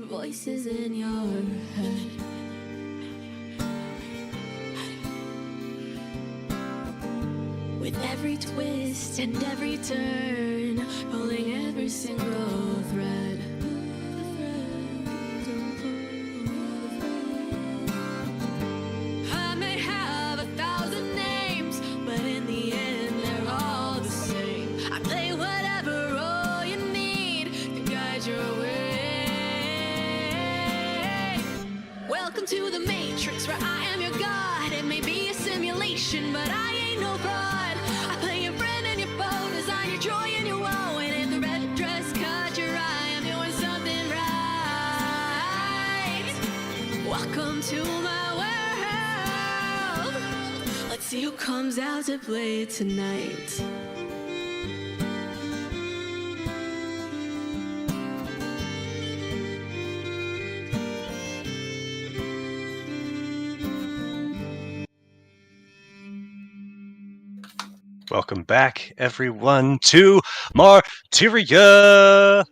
Voices in your head. With every twist and every turn, pulling every single thread. I may have 1,000 names, but in the end they're all the same. I play whatever role you need to guide your way. Welcome to the Matrix, where I am your god. It may be a simulation, but I ain't no fraud. I play your friend and your foe, design your joy and your woe. And if the red dress caught your eye, I'm doing something right. Welcome to my world. Let's see who comes out to play tonight. Welcome back, everyone, to Martyria!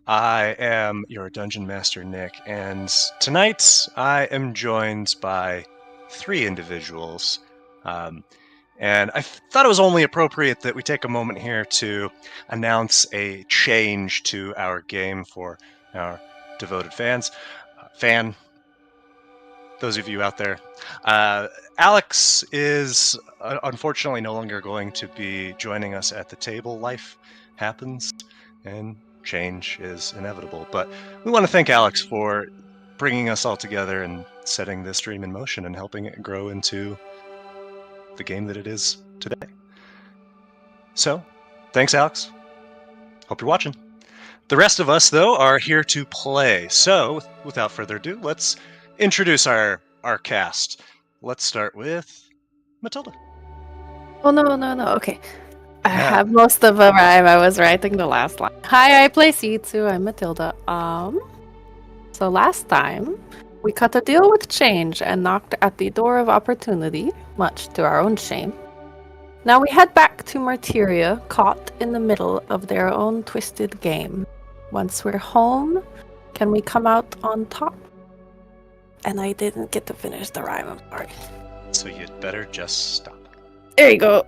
I am your Dungeon Master, Nick, and tonight I am joined by 3 individuals. And I thought it was only appropriate that we take a moment here to announce a change to our game for our devoted fans. Those of you out there. Alex is unfortunately no longer going to be joining us at the table. Life happens, and change is inevitable. But we want to thank Alex for bringing us all together and setting this dream in motion and helping it grow into the game that it is today. So, thanks, Alex. Hope you're watching. The rest of us, though, are here to play. So, without further ado, let's introduce our cast. Let's start with Matilda. Oh, no. Okay. I have most of a rhyme. I was writing the last line. Hi, I play C2. I'm Matilda. So last time, we cut a deal with change and knocked at the door of opportunity, much to our own shame. Now we head back to Martyria, caught in the middle of their own twisted game. Once we're home, can we come out on top? And I didn't get to finish the rhyme, I'm sorry. So you'd better just stop. There you go.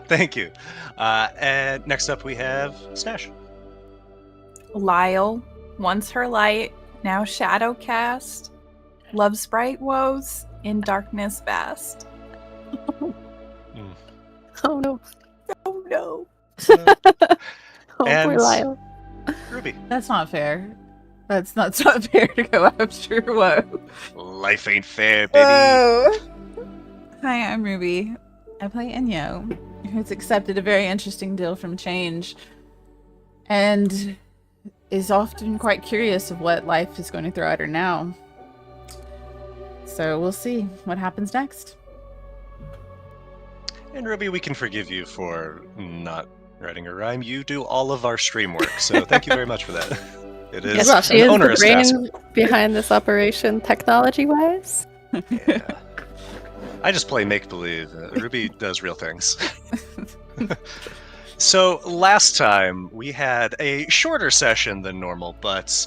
Thank you. And next up we have Stash. Lyle, once her light, now shadow cast. Love's bright woes, in darkness vast. Oh no. Oh no. Oh, and poor Lyle. Ruby. That's not fair. That's not fair to go after. Whoa. Life ain't fair, baby. Whoa. Hi, I'm Ruby. I play Enyo, who's accepted a very interesting deal from Change, and is often quite curious of what life is going to throw at her now. So we'll see what happens next. And Ruby, we can forgive you for not writing a rhyme. You do all of our stream work, so thank you very much for that. It is Yes, she an is onerous the task. brain behind this operation, technology-wise. Yeah. I just play make-believe. Ruby does real things. So last time we had a shorter session than normal, but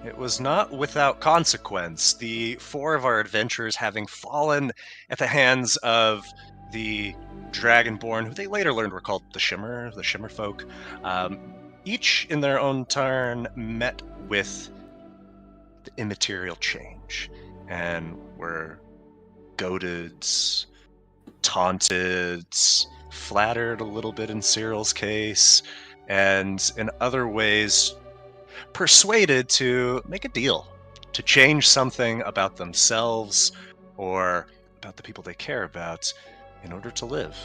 it was not without consequence. The 4 of our adventurers having fallen at the hands of the Dragonborn, who they later learned were called the Shimmer folk, each in their own turn met with the immaterial change and were goaded, taunted, flattered a little bit in Cyril's case, and in other ways persuaded to make a deal, to change something about themselves or about the people they care about in order to live.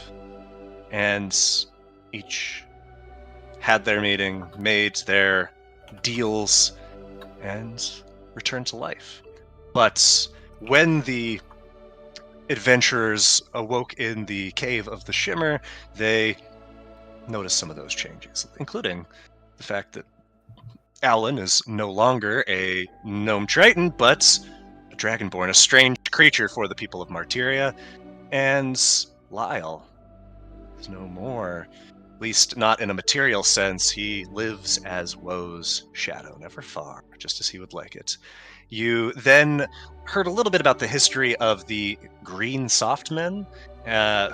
And each had their meeting, made their deals, and returned to life. But when the adventurers awoke in the cave of the Shimmer, they noticed some of those changes, including the fact that Alan is no longer a gnome triton, but a dragonborn, a strange creature for the people of Martyria, and Lyle is no more least not in a material sense. He lives as Woe's shadow, never far, just as he would like it. You then heard a little bit about the history of the Green Softmen,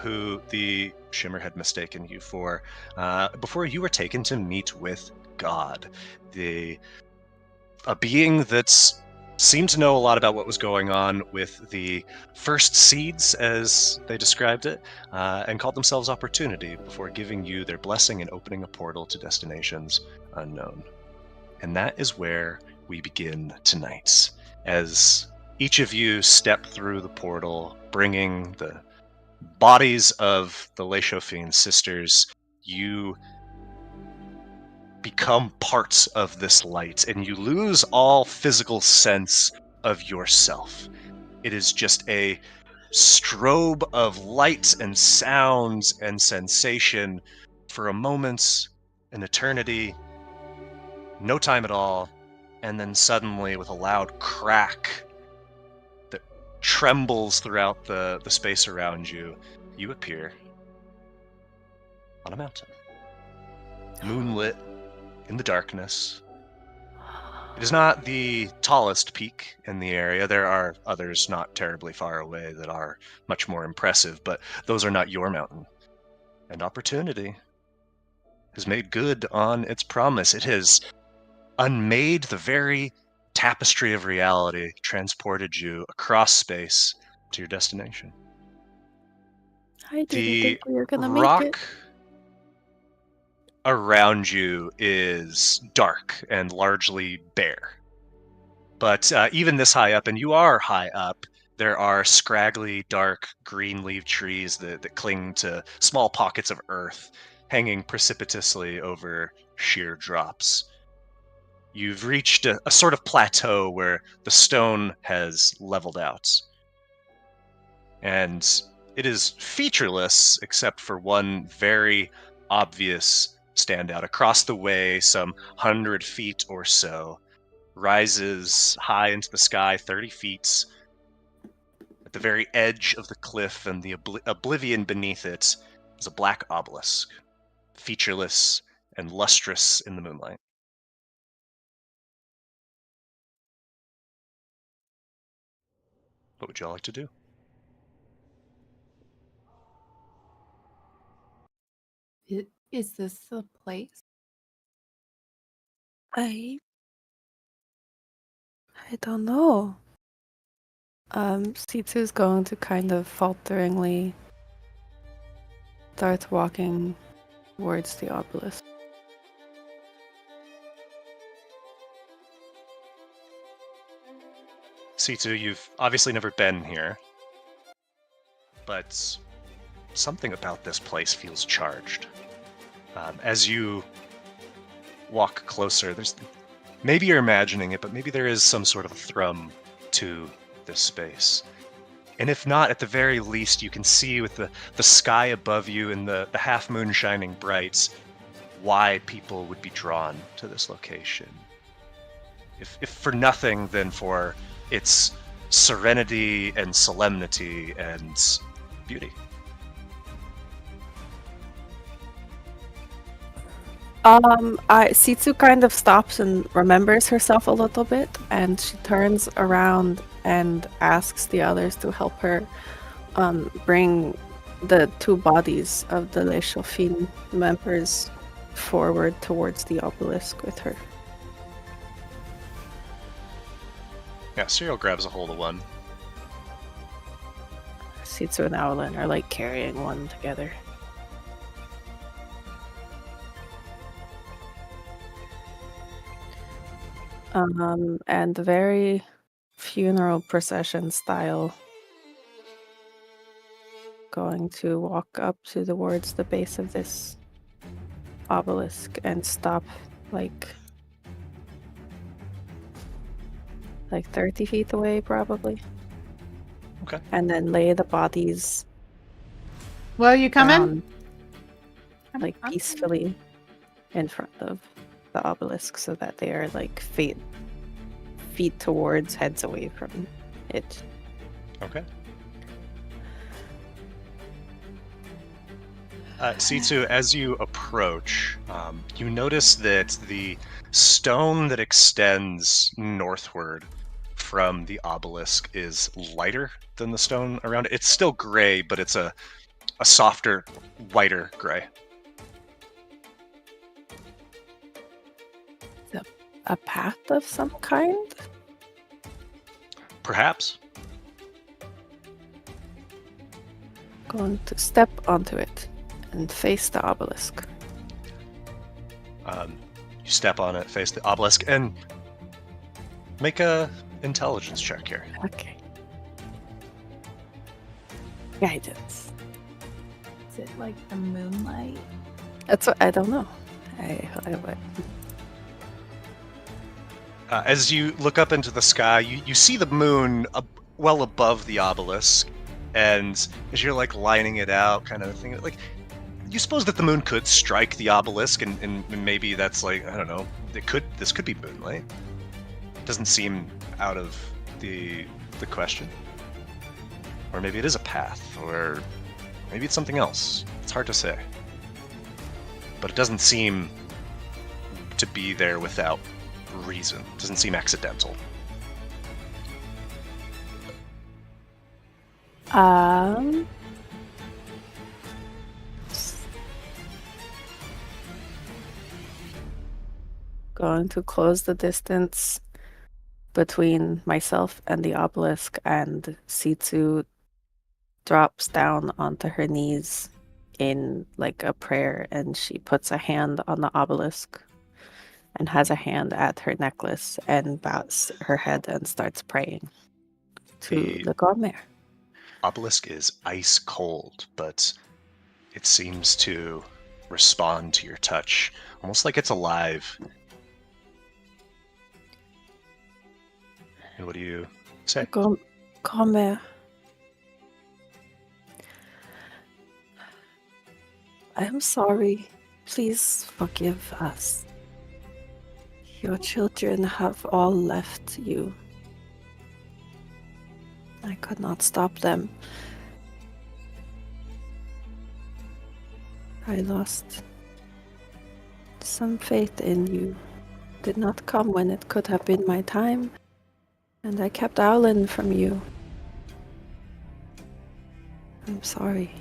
who the Shimmer had mistaken you for, before you were taken to meet with God, a being that's seemed to know a lot about what was going on with the first seeds, as they described it, and called themselves Opportunity before giving you their blessing and opening a portal to destinations unknown. And that is where we begin tonight, as each of you step through the portal, bringing the bodies of the Le Chauffin sisters. You become parts of this light, and you lose all physical sense of yourself. It is just a strobe of light and sounds and sensation for a moment, an eternity, no time at all, and then suddenly, with a loud crack that trembles throughout the space around you, you appear on a mountain, moonlit in the darkness. It is not the tallest peak in the area. There are others not terribly far away that are much more impressive, but those are not your mountain. And Opportunity has made good on its promise. It has unmade the very tapestry of reality, transported you across space to your destination. I didn't The think we were gonna rock make it. around you is dark and largely bare. But even this high up, and you are high up, there are scraggly, dark, green-leaved trees that cling to small pockets of earth, hanging precipitously over sheer drops. You've reached a sort of plateau where the stone has leveled out. And it is featureless, except for one very obvious standout. Across the way, some 100 feet or so, rises high into the sky, 30 feet. At the very edge of the cliff and the oblivion beneath it is a black obelisk, featureless and lustrous in the moonlight. What would you all like to do? Is this the place? I don't know. C2's going to kind of falteringly start walking towards the obelisk. C2, you've obviously never been here, but something about this place feels charged. As you walk closer, maybe you're imagining it, but maybe there is some sort of thrum to this space. And if not, at the very least, you can see with the sky above you and the half moon shining bright why people would be drawn to this location. If for nothing, then for its serenity and solemnity and beauty. Sitsu kind of stops and remembers herself a little bit, and she turns around and asks the others to help her bring the two bodies of the Le Chauffin members forward towards the obelisk with her. Yeah, Cyril grabs a hold of one. Sitsu and Owlin are like carrying one together. And very funeral procession style, going to walk up towards the base of this obelisk and stop like 30 feet away probably. Okay. And then lay the bodies Well, you coming? down, like peacefully in front of the obelisk so that they are like feet towards, heads away from it. Okay. C2, as you approach, you notice that the stone that extends northward from the obelisk is lighter than the stone around it. It's still gray, but it's a softer, whiter gray. A path of some kind? Perhaps. Going to step onto it and face the obelisk. You step on it, face the obelisk, and make a intelligence check here. Okay. Guidance. Is it like the moonlight? That's what I don't know. I As you look up into the sky, you see the moon well above the obelisk, and as you're like lining it out, kind of thinking, like, you suppose that the moon could strike the obelisk, and maybe that's like, I don't know, this could be moonlight. Doesn't seem out of the question. Or maybe it is a path, or maybe it's something else. It's hard to say. But it doesn't seem to be there without reason. It doesn't seem accidental. Going to close the distance between myself and the obelisk, and C2 drops down onto her knees in like a prayer, and she puts a hand on the obelisk and has a hand at her necklace and bows her head and starts praying to the god mare. Obelisk is ice cold, but it seems to respond to your touch, almost like it's alive. And what do you say? God mare. I am sorry. Please forgive us. Your children have all left you. I could not stop them. I lost some faith in you. Did not come when it could have been my time, and I kept owling from you. I'm sorry.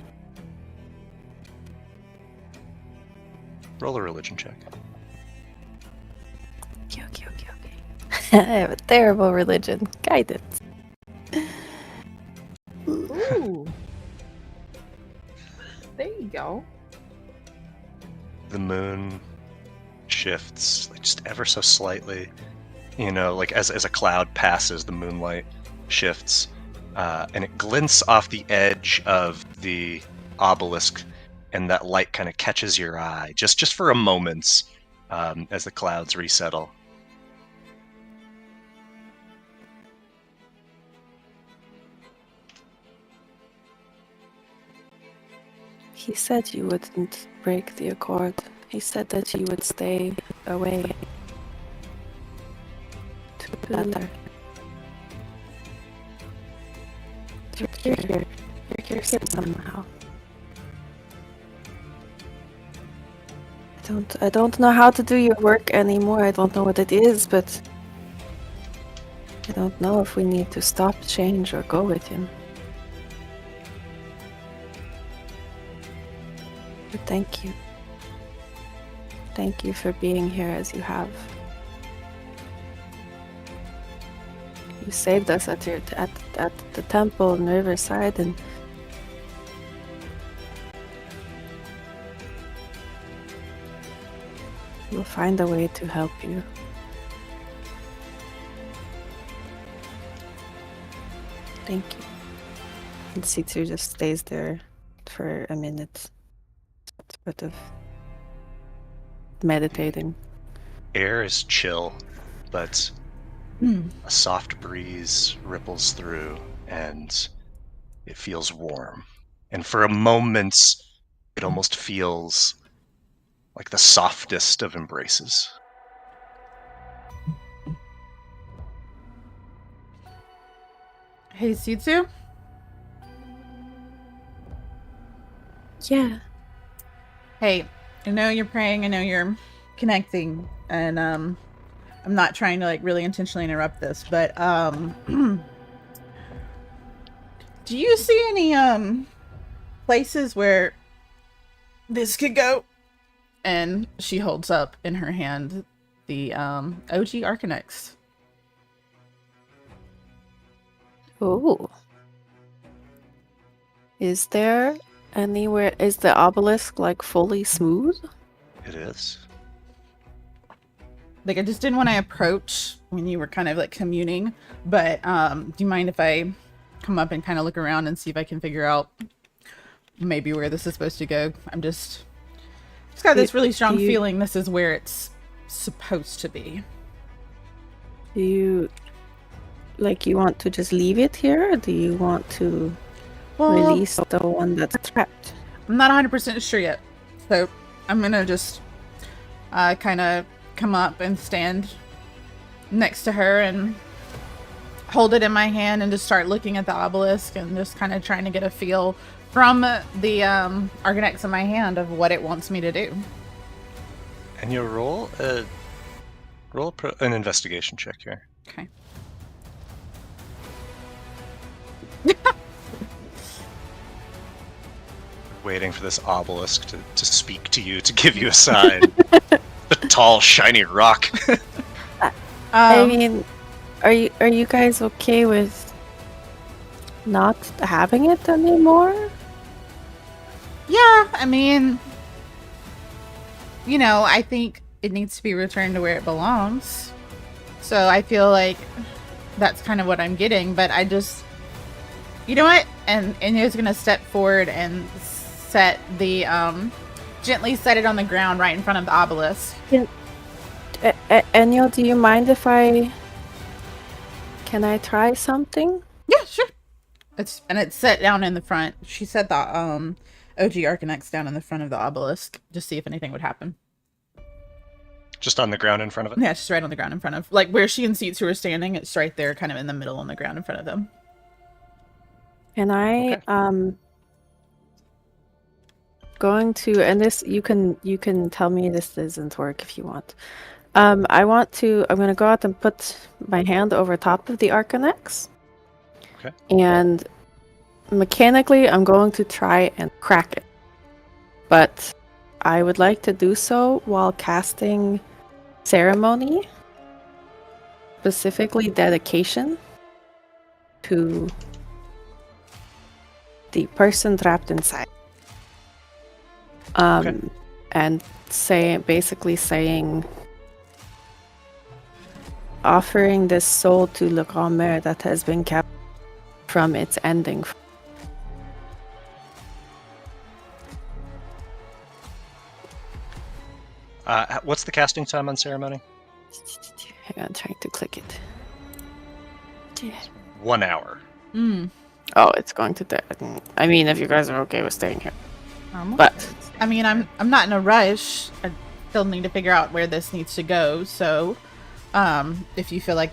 Roll a religion check. Okay. I have a terrible religion. Guidance. Ooh. There you go. The moon shifts, like, just ever so slightly. You know, like as a cloud passes, the moonlight shifts, and it glints off the edge of the obelisk, and that light kind of catches your eye, just for a moment, as the clouds resettle. He said you wouldn't break the accord. He said that you would stay away together. You're here. You're here somehow. I don't know how to do your work anymore. I don't know what it is, but I don't know if we need to stop, change, or go with him. But thank you. Thank you for being here as you have. You saved us at the temple in Riverside, and we'll find a way to help you. Thank you. And C2 just stays there for a minute, sort of meditating. Air is chill, but a soft breeze ripples through, and it feels warm. And for a moment, it almost feels like the softest of embraces. Hey, Sitsu? Yeah. Hey, I know you're praying, I know you're connecting, and I'm not trying to like really intentionally interrupt this, but do you see any places where this could go? And she holds up in her hand the OG Arcanex. Oh. Is there anywhere? Is the obelisk like fully smooth? It is. Like, I just didn't want to approach when you were kind of like communing, but do you mind if I come up and kind of look around and see if I can figure out maybe where this is supposed to go? I'm just got this really strong feeling this is where it's supposed to be. Do you you want to just leave it here, or do you want to release the one that's trapped? I'm not 100% sure yet, so I'm gonna just kind of come up and stand next to her and hold it in my hand and just start looking at the obelisk and just kind of trying to get a feel from the Arcanex in my hand of what it wants me to do. And you roll an investigation check here. Okay. Waiting for this obelisk to speak to you, to give you a sign. The tall, shiny rock. I mean, are you guys okay with not having it anymore? Yeah, I mean, you know, I think it needs to be returned to where it belongs. So I feel like that's kind of what I'm getting, but I just, you know what? And Enyo's gonna step forward and set the gently set it on the ground right in front of the obelisk. Enyo, do you mind if can I try something? Yeah, sure. It's set down in the front. She set the OG Arcanex down in the front of the obelisk, just see if anything would happen. Just on the ground in front of it? Yeah, just right on the ground in front of, like, where she and Seats who are standing. It's right there, kind of in the middle on the ground in front of them. And I going to, and this you can tell me this doesn't work if you want. I'm gonna go out and put my hand over top of the Arcanex. Okay. And mechanically I'm going to try and crack it. But I would like to do so while casting ceremony, specifically dedication to the person trapped inside. And basically saying, offering this soul to Le Grand Mère that has been kept from its ending. What's the casting time on ceremony? Hang on, trying to click it. 1 hour. Oh, it's going to. I mean, if you guys are okay with staying here, but I mean, I'm not in a rush. I still need to figure out where this needs to go. So, if you feel like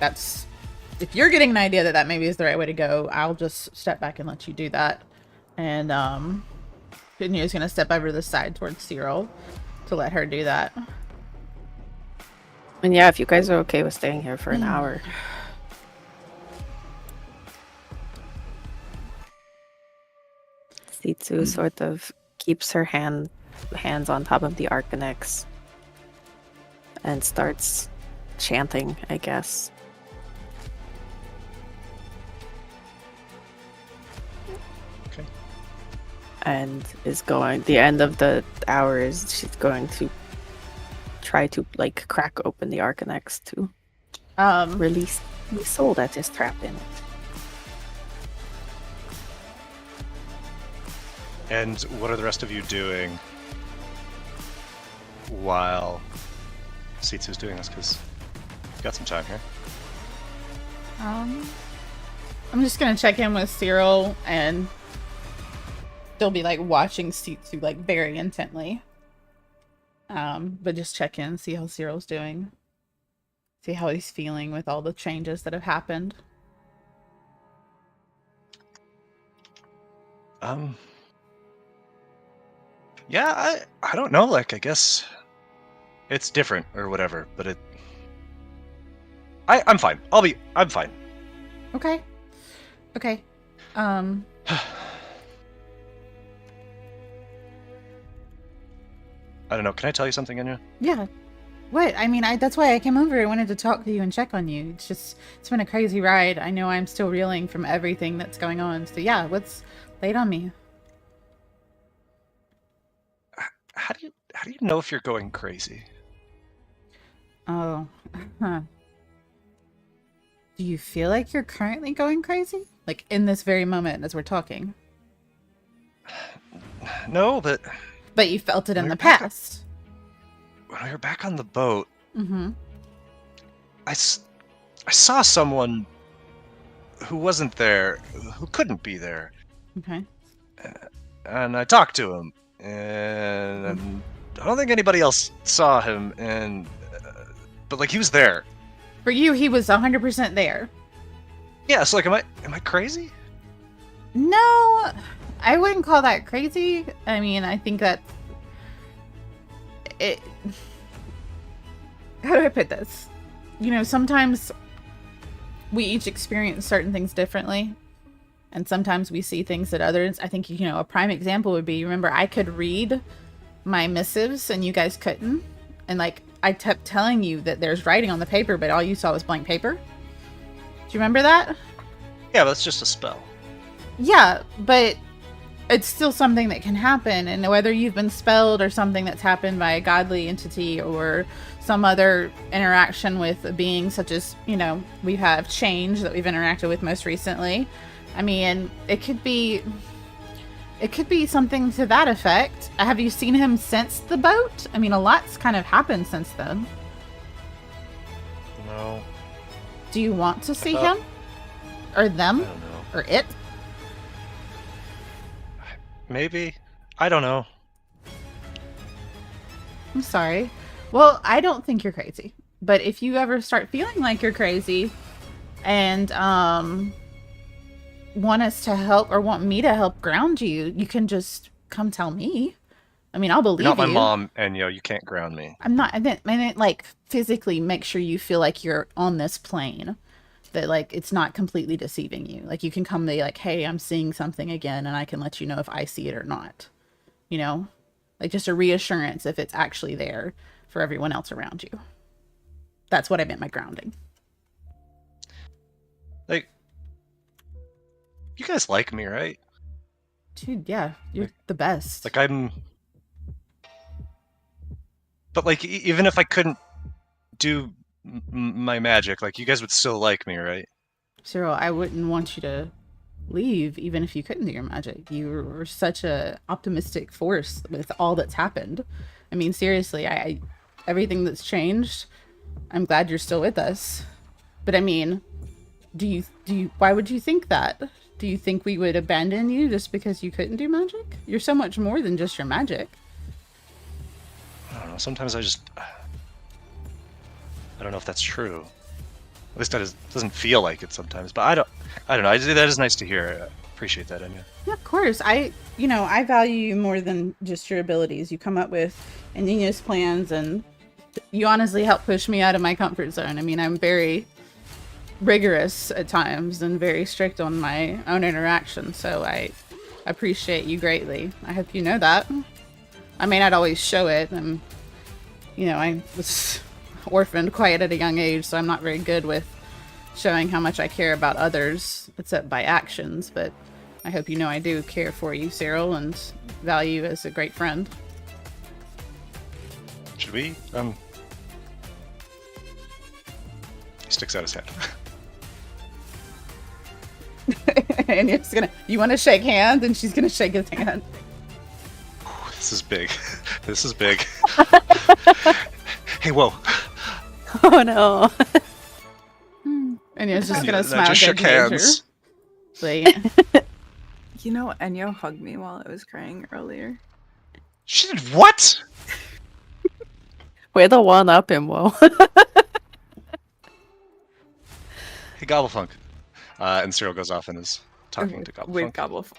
if you're getting an idea that maybe is the right way to go, I'll just step back and let you do that. And Pinyo's gonna step over to the side towards Cyril to let her do that. And yeah, if you guys are okay with staying here for an hour. Sitsu sort of keeps her hands on top of the Arcanex and starts chanting, I guess. Okay. And the end of the hour is she's going to try to crack open the Arcanex to release the soul that is trapped in it. And what are the rest of you doing while Sitsu's doing this? Because you've got some time here. I'm just gonna check in with Cyril, and they'll be watching Sitsu very intently. But just check in, see how Cyril's doing, see how he's feeling with all the changes that have happened. Yeah, I don't know. Like, I guess it's different or whatever, but I'm fine. I'm fine. Okay. Okay. I don't know. Can I tell you something, Enya? Yeah. What? I mean, that's why I came over. I wanted to talk to you and check on you. It's been a crazy ride. I know I'm still reeling from everything that's going on. So yeah, lay it on me. How do you know if you're going crazy? Oh. Huh. Do you feel like you're currently going crazy? Like in this very moment as we're talking? No, but But you felt it in We're the back past. when we were back on the boat, Mm-hmm. I saw someone who wasn't there, who couldn't be there, Okay. and I talked to him, and I don't think anybody else saw him, and but like he was there. For you, he was 100% there. Yeah, so like, am I crazy? No, I wouldn't call that crazy. I mean, I think that it. How do I put this? You know, sometimes we each experience certain things differently, and sometimes we see things that others. I think, you know, a prime example would be, remember, I could read my missives and you guys couldn't, and like I kept telling you that there's writing on the paper, but all you saw was blank paper. Do you remember that? Yeah, but it's just a spell. Yeah, but it's still something that can happen, and whether you've been spelled or something that's happened by a godly entity or some other interaction with a being such as, you know, we have change that we've interacted with most recently. I mean, it could be something to that effect. Have you seen him since the boat? I mean, a lot's kind of happened since then. No, Do you want to see thought- him? Or them? I don't know. Or it? Maybe. I don't know. I'm sorry. Well, I don't think you're crazy. But if you ever start feeling like you're crazy and want us to help or want me to help ground you, you can just come tell me. I mean, I'll believe You're not my you. mom, and you can't ground me. I'm not. I didn't like physically make sure you feel like you're on this plane. That like it's not completely deceiving you. Like you can come be like, hey, I'm seeing something again, and I can let you know if I see it or not. You know, like just a reassurance if it's actually there for everyone else around you. That's what I meant by grounding. Like, you guys like me, right? Dude, yeah, you're the best. Like but like even if I couldn't do my magic, like you guys would still like me, right? Cyril, I wouldn't want you to leave even if you couldn't do your magic. You were such a optimistic force with all that's happened. I mean, seriously, I everything that's changed, I'm glad you're still with us. But I mean, do you why would you think that? Do you think we would abandon you just because you couldn't do magic? You're so much more than just your magic. I don't know. Sometimes I don't know if that's true. At least that doesn't feel like it sometimes. But I don't know. That is nice to hear. I appreciate that, Enya. Yeah, of course. I value you more than just your abilities. You come up with ingenious plans, and you honestly help push me out of my comfort zone. I mean, I'm very rigorous at times and very strict on my own interactions, so I appreciate you greatly. I hope you know that. I may not always show it. I was orphaned quite at a young age, so I'm not very good with showing how much I care about others, except by actions, but I hope you know I do care for you, Cyril, and value you as a great friend. Should we? He sticks out his hand. And you want to shake hands, and she's gonna shake his hand. This is big. This is big. Hey, whoa. Oh no. And it's just Yeah, gonna smile. just shook good nature. hands. Like, You know, Enyo hugged me while I was crying earlier. She did what? We're the one up him, whoa. Hey, Gobblefunk. And Cyril goes off and is talking to Gobblefunk. With Gobblefunk.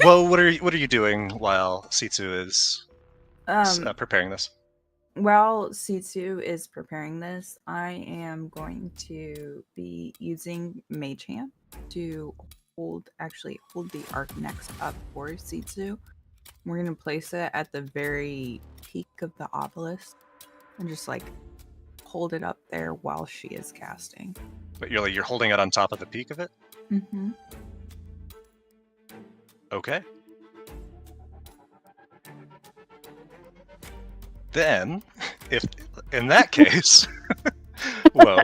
Well, what are you doing while Sitsu is preparing this? While Sitsu is preparing this, I am going to be using Mage Hand to hold the Arcanex up for Sitsu. We're going to place it at the very peak of the obelisk and just like hold it up there while she is casting. But you're holding it on top of the peak of it? Mm-hmm. Okay. Then, if in that case, well,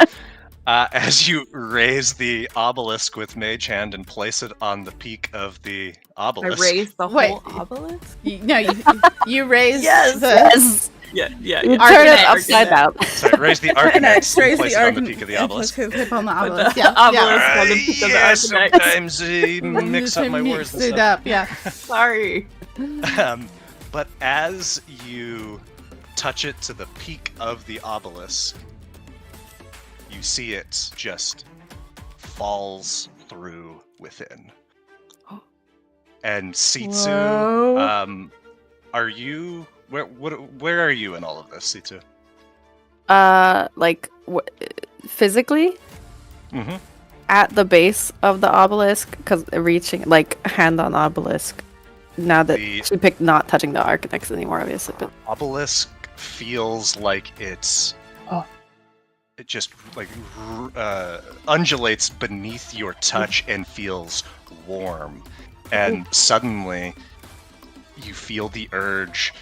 as you raise the obelisk with Mage Hand and place it on the peak of the I obelisk, raised the Wait. whole obelisk? You raise Yes. the Yes. Yeah. You turn it upside down. so raise the Arcanex and place it on the peak of the obelisk. On the But obelisk. the Yeah. obelisk yeah. on the peak of the Yeah, Arcanex. sometimes mix up my words Mix and it stuff. up, yeah. Sorry. But as you touch it to the peak of the obelisk, you see it just falls through within. And Sitsu, Whoa. are you where are you in all of this, Sitsu? Like physically Mm-hmm. at the base of the obelisk, because reaching like hand on obelisk. Now that she picked not touching the Arcanex anymore, obviously. But Obelisk feels like it just like undulates beneath your touch and feels warm. And suddenly you feel the urge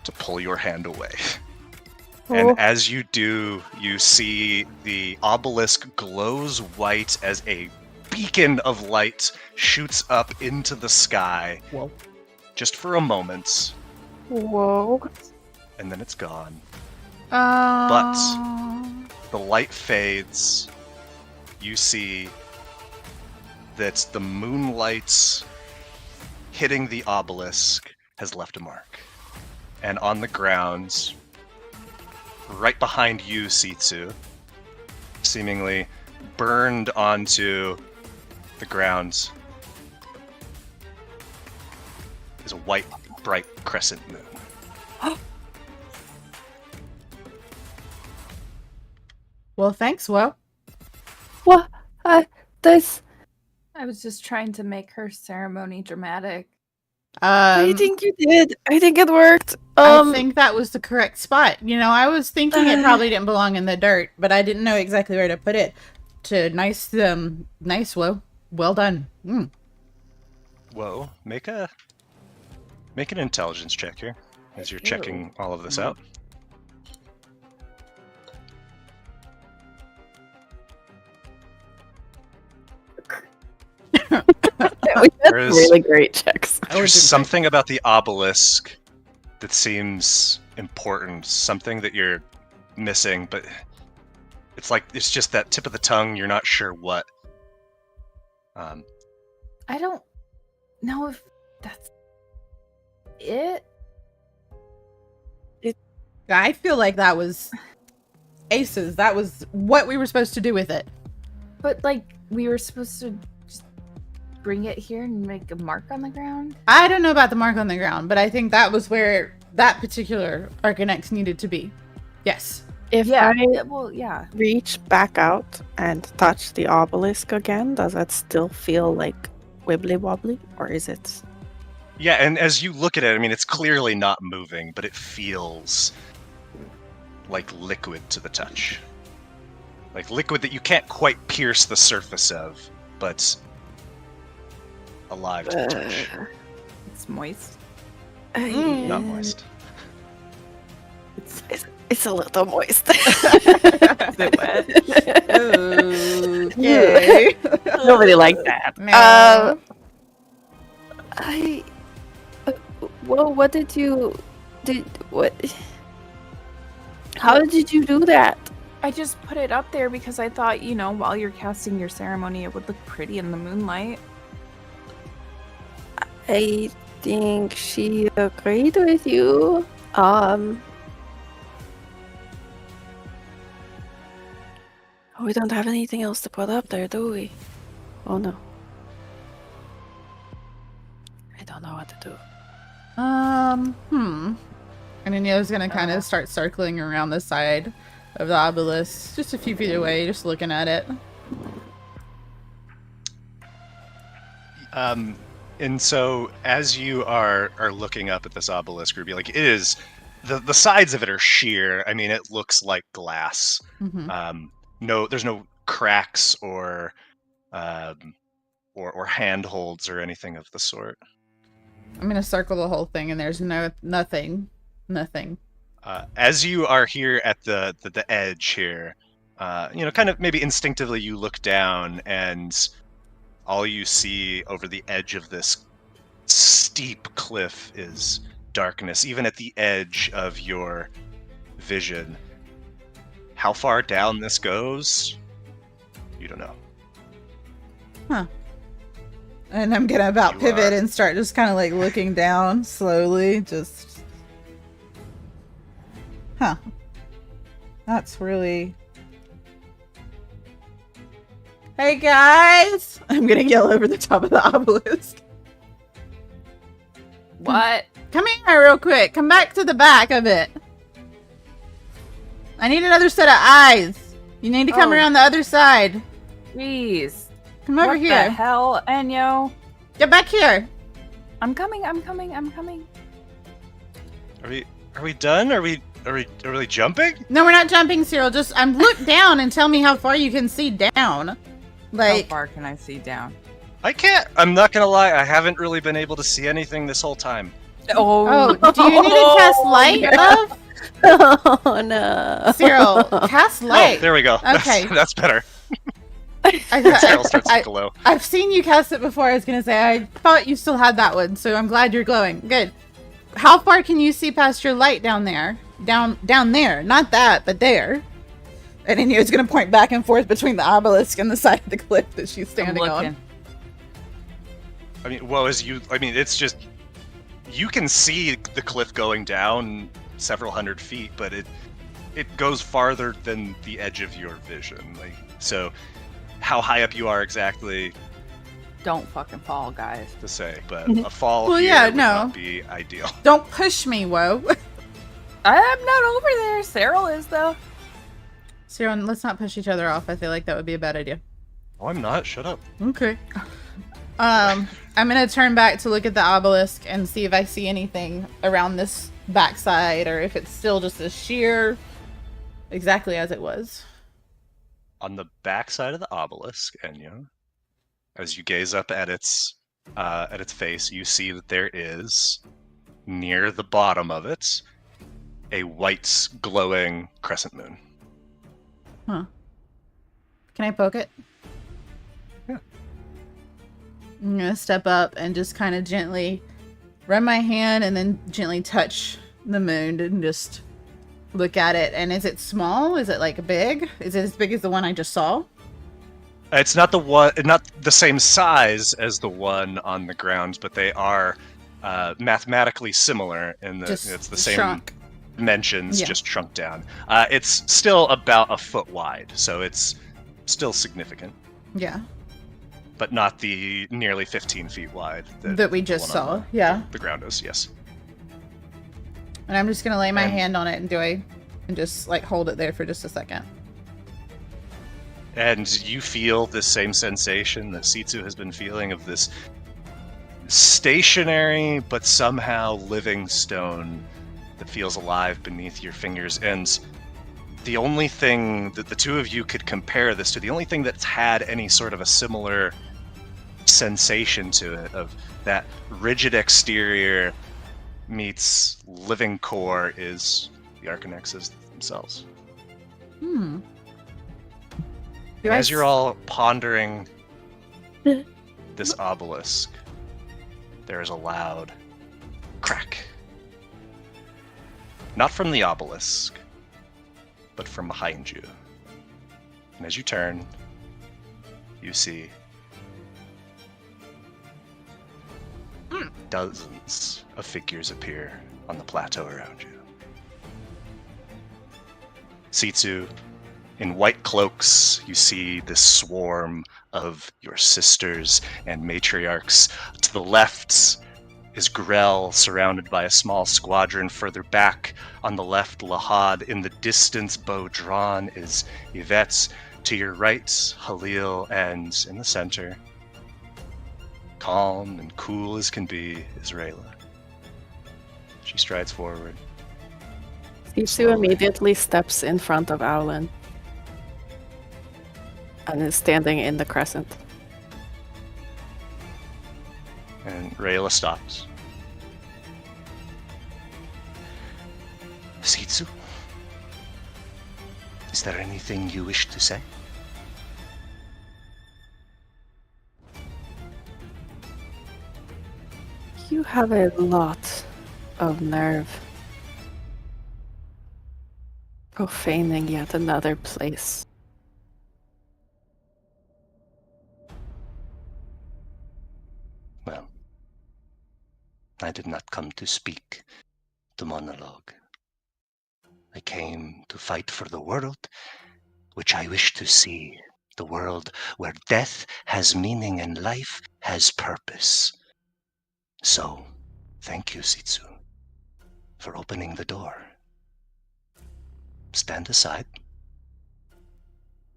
to pull your hand away. And as you do, you see the obelisk glows white as a beacon of light shoots up into the sky. Whoa. Just for a moment, whoa. and then it's gone. But The light fades. You see that the moonlight hitting the obelisk has left a mark. And on the ground, right behind you, Sitsu, seemingly burned onto the ground, is a white, bright crescent moon. well, thanks, Well. What? This. I was just trying to make her ceremony dramatic. I think you did. I think it worked. I think that was the correct spot. You know, I was thinking it probably didn't belong in the dirt, but I didn't know exactly where to put it. Nice, well done. Whoa, make an intelligence check here as you're checking all of this out. We did really great checks. There's something about the obelisk that seems important, something that you're missing, but it's just that tip of the tongue, you're not sure what. I don't know if that's it. I feel like that was aces. That was what we were supposed to do with it. But like we were supposed to just bring it here and make a mark on the ground. I don't know about the mark on the ground, but I think that was where that particular Arcanex needed to be. Yes. If I I reach back out and touch the obelisk again, does that still feel like wibbly wobbly, or is it? Yeah, and as you look at it, I mean, it's clearly not moving, but it feels like liquid to the touch. Like liquid that you can't quite pierce the surface of, but alive to the touch. It's moist. Not moist. It's a little moist. Is it wet? Okay. Nobody liked that. No. Well, what did you what? How did you do that? I just put it up there because I thought, while you're casting your ceremony, it would look pretty in the moonlight. I think she agreed with you. We don't have anything else to put up there, do we? Oh no. to do? And Inyo's gonna kind of start circling around the side of the obelisk, just a few feet away, just looking at it. And so as you are looking up at this obelisk, Ruby, like it is, the sides of it are sheer. I mean, it looks like glass. There's no cracks or handholds or anything of the sort. I'm gonna circle the whole thing, and there's nothing. As you are here at the edge here, kind of maybe instinctively you look down, and all you see over the edge of this steep cliff is darkness, even at the edge of your vision. How far down this goes, you don't know. Huh. And I'm gonna pivot and start just kind of like looking down slowly, just... Huh. That's really... Hey guys! I'm gonna yell over the top of the obelisk. What? Come here real quick. Come back to the back of it. I need another set of eyes. You need to come around the other side. Jeez. Come over here. What the hell, Enyo? Get back here. I'm coming. Are we done? Are we jumping? No, we're not jumping, Cyril. Just look down and tell me how far you can see down. How far can I see down? I can't. I'm not gonna lie. I haven't really been able to see anything this whole time. Oh, do you need to cast light, love? Oh no. Cyril, cast light. Oh, there we go. Okay. That's better. Cyril starts to glow. I've seen you cast it before. I was gonna say I thought you still had that one, so I'm glad you're glowing. Good. How far can you see past your light down there? Down there, not that, but there. And then it's gonna point back and forth between the obelisk and the side of the cliff that she's standing on. I mean, it's just, you can see the cliff going down several hundred feet, but it goes farther than the edge of your vision. Like, so how high up you are exactly, Don't fucking fall, guys. to say, but a fall Well, here yeah, would no. not be ideal. Don't push me, whoa. I'm not over there. Cyril is, though. Cyril, let's not push each other off. I feel like that would be a bad idea. Oh, I'm not. Shut up. Okay. I'm gonna turn back to look at the obelisk and see if I see anything around this backside, or if it's still just as sheer, exactly as it was. On the backside of the obelisk, Enya, as you gaze up at its face, you see that there is, near the bottom of it, a white glowing crescent moon. Huh. Can I poke it? Yeah. I'm gonna step up and just kind of gently run my hand and then gently touch the moon and just look at it. And is it small? Is it like big? Is it as big as the one I just saw? It's not not the same size as the one on the ground, but they are mathematically similar in that it's the same shrunk. dimensions, Yeah. just shrunk down. It's still about a foot wide, so it's still significant, Yeah. but not the nearly 15 feet wide That we the just one on saw. Yeah. the ground is. Yes. And I'm just gonna lay my And- hand on it and just like hold it there for just a second. And you feel this same sensation that Sitsu has been feeling of this stationary but somehow living stone that feels alive beneath your fingers. And the only thing that the two of you could compare this to, the only thing that's had any sort of a similar sensation to it, of that rigid exterior meets living core, is the Arcanexes themselves. Hmm. As you're all pondering this obelisk, there is a loud crack. Not from the obelisk, but from behind you. And as you turn, you see dozens of figures appear on the plateau around you. Sitsu, in white cloaks, you see this swarm of your sisters and matriarchs. To the left, is Grell, surrounded by a small squadron. Further back on the left, Lahad. In the distance, bow drawn, is Yvette's. To your right, Halil, and in the center, calm and cool as can be, is Rayla. She strides forward. Sisu Slowly. immediately steps in front of Owlin and is standing in the crescent. And Rayla stops. Sitsu, is there anything you wish to say? You have a lot of nerve. Profaning yet another place. Well, I did not come to speak, to monologue. I came to fight for the world which I wish to see, the world where death has meaning and life has purpose. So, thank you, Sitsu, for opening the door. Stand aside.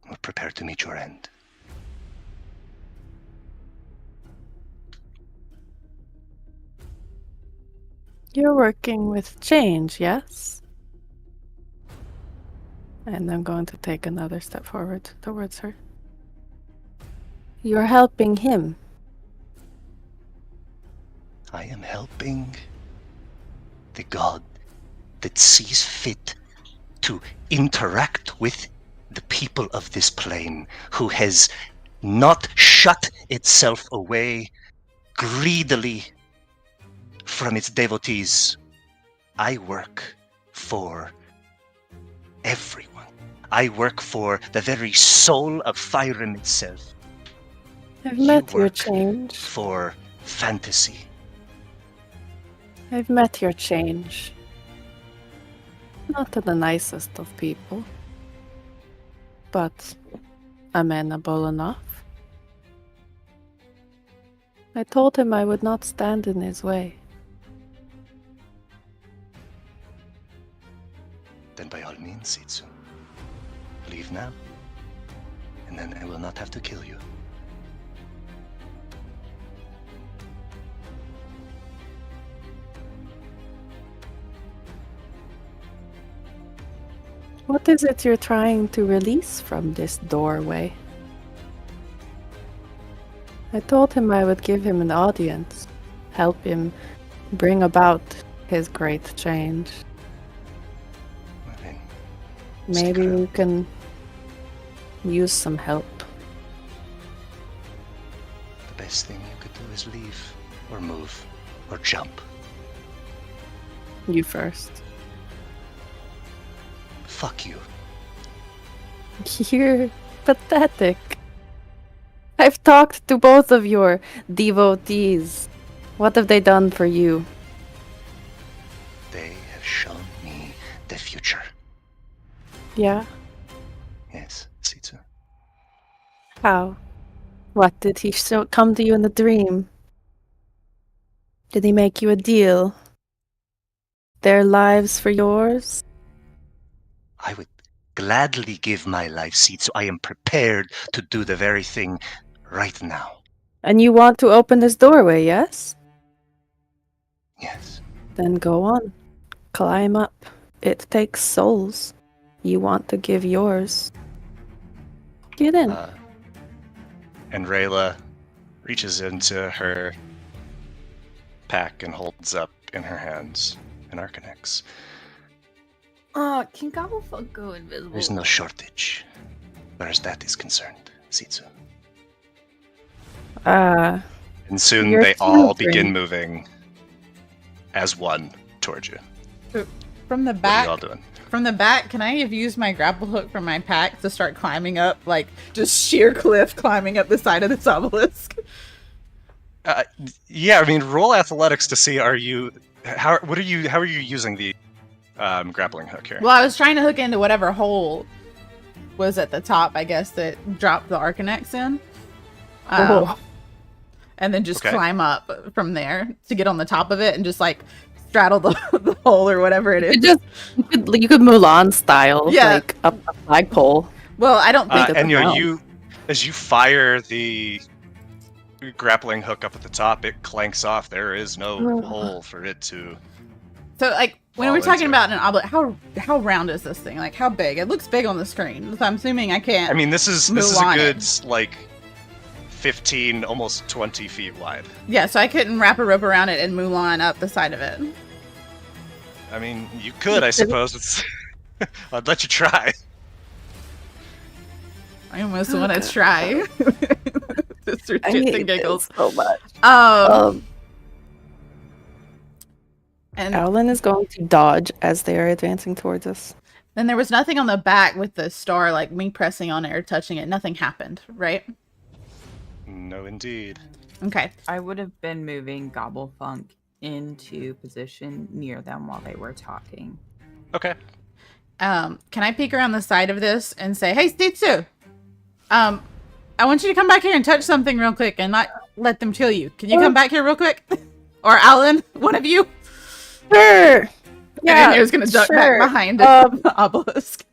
We're prepared to meet your end. You're working with change, yes? And I'm going to take another step forward towards her. You're helping him. I am helping the god that sees fit to interact with the people of this plane, who has not shut itself away greedily from its devotees. I work for everyone. I work for the very soul of Fyrim itself. I've You met your work change. for fantasy. I've met your change. Not the nicest of people, but amenable enough. I told him I would not stand in his way. Then by all means, Sitsu, leave now, and then I will not have to kill you. What is it you're trying to release from this doorway? I told him I would give him an audience, help him bring about his great change. I mean, Maybe stick around. you can use some help. The best thing you could do is leave, or move, or jump. You first. Fuck you. You're pathetic. I've talked to both of your devotees. What have they done for you? They have shown me the future. Yeah? Yes, Sitsu. How? What did he come to you in a dream? Did he make you a deal? Their lives for yours? I would gladly give my life, Sitsu. I am prepared to do the very thing right now. And you want to open this doorway, yes? Yes. Then go on. Climb up. It takes souls. You want to give yours. Get in. And Rayla reaches into her pack and holds up in her hands an Arcanex. Can Gobblefuck go invisible? There's no shortage, where as that is concerned, Sitsu. And soon Your they all children. begin moving as one towards you. From the What are back, you all doing? from the back, can I have used my grapple hook from my pack to start climbing up, like just sheer cliff climbing up the side of this obelisk? Yeah, I mean, roll athletics to see how are you using the grappling hook here? Well, I was trying to hook into whatever hole was at the top, I guess, that dropped the Arcanex in. Oh. and then just Okay. climb up from there to get on the top of it and just like straddle the, the hole or whatever it is. You could Mulan style, Yeah. like up a flagpole. Well, I don't think And down. as you fire the grappling hook up at the top, it clanks off. There is no hole for it to. so. Like when fall we're talking into. about an obelisk, how round is this thing? Like how big? It looks big on the screen, so I'm assuming I can't. I mean, this is a Mulan good like 15, almost 20 feet wide. Yeah, so I couldn't wrap a rope around it and Mulan up the side of it. I mean, you could, I suppose. It's. I'd let you try. I almost want to try. Just for I shits hate and giggles. this so much. And Alan is going to dodge as they are advancing towards us. then there was nothing on the back with the star, like me pressing on it or touching it. Nothing happened, right? No, indeed. Okay. I would have been moving Gobblefunk into position near them while they were talking. Okay. Can I peek around the side of this and say, "Hey, Stitsu, I want you to come back here and touch something real quick and not let them kill you. Can you come back here real quick?" Or Alan, one of you. Sure. And then he was gonna duck back behind the obelisk.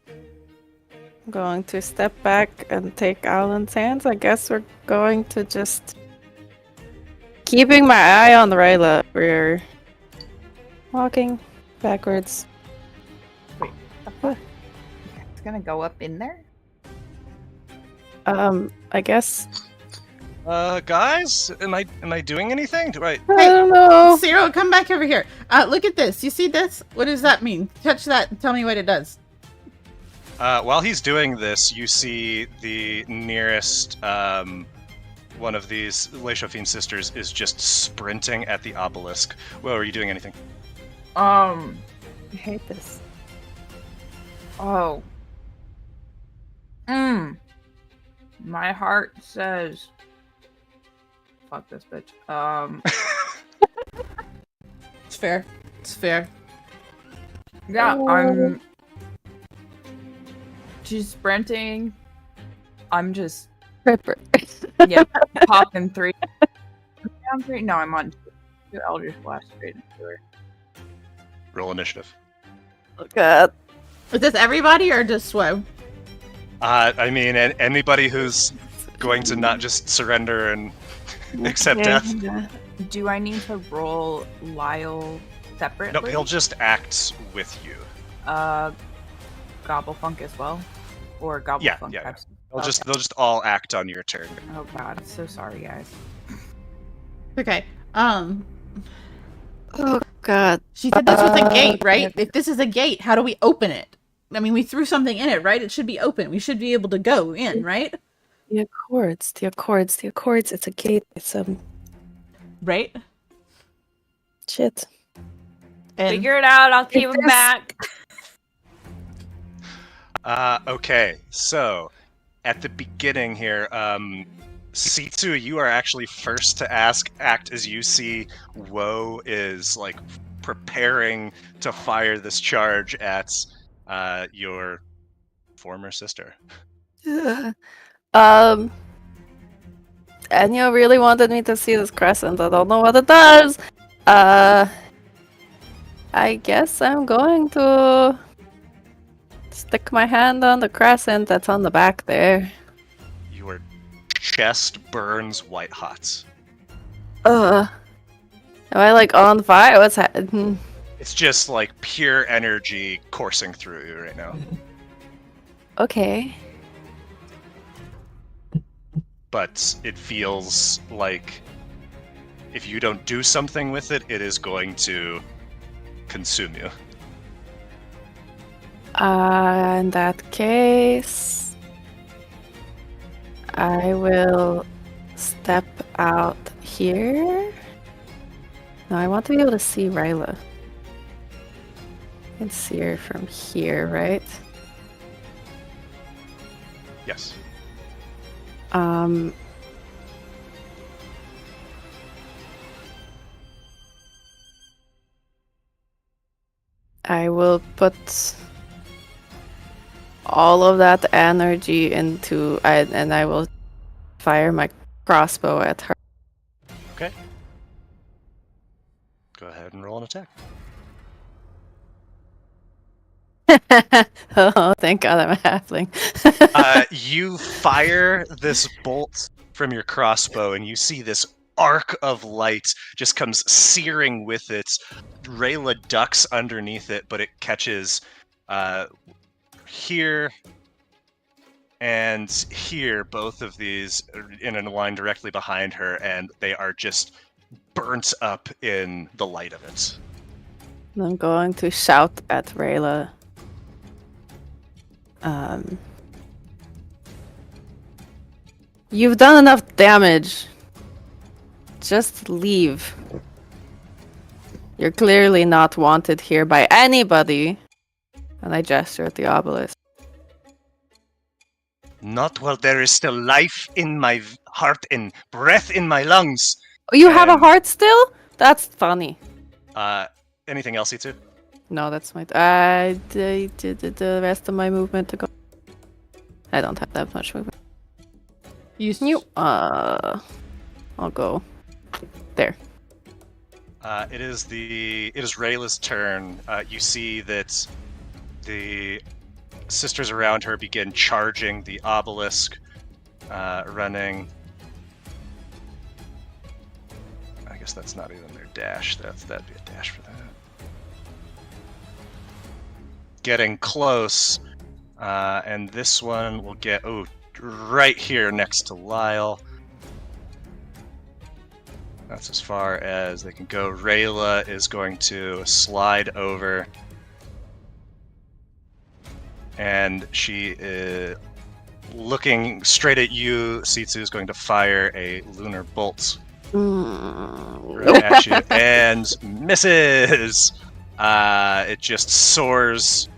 I'm going to step back and take Alan's hands. I guess we're going to just keeping my eye on Ryla. We're walking backwards. It's gonna go up in there? I guess. Guys, am I doing anything? Do I? I don't know. Cyril, come back over here. Look at this. You see this? What does that mean? Touch that and tell me what it does. While he's doing this, you see the nearest one of these Leishofine sisters is just sprinting at the obelisk. Well, are you doing anything? I hate this. Oh. My heart says fuck this bitch. It's fair. It's fair. Yeah, she's sprinting. I'm just Ripper. popping 3. Down 3? No, I'm on 2 Eldritch Blast straight into her. Roll initiative. Oh god. Is this everybody or just Swow? I mean, anybody who's going to not just surrender and accept death. Do I need to roll Lyle separately? No, he'll just act with you. Gobblefunk as well? Or Gobblefunk? Yeah. They'll just all act on your turn. Oh god, so sorry guys. Okay. Oh god. She said this was a gate, right? If this is a gate, how do we open it? I mean, we threw something in it, right? It should be open. We should be able to go in, right? The accords. It's a gate. It's Right? shit. And Figure it out. I'll keep him back. Okay, so at the beginning here, Sitsu, you are actually first to act as you see Woe is like preparing to fire this charge at your former sister. Anya really wanted me to see this crescent. I don't know what it does. I guess I'm going to stick my hand on the crescent that's on the back there. Your chest burns white hot. Am I like on fire? What's happening? It's just like pure energy coursing through you right now. Okay. But it feels like if you don't do something with it, it is going to consume you. In that case, I will step out here. No, I want to be able to see Ryla. I can see her from here, right? Yes. I will put all of that energy into and I will fire my crossbow at her. Okay. Go ahead and roll an attack. Oh, thank God I'm a halfling. You fire this bolt from your crossbow, and you see this arc of light just comes searing with it. Rayla ducks underneath it, but it catches here and here, both of these in a line directly behind her, and they are just burnt up in the light of it. I'm going to shout at Rayla. You've done enough damage. Just leave. You're clearly not wanted here by anybody. And I gesture at the obelisk. Not while there is still life in my heart and breath in my lungs. Oh, you have a And- heart still? That's funny. Anything else, E2? No, that's my... I did the rest of my movement to go. I don't have that much movement. I'll go there. It is Rayla's turn. You see that the sisters around her begin charging the obelisk, running. I guess that's not even their dash. That'd be a dash for that. Getting close, and this one will get right here next to Lyle. That's as far as they can go. Rayla is going to slide over. And she is looking straight at you. Sitsu is going to fire a lunar bolt right at you. And misses! It just soars,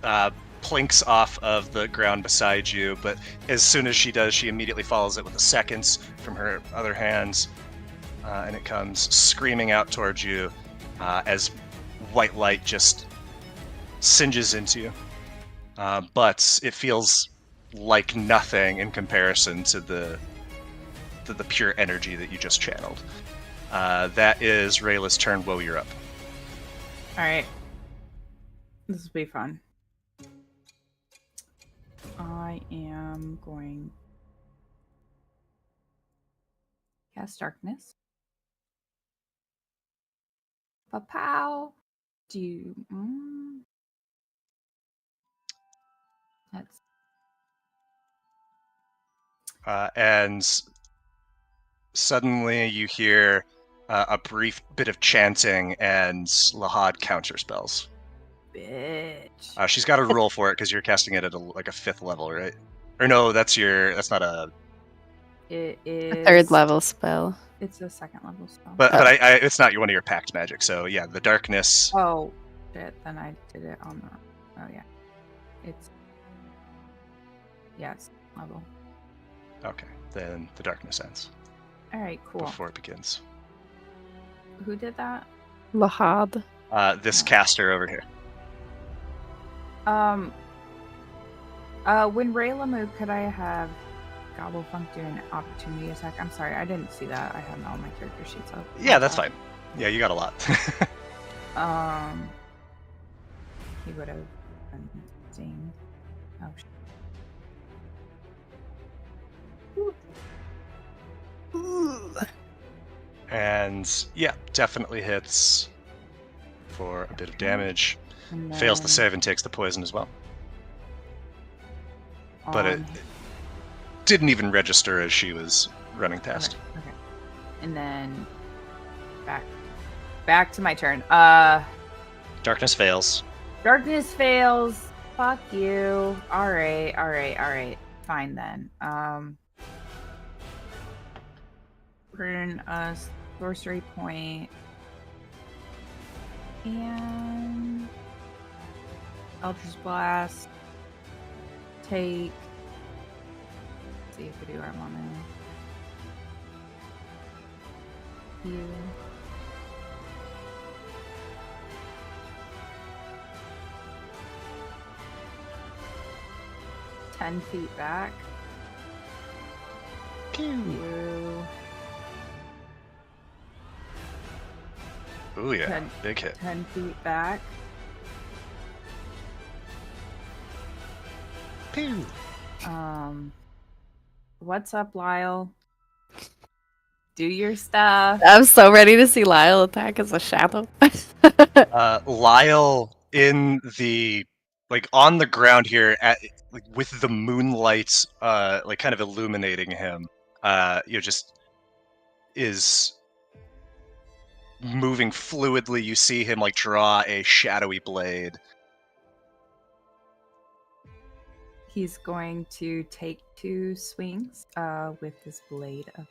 plinks off of the ground beside you. But as soon as she does, she immediately follows it with a second from her other hands. And it comes screaming out towards you as white light just singes into you. But it feels like nothing in comparison to the pure energy that you just channeled. That is Rayla's turn. Woe, you're up. Alright. This will be fun. I am going to cast darkness. Pow. That's And suddenly you hear a brief bit of chanting, and Lahad counterspells. bitch. She's got to roll for it because you're casting it at a 5th level, right? Or no, that's not a. It is Third level spell. It's a 2nd level spell. But it's not one of your pact magic. So yeah, the darkness. Oh shit! Then I did it on the. Oh yeah, it's level. Okay, then the darkness ends All right, cool. before it begins. Who did that? Lahad. This caster over here. When Rayla moved, could I have Gobblefunk do an opportunity attack? I'm sorry, I didn't see that. I have all my character sheets up. Yeah, that's fine. Yeah, you got a lot. He would have been seeing. Oh shit. And yeah, definitely hits for a bit of damage. And Fails the then save and takes the poison as well. But it on- didn't even register as she was running past. Okay. And then back to my turn. Darkness fails. Darkness fails. Fuck you. Alright. Fine then. Burn a sorcery point. And Eldritch Blast. Take. Let's see if we do our mana. Heal. Ten feet back. Through Ooh, yeah. 10 Big hit. 10 feet back. Pew. What's up, Lyle? Do your stuff. I'm so ready to see Lyle attack as a shadow. Lyle in the on the ground here with the moonlight kind of illuminating him. Just is moving fluidly. You see him draw a shadowy blade. He's going to take 2 swings with his blade of.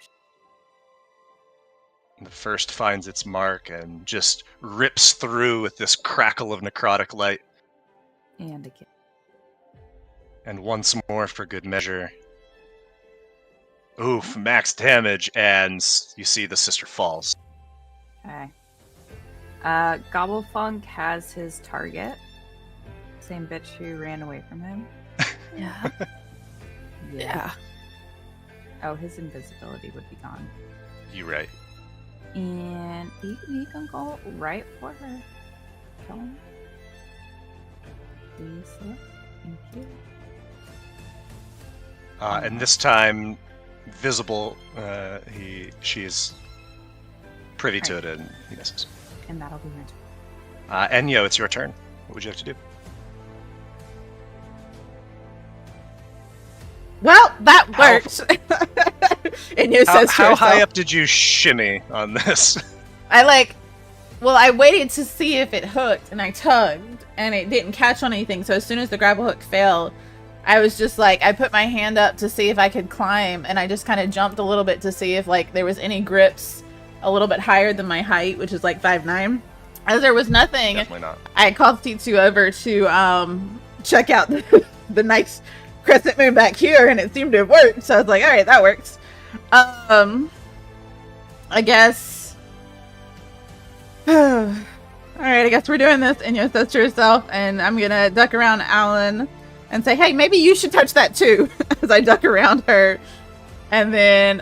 The first finds its mark and just rips through with this crackle of necrotic light. And again. And once more for good measure. Oof, max damage, and you see the sister falls. Okay. Gobblefunk has his target. Same bitch who ran away from him. Yeah. Yeah. Oh, his invisibility would be gone. You right. And he can go right for her. Kill him. Please look. Thank you. And this time, visible, she is privy to it, and he misses. And that'll be my turn. Enyo, it's your turn. What would you have to do? Well, that worked. And you says How high up did you shimmy on this? I waited to see if it hooked, and I tugged, and it didn't catch on anything. So as soon as the grapple hook failed, I was just I put my hand up to see if I could climb, and I just kind of jumped a little bit to see if there was any grips a little bit higher than my height, which is 5'9". As there was nothing, Definitely not. I called T2 over to check out the nice crescent moon back here, and it seemed to have worked. So I was like, all right, that works. I guess. All right, I guess we're doing this. And you says to herself, and I'm gonna duck around Alan and say, hey, maybe you should touch that too, as I duck around her, and then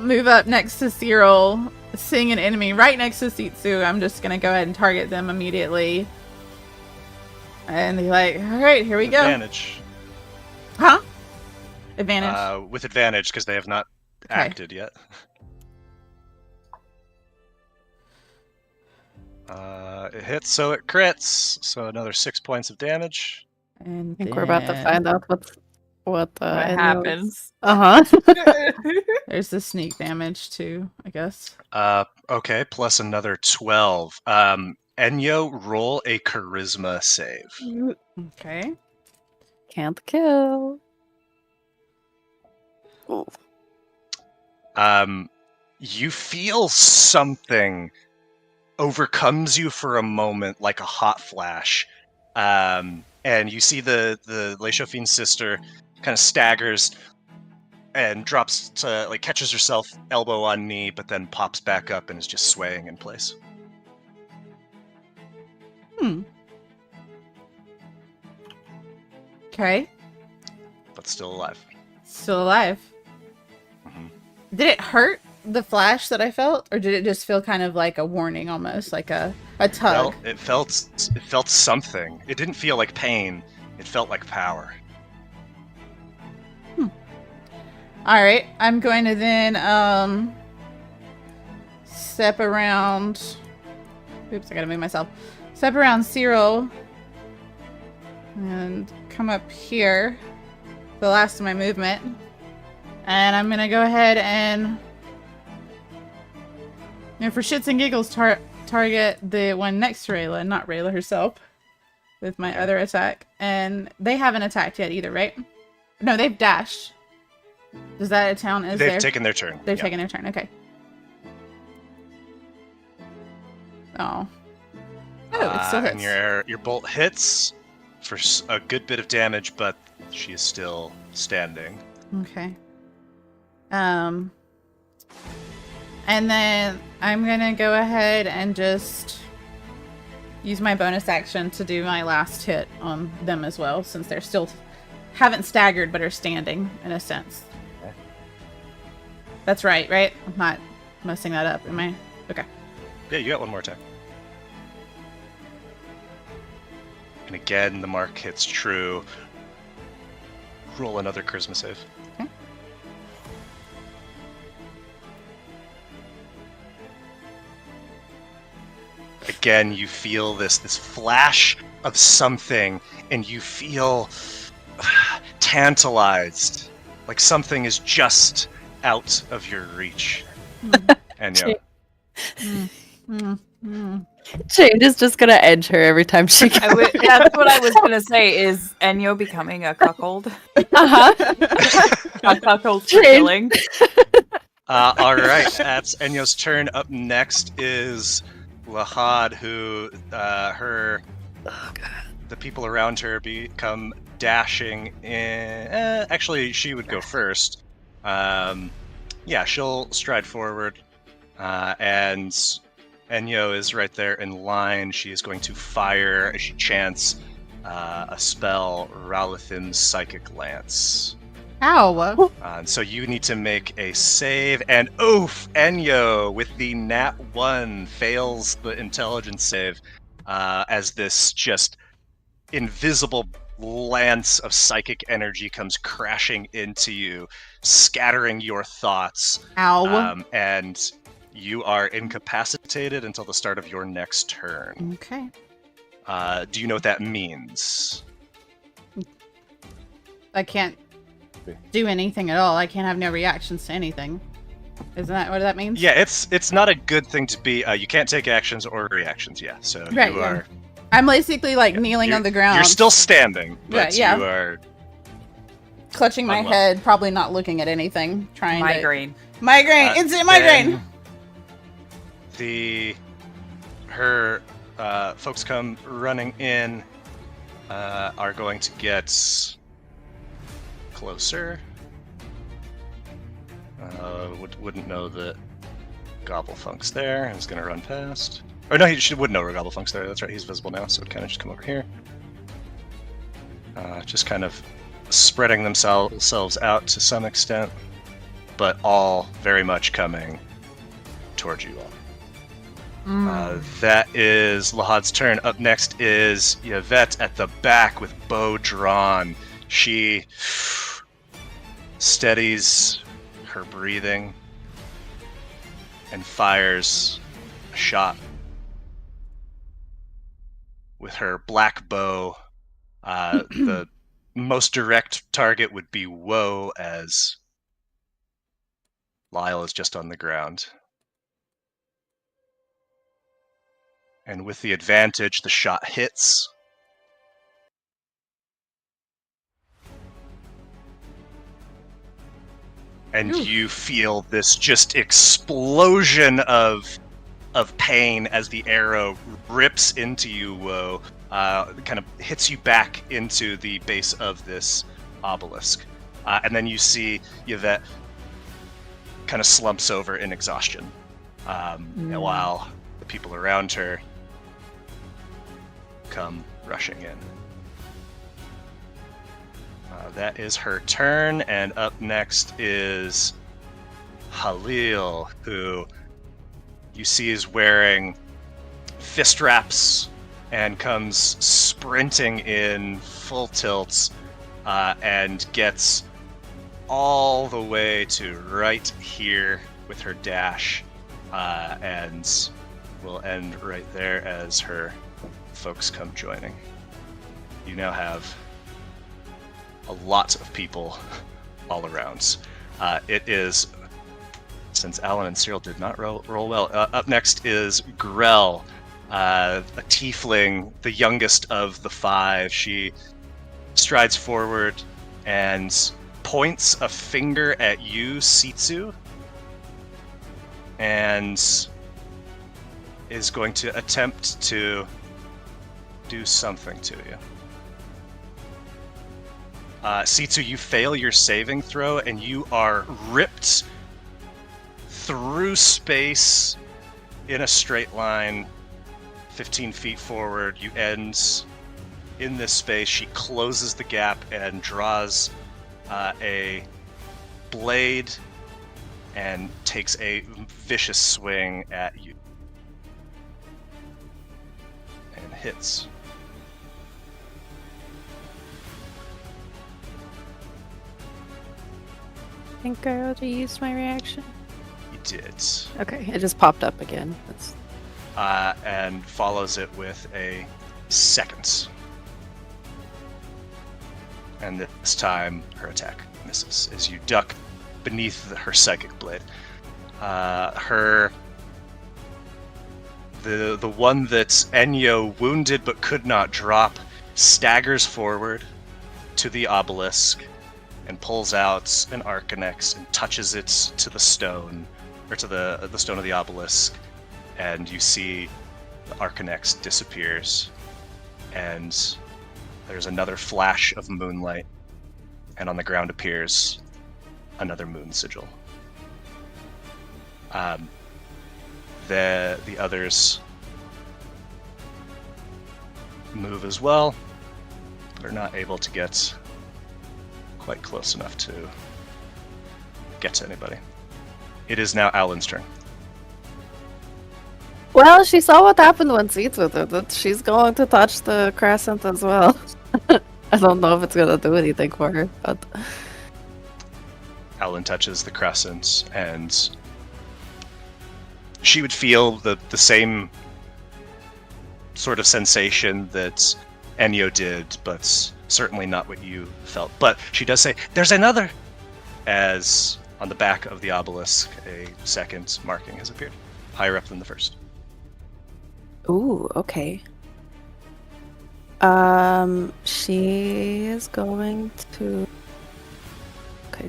move up next to Cyril, seeing an enemy right next to Sitsu. I'm just gonna go ahead and target them immediately, and be like, all right, here we go. Advantage. Huh? Advantage. With advantage, because they have not acted yet. It hits, so it crits. So another 6 points of damage. And I think we're about to find out what happens. There's the sneak damage too, I guess. Okay, plus another 12. Enyo, roll a charisma save. Okay. Can't kill. Oh. You feel something overcomes you for a moment like a hot flash. And you see the Leishofine sister kind of staggers and drops to catches herself elbow on knee, but then pops back up and is just swaying in place. Okay. But still alive. Still alive. Mhm. Did it hurt, the flash that I felt, or did it just feel kind of like a warning, almost like a tug? Well, it felt something. It didn't feel like pain. It felt like power. All right, I'm going to then step around. Oops, I gotta move myself. Step around Cyril and come up here. The last of my movement, and I'm gonna go ahead and, for shits and giggles, target the one next to Rayla, not Rayla herself, with my other attack. And they haven't attacked yet either, right? No, they've dashed. Does that count as They've taken their turn. They're taking their turn. Okay. Oh. Oh, it still hits. And your bolt hits for a good bit of damage, but she is still standing. Okay. And then I'm gonna go ahead and just use my bonus action to do my last hit on them as well, since they're still haven't staggered but are standing in a sense. Okay. That's right? I'm not messing that up, am I? Okay. Yeah, you got one more attack. And again, the mark hits true. Roll another charisma save. Okay. Again, you feel this flash of something, and you feel tantalized, like something is just out of your reach. Enyo. Jade is just gonna edge her every time she goes. That's what I was gonna say. Is Enyo becoming a cuckold? A cuckold for killing. All right, that's Enyo's turn. Up next is Lahad, who the people around her become dashing in. Actually, she would go first. She'll stride forward, and Enyo is right there in line. She is going to fire as she chants a spell, Ralithin's Psychic Lance. Ow! So you need to make a save, and oof! Enyo, with the nat 1, fails the intelligence save as this just invisible lance of psychic energy comes crashing into you, scattering your thoughts. Ow! And you are incapacitated until the start of your next turn. Okay. Do you know what that means? I can't do anything at all. I can't have no reactions to anything. Isn't that what that means? Yeah, it's not a good thing to be. You can't take actions or reactions. Yeah, so Right, you yeah. are. I'm basically like kneeling on the ground. You're still standing, but Yeah. you are clutching my unwell. head, probably not looking at anything. Trying Migraine. to migraine. Instant migraine. Then her folks come running in. Are going to get closer. Wouldn't know that Gobblefunk's there. He's gonna run past. Or no, he would know where Gobblefunk's there. That's right, he's visible now, so kind of just come over here. Just kind of spreading themselves out to some extent, but all very much coming towards you all. That is Lahad's turn. Up next is Yvette at the back with bow drawn. She steadies her breathing and fires a shot with her black bow. The most direct target would be Woe, as Lyle is just on the ground. And with the advantage, the shot hits. And you feel this just explosion of pain as the arrow rips into you, Woe. Kind of hits you back into the base of this obelisk. And then you see Yvette kind of slumps over in exhaustion. While the people around her come rushing in. That is her turn, and up next is Halil, who you see is wearing fist wraps and comes sprinting in full tilts and gets all the way to right here with her dash, and will end right there as her folks come joining. You now have a lot of people all around. It is, since Alan and Cyril did not roll well, up next is Grell, a tiefling, the youngest of the 5. She strides forward and points a finger at you, Sitsu, and is going to attempt to do something to you. Sitsu, you fail your saving throw, and you are ripped through space in a straight line, 15 feet forward. You end in this space. She closes the gap and draws a blade and takes a vicious swing at you. And hits. think I already used my reaction. You did. Okay, it just popped up again. That's... And follows it with a second. And this time, her attack misses as you duck beneath her psychic blade. The one that Enyo wounded but could not drop staggers forward to the obelisk and pulls out an Arcanex and touches it to the stone, or to the stone of the obelisk, and you see the Arcanex disappears, and there's another flash of moonlight, and on the ground appears another moon sigil. The others move as well, but are not able to get quite close enough to get to anybody. It is now Alan's turn. Well, she saw what happened when Seeds with it. That she's going to touch the crescent as well. I don't know if it's going to do anything for her, but... Alan touches the crescent, and she would feel the same sort of sensation that Enyo did, but certainly not what you felt. But she does say, "There's another!" As on the back of the obelisk, a second marking has appeared, higher up than the first. Ooh, okay. She is going to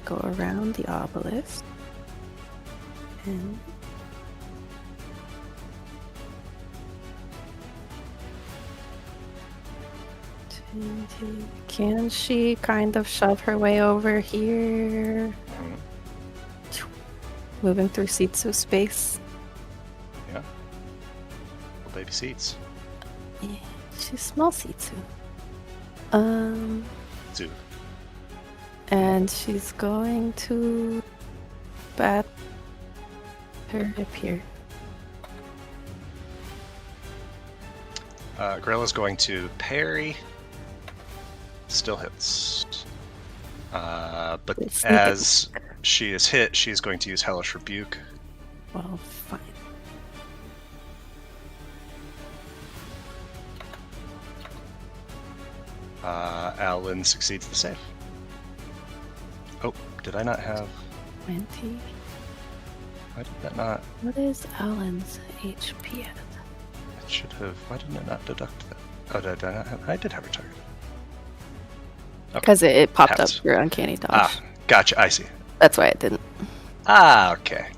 go around the obelisk and can she kind of shove her way over here? Moving through Sitsu's space. Yeah. Little baby seeds. Yeah, she's small Sitsu. Zoo. And she's going to bat her up here. Gorella's going to parry. Still hits. But It's as she is hit, she's going to use Hellish Rebuke. Well, fine. Alan succeeds the save. Oh, did I not have... 20. Why did that not... What is Alan's HP at? It should have... Why didn't it not deduct that? Oh, did I not have... I did have a target. Because it popped up Pass. through Uncanny Dodge. Ah, gotcha, I see. That's why it didn't. Ah, okay.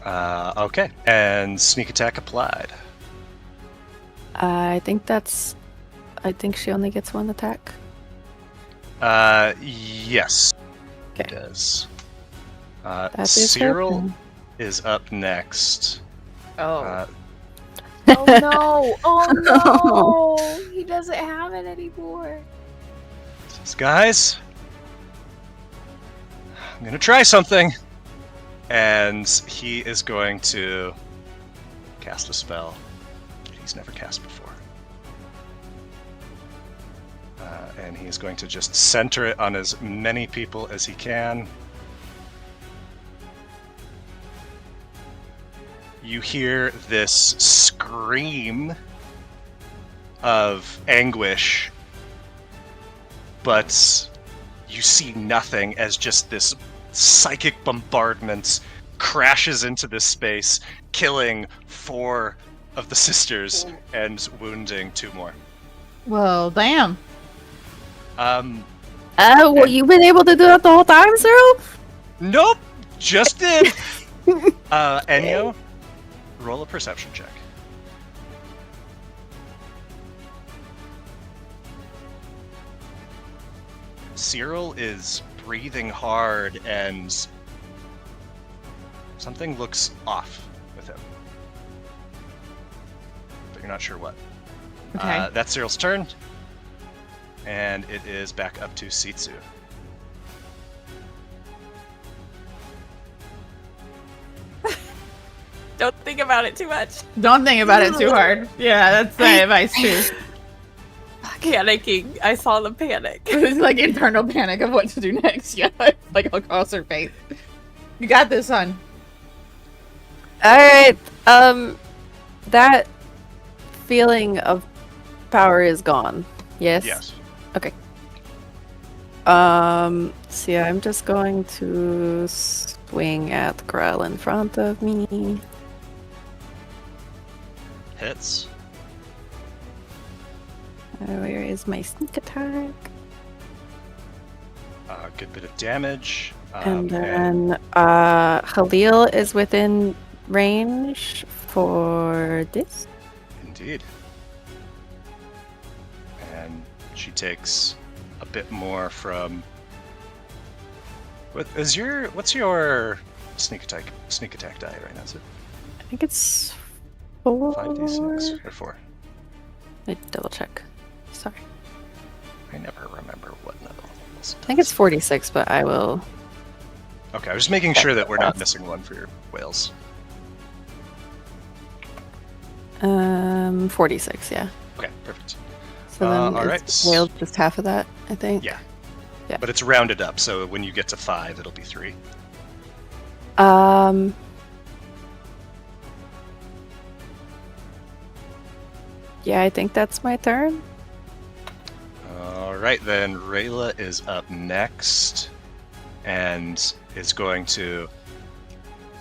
Okay, and sneak attack applied. I think she only gets one attack. Yes. It Okay. does. That is her Cyril turn. is up next. Oh. Oh no! Oh no! He doesn't have it anymore. Says, guys, I'm gonna try something. And he is going to cast a spell that he's never cast before. And he's going to just center it on as many people as he can. You hear this scream of anguish, but you see nothing as just this psychic bombardment crashes into this space, killing 4 of the sisters and wounding 2 more. Well, damn. Well, you've been able to do that the whole time, Cyril? Nope, just did. Enyo, roll a perception check. Cyril is breathing hard and something looks off with him. But you're not sure what. Okay. That's Cyril's turn. And it is back up to Sitsu. Don't think about it too much. Don't think about it too hard. Yeah, that's my advice too. Panicking. I saw the panic. It's like internal panic of what to do next. Yeah, like across her face. You got this, son. All right. That feeling of power is gone. Yes. Yes. So yeah, I'm just going to swing at Grell in front of me. Hits. Where is my sneak attack? Good bit of damage. And then Khalil is within range for this. Indeed. And she takes a bit more from. What's your sneak attack die right now? Is it I think it's 4. 5d6 or 4? Let me double check. Sorry. I never remember what level. I think it's 46, but I will. Okay, I was just making sure that we're not missing one for your whales. 46, yeah. Okay, perfect. So then all right. whale just half of that, I think. Yeah. Yeah. But it's rounded up, so when you get to 5, it'll be 3. Yeah, I think that's my turn. All right, then Rayla is up next and is going to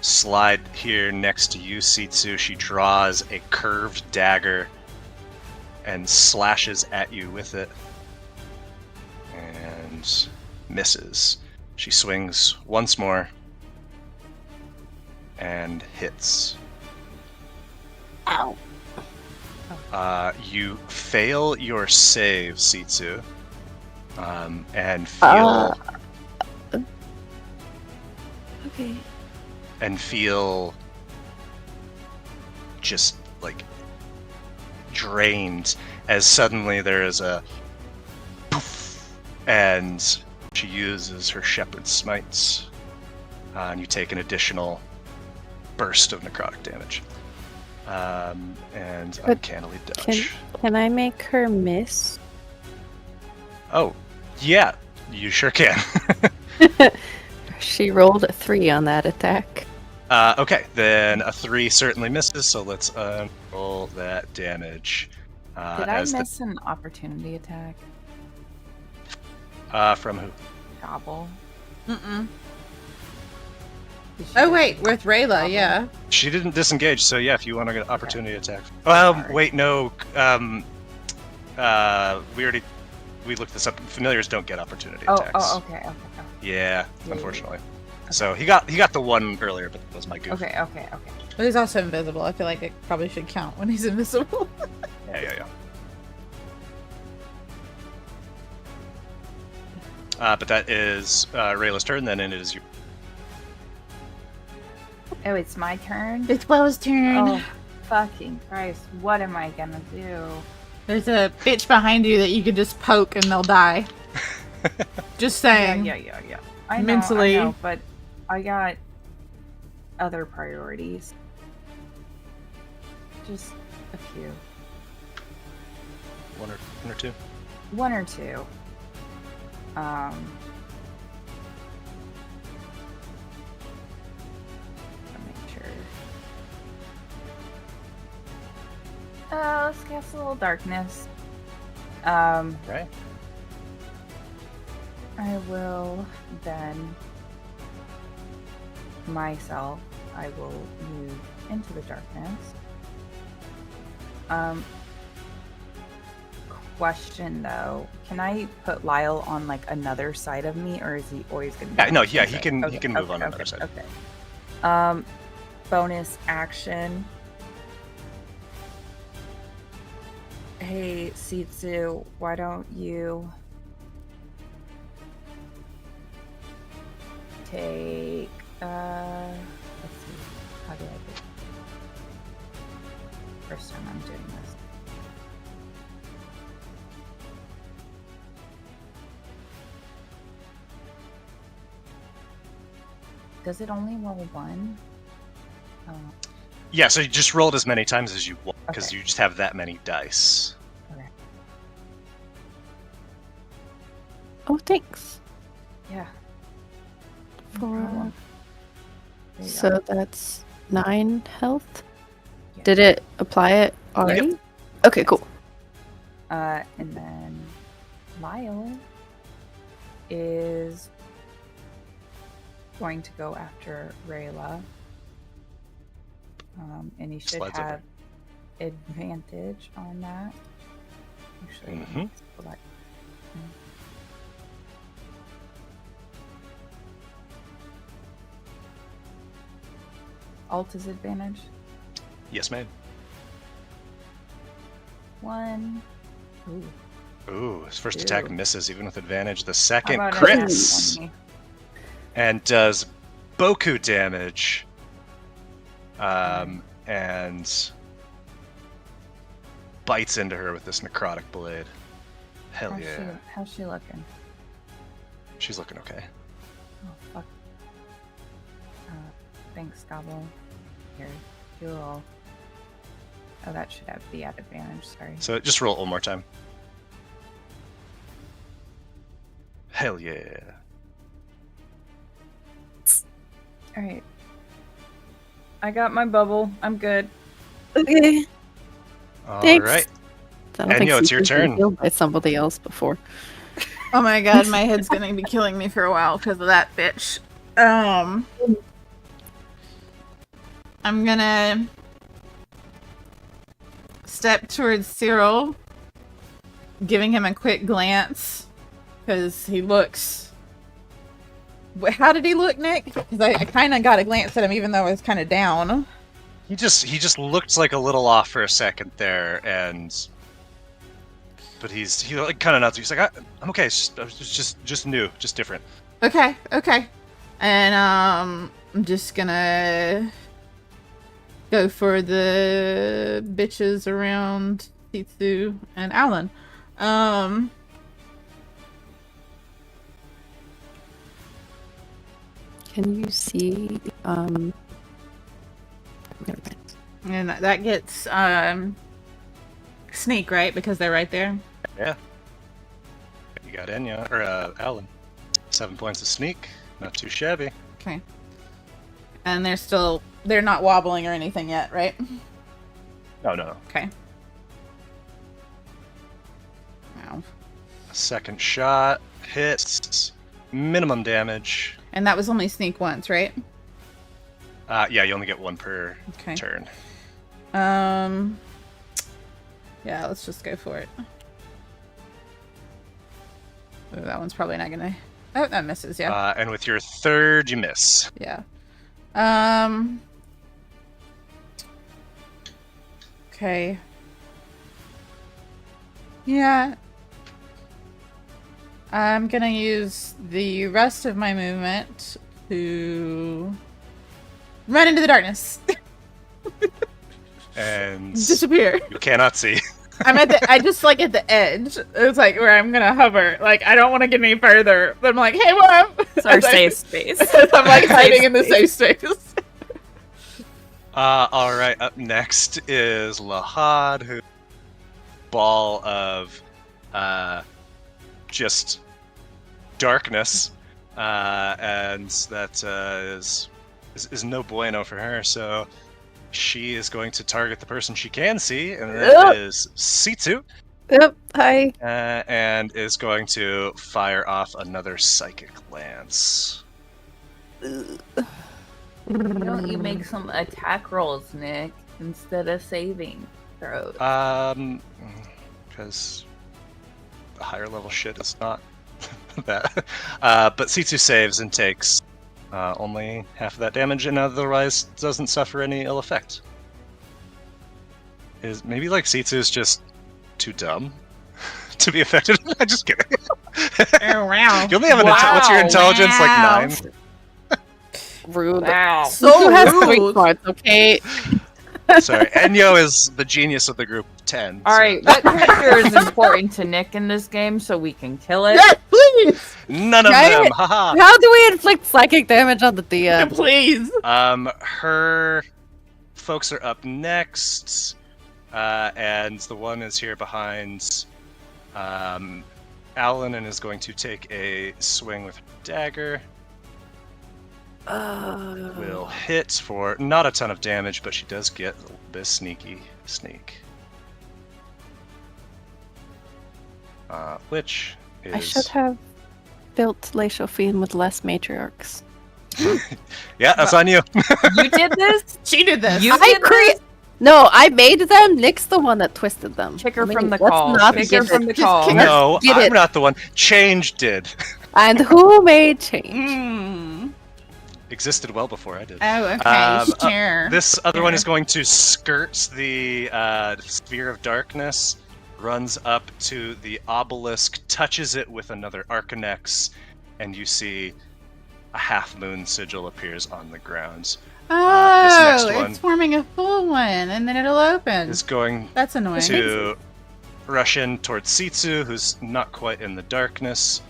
slide here next to you, Sitsu. She draws a curved dagger and slashes at you with it and misses. She swings once more and hits. Ow. You fail your save, Sitsu, and feel Okay. and feel just like drained as suddenly there is a poof, and she uses her shepherd's smites, and you take an additional burst of necrotic damage. And But uncannily dodge. Can I make her miss? Oh, yeah, you sure can. She rolled a 3 on that attack. Okay, then a 3 certainly misses, so let's roll that damage. Did I miss an opportunity attack? From who? Gobble. Mm-mm. Did she Oh get wait, with Rayla, Gobble? yeah. She didn't disengage, so yeah, if you want to get an opportunity attack. Sorry. Wait, no. We looked this up. Familiars don't get opportunity attacks. Oh, okay. Yeah, Yeah. unfortunately. So he got the one earlier, but that was my goof. Okay. But he's also invisible. I feel like it probably should count when he's invisible. Yeah. But that is Rayla's turn, then, and it is you. Oh, it's my turn? It's Bella's turn. Oh, fucking Christ. What am I gonna do? There's a bitch behind you that you could just poke and they'll die. Just saying. Yeah. I Mentally. know, but I got other priorities. Just a few. One or two. One or two. Make sure. Let's cast a little darkness. Right. I will then myself. I will move into the darkness. Question though, can I put Lyle on like another side of me, or is he always going to? Yeah, no, yeah, he can move on another side. Okay. Bonus action. Hey, Sitsu, why don't you take let's see, how do I do it? First time I'm doing this. Does it only roll one? Oh. Yeah, so you just rolled as many times as you want, because Okay. you just have that many dice. Okay. Oh, thanks. Yeah. For There you So go. that's 9 health. Yeah. Did it apply it already? Okay, cool. And then Lyle is going to go after Rayla. And he should Slides over. have advantage on that. Actually, let me select. Alt is advantage. Yes, ma'am. 1. Ooh. Ooh, his first Ew. attack misses even with advantage. The How second about a crits 20? and does Boku damage. And bites into her with this necrotic blade. Hell yeah. How's she looking? She's looking okay. Oh, fuck. Thanks, Gobble. Here, do a roll. Oh, that should have be at advantage, sorry. So just roll one more time. Hell yeah. Alright. I got my bubble. I'm good. Okay. All Thanks. right. I don't think Enyo, it's your Caesar's been turn. killed by somebody else before. Oh my god, my head's gonna be killing me for a while because of that bitch. I'm gonna step towards Cyril, giving him a quick glance because he looks. How did he look, Nick? Because I kind of got a glance at him, even though I was kind of down. He just looked like a little off for a second there, but he like kind of nods. He's like, I'm okay. It's just new, just different. Okay. And I'm just gonna go for the bitches around Titsu and Alan. Can you see? And that gets sneak, right? Because they're right there. Yeah. You got Enya or Alan. 7 points of sneak. Not too shabby. Okay. And they're not wobbling or anything yet, right? No. Okay. Wow. Second shot hits. Minimum damage. And that was only sneak once, right? Yeah, you only get one per Okay. turn. Yeah, let's just go for it. Ooh, that one's probably not gonna. Oh, that misses. Yeah. And with your third, you miss. Yeah. Okay. Yeah. I'm gonna use the rest of my movement to run into the darkness. And Disappear. you cannot see. I just like at the edge. It's like where I'm gonna hover. Like I don't want to get any further. But I'm like, hey, what up? It's our safe space. I'm like hiding in the safe space. All right. Up next is Lahad, who ball of just darkness, and that is no bueno for her. So she is going to target the person she can see, and that is Sitsu. Yep. Hi. And is going to fire off another psychic lance. Why don't you make some attack rolls, Nick, instead of saving throws? Because the higher level shit is not that. But Sitsu saves and takes only half of that damage, and otherwise doesn't suffer any ill effect. Is maybe like Sitsu's just too dumb to be affected? I'm just kidding. Oh wow! You only have what's your intelligence? Wow. Like 9. Rude. Wow. So who has 3 parts? Okay. Sorry, Enyo is the genius of the group. 10. All right, what character is important to Nick in this game so we can kill it? Yes, please, None of Right? them. Haha. How do we inflict psychic damage on the DM? please. Her folks are up next, and the one is here behind Alan and is going to take a swing with her dagger. will hit for not a ton of damage, but she does get a little bit sneaky sneak. Which is... I should have built Le Chauffin with less matriarchs. Yeah, that's on you. You did this? She did this. You did this? No, I made them. Nick's the one that twisted them. Kick her I mean, from the let's call. not Kick get her from it. the call. kick No, Get I'm it. not the one. Change did. And who made change? Hmm. Existed well before I did. Oh, okay. Um, Sure. This other one is going to skirt the sphere of darkness, runs up to the obelisk, touches it with another Arcanex, and you see a half moon sigil appears on the ground. Oh, next one it's forming a full one, and then it'll open. Is going That's annoying. to rush in towards Sitsu, who's not quite in the darkness,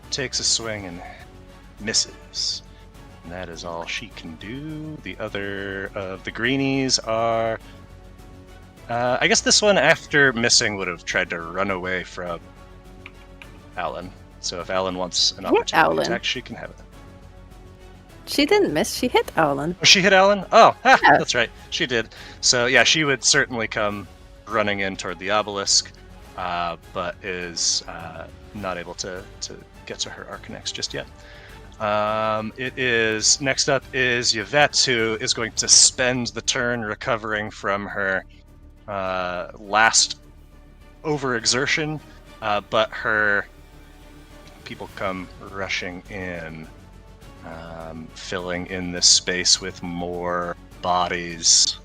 takes a swing and misses. And that is all she can do. The other of the greenies are... I guess this one, after missing, would have tried to run away from Alan. So if Alan wants an opportunity Alan. attack, she can have it. She didn't miss. She hit Alan. Oh, she hit Alan? Oh, Yeah. that's right. She did. So yeah, she would certainly come running in toward the obelisk, but is not able to get to her Arcanex just yet. It is... Next up is Yvette, who is going to spend the turn recovering from her last overexertion, but her people come rushing in, filling in this space with more bodies.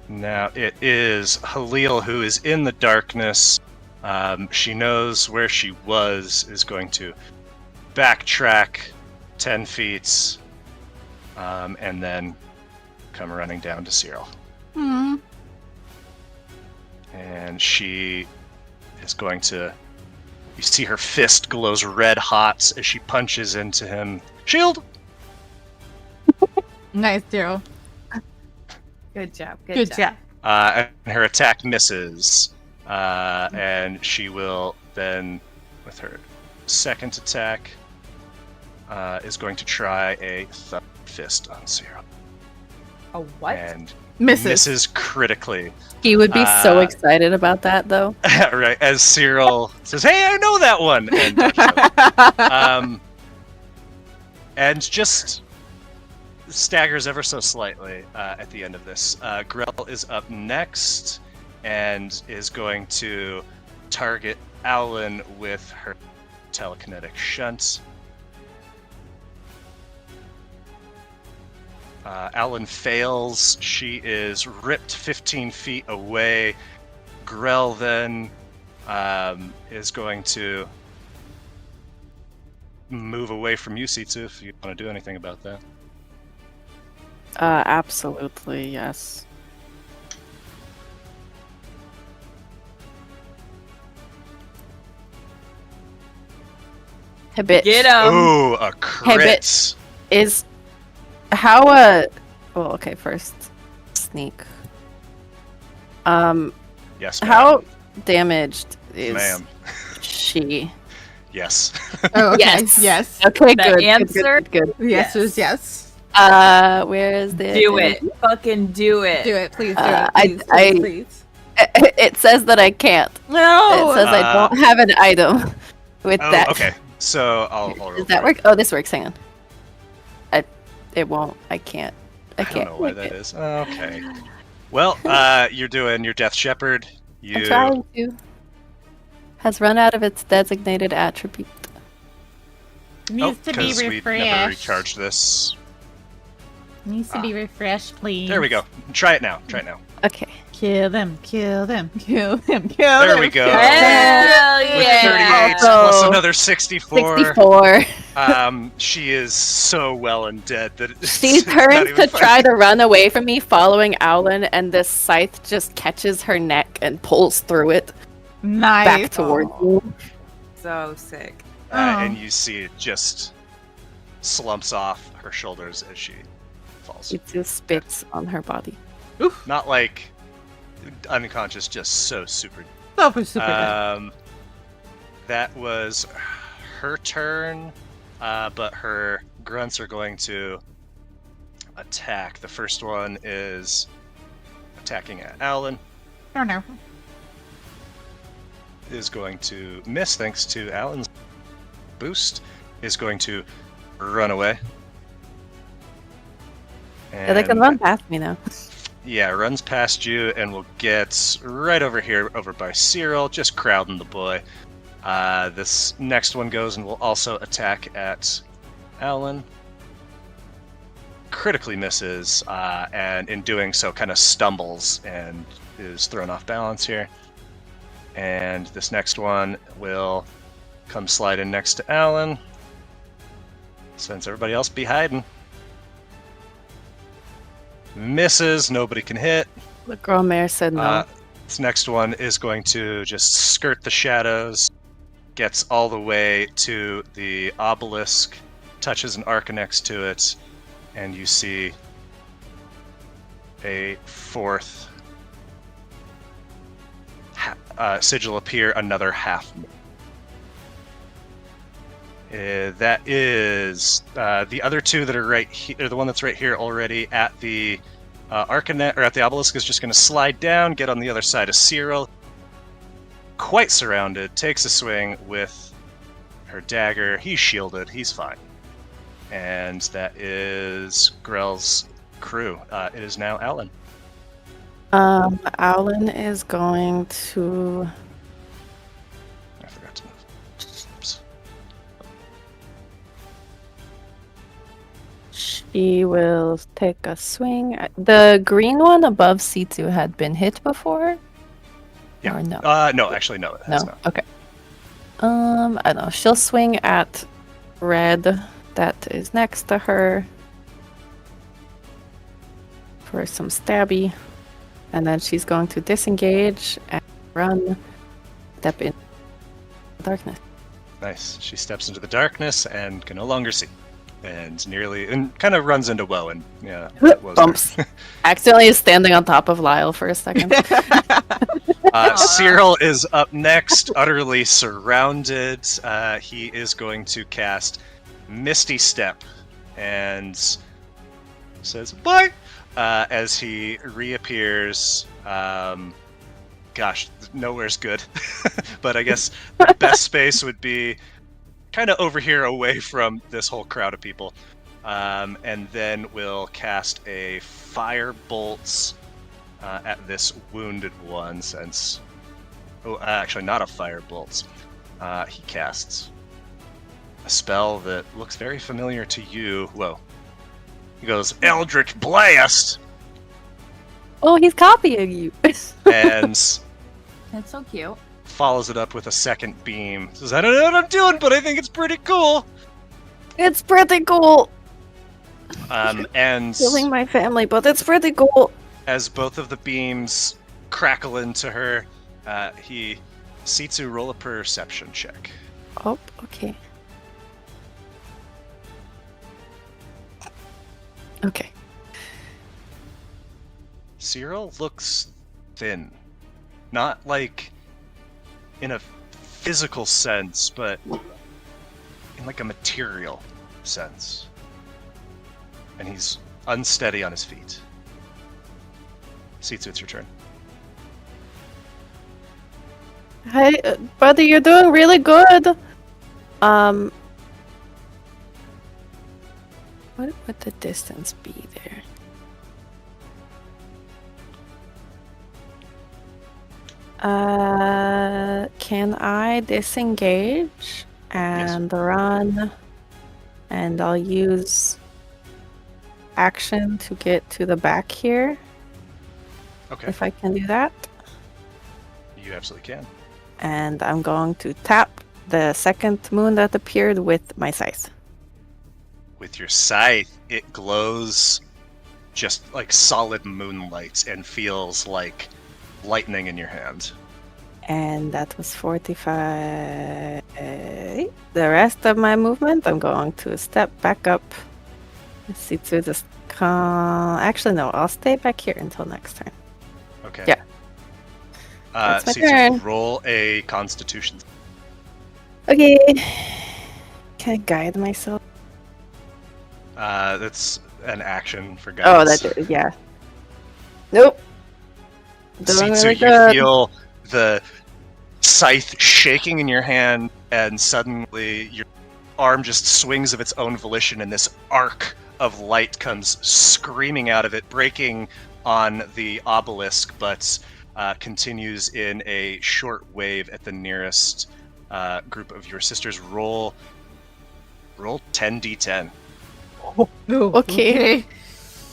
Now it is Halil who is in the darkness. She knows where she was, is going to backtrack 10 feet, and then come running down to Cyril. Hmm. And she is going to... You see her fist glows red hot as she punches into him. Shield! Nice, Daryl. Good job. Good job. And her attack misses. And she will then, with her second attack, is going to try a thumb fist on Cyril. A what? And Misses. critically. He would be so Uh, excited about that, though. Right, as Cyril says, "Hey, I know that one!" And touches it. And just staggers ever so slightly at the end of this. Grell is up next and is going to target Alan with her telekinetic shunt. Alan fails. She is ripped 15 feet away. Grell then is going to move away from you, Sitsu, if you want to do anything about that. Absolutely, yes. Hey, bitch. Get him. Ooh, a crit! bitch. Is how well, okay, first sneak. Yes, ma'am. How damaged is Ma'am. she? Yes. Oh, okay. Yes. Yes. Okay, The good. answer? Good. The answer is yes. Where is the Do it. Fucking do it. Do it, please. Do Uh, it, please. It says that I can't. No. It says I don't have an item with Oh, that. okay. So I'll roll Does for that it. work? Oh, this works. Hang on. It won't. I can't. I I can't. don't know why make that it. is. Okay. Well, you're doing your Death Shepherd. I'm You trying to. Has run out of its designated attribute. Needs to be 'cause we never refreshed. recharged this. Needs to be refreshed, please. There we go. Try it now. Try it now. Okay. Kill them. Kill them. Kill them. Kill them. There we go. kill them. Hell With yeah. 38 plus Oh. another 64. 64. She is so well and dead that She it's not turns even to try to run away from me, following Owlin, and this scythe just catches her neck and pulls through it Nice. back towards you. So sick. And you see it just slumps off her shoulders as she falls. It just spits on her body. Not like unconscious, just so super. Super dead. That was her turn, but her grunts are going to attack. The first one is attacking at Alan. Oh no. Is going to miss thanks to Alan's boost. Is going to run away. Yeah, they can run past me now. Yeah, runs past you and will get right over here, over by Cyril, just crowding the boy. This next one goes and will also attack at Alan. Critically misses, and in doing so kind of stumbles and is thrown off balance here. And this next one will come slide in next to Alan, since everybody else be hiding. Misses, nobody can hit. The girl mayor said no. This next one is going to just skirt the shadows, gets all the way to the obelisk, touches an arc next to it, and you see a fourth sigil appear, another half. That is the other two that are right here. The one that's right here already at the Arcanet, or at the obelisk, is just going to slide down, get on the other side of Cyril. Quite surrounded, takes a swing with her dagger. He's shielded, he's fine. And that is Grell's crew. It is now Alan. Alan is going to. I forgot to move. Oops. She will take a swing. The green one above C2 had been hit before? Yeah. Or no? No, actually, no. It has not. Okay. I don't know. She'll swing at red that is next to her for some stabby. And then she's going to disengage and run, step in darkness. Nice. She steps into the darkness and can no longer see. And kind of runs into Woe, and yeah, that was Bumps. Accidentally is standing on top of Lyle for a second. Cyril is up next, utterly surrounded. He is going to cast Misty Step and says bye as he reappears. Gosh, nowhere's good, but I guess the best space would be kind of over here away from this whole crowd of people. And then we'll cast a fire bolts at this wounded one, since... Oh, actually not a fire bolts. He casts a spell that looks very familiar to you. Whoa. He goes, Eldritch Blast! Oh, he's copying you. And That's so cute. follows it up with a second beam. Says, I don't know what I'm doing, but I think it's pretty cool. It's pretty cool. And Killing my family, but it's pretty cool. as both of the beams crackle into her, Sitsu, roll a perception check. Oh, okay. Okay. Cyril looks thin. Not like in a physical sense, but in like a material sense. And he's unsteady on his feet. Sitsu, it's your turn. Hey, buddy, you're doing really good. What would the distance be there? Can I disengage and run? And I'll use action to get to the back here. Okay, If I can do that. you absolutely can. And I'm going to tap the second moon that appeared with my scythe. With your scythe, it glows just like solid moonlight and feels like lightning in your hand. And that was 45. The rest of my movement, I'm going to step back up. Let's see to this. Actually, no, I'll stay back here until next time. Okay. Yeah. That's my Caesar, turn. roll a Constitution. Okay. Can I guide myself? That's an action for Oh, guidance. yeah. Nope. Doing Caesar, really you good. feel the scythe shaking in your hand, and suddenly your arm just swings of its own volition, and this arc of light comes screaming out of it, breaking on the obelisk, but continues in a short wave at the nearest group of your sisters. Roll 10d10. Okay.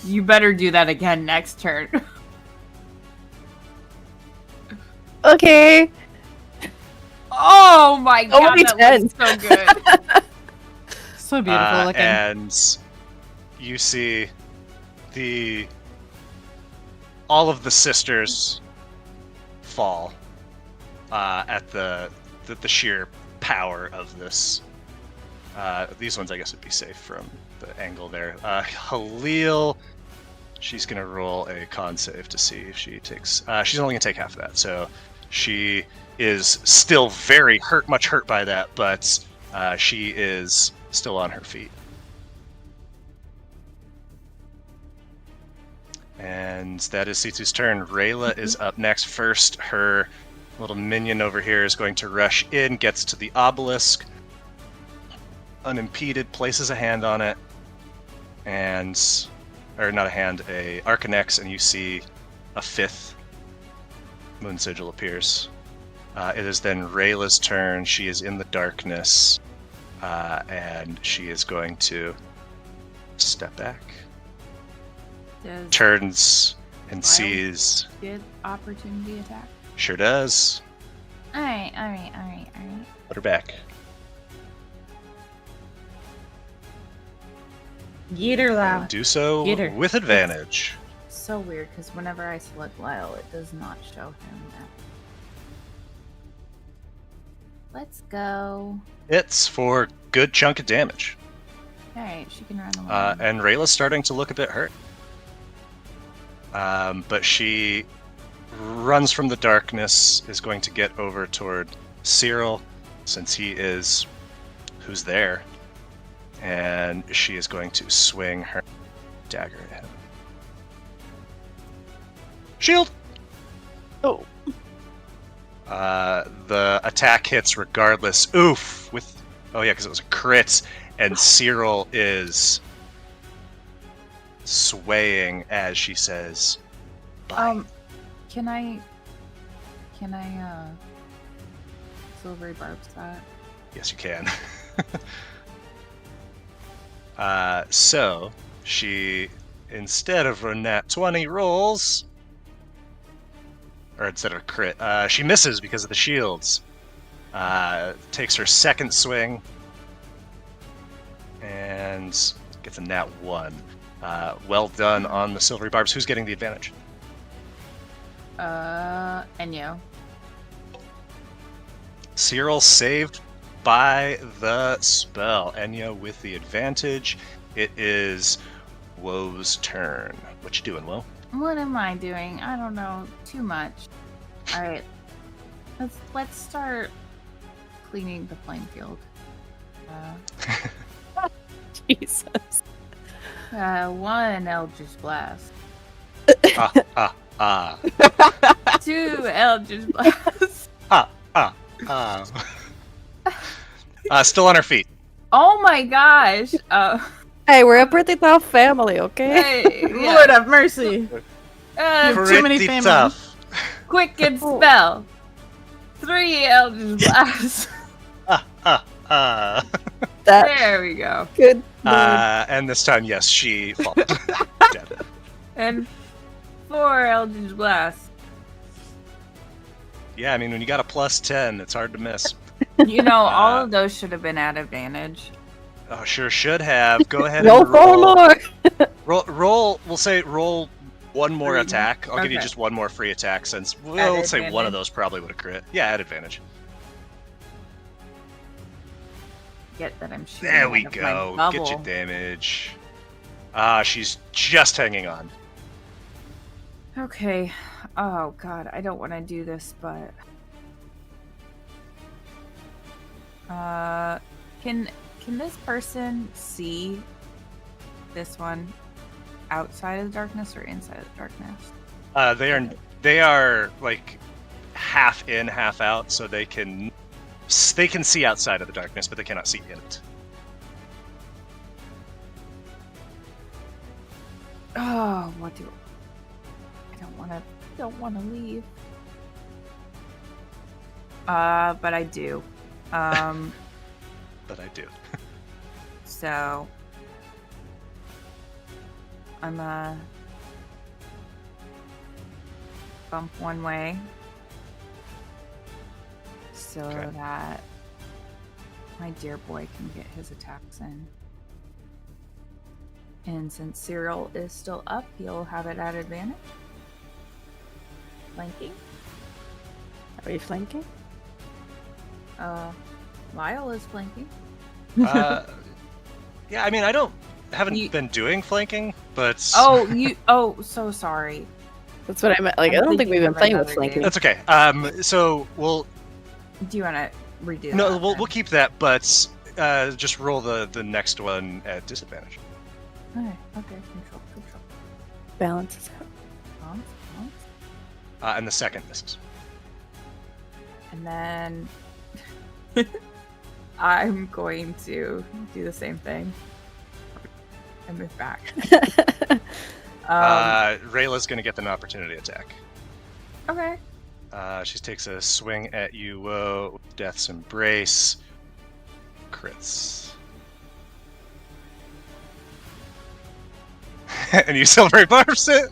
You better do that again next turn. Okay. Oh my god, Only that 10. looks so good. So beautiful looking. And you see all of the sisters fall at the sheer power of this. These ones, I guess, would be safe from the angle there. Halil, she's gonna roll a con save to see if she takes. She's only gonna take half of that, so she is still very much hurt by that, but she is still on her feet. And that is Sitsu's turn. Rayla is up next. First, her little minion over here is going to rush in, gets to the obelisk, unimpeded, places a hand on it, or not a hand, a Arcanex, and you see a 5th moon sigil appears. It is then Rayla's turn. She is in the darkness, and she is going to step back. Does Turns and Wild sees. get opportunity attack? Sure does. Alright. Put her back. Get her And do so Get her. with advantage. So weird because whenever I select Lyle, it does not show him that. Let's go. It's for good chunk of damage. Alright, she can run away. And Rayla's starting to look a bit hurt. But she runs from the darkness, is going to get over toward Cyril, since he is who's there. And she is going to swing her dagger at him. Shield! Oh. The attack hits regardless. Oof! Because it was a crit, and Cyril is swaying as she says, "Bye." Can I silvery barbs that? Yes, you can. So she, instead of a nat 20, rolls, or instead of a crit, she misses because of the shields. Takes her second swing and gets a nat 1. Well done on the silvery barbs. Who's getting the advantage? Enyo. Cyril saved by the spell. Enya with the advantage. It is Woe's turn. What you doing, Woe? What am I doing? I don't know too much. Alright. Let's start cleaning the playing field. Jesus. One Eldritch Blast. Ah. 2 Eldritch Blast. Still on her feet. Oh my gosh. Hey, we're a pretty tough family, okay? Hey, yeah. Lord have mercy. Uh, Too many Pretty families. tough. quick and spell. 3 Eldritch Blasts. That There we go. good. Lord. And this time, yes, she falls. Dead. And 4 Eldritch Blasts. Yeah, I mean, when you got a plus 10, it's hard to miss. You know, all of those should have been at advantage. Oh, sure should have. Go ahead Roll and four more. roll. We'll say roll one more 3. attack. I'll give you Okay. just one more free attack since At we'll say one advantage. of those probably would have crit. Yeah, at advantage. Get that I'm shooting. There we out of my go. Get your bubble. damage. She's just hanging on. Okay. Oh god, I don't want to do this, but can this person see this one outside of the darkness or inside of the darkness? They are like half in, half out, so they can see outside of the darkness, but they cannot see in it. Oh, what do I don't want to leave. But I do. But I do. So I'm bump one way so Okay. that my dear boy can get his attacks in. And since Cyril is still up, he'll have it at advantage. Flanking. Are you flanking? Lyle is flanking. Yeah, I mean, haven't You- been doing flanking, but So sorry. That's what I meant. Like, I'm I don't think thinking we've been of playing with another flanking. game. that's okay. So we'll Do you want to redo no, that? we'll then? keep that, but just roll the next one at disadvantage. Okay, control. Balances out. Bounce. And the second misses. And then I'm going to do the same thing and move back. Rayla's going to get an opportunity attack. Okay. She takes a swing at you, with Death's Embrace. Crits. And you silvery barbs it.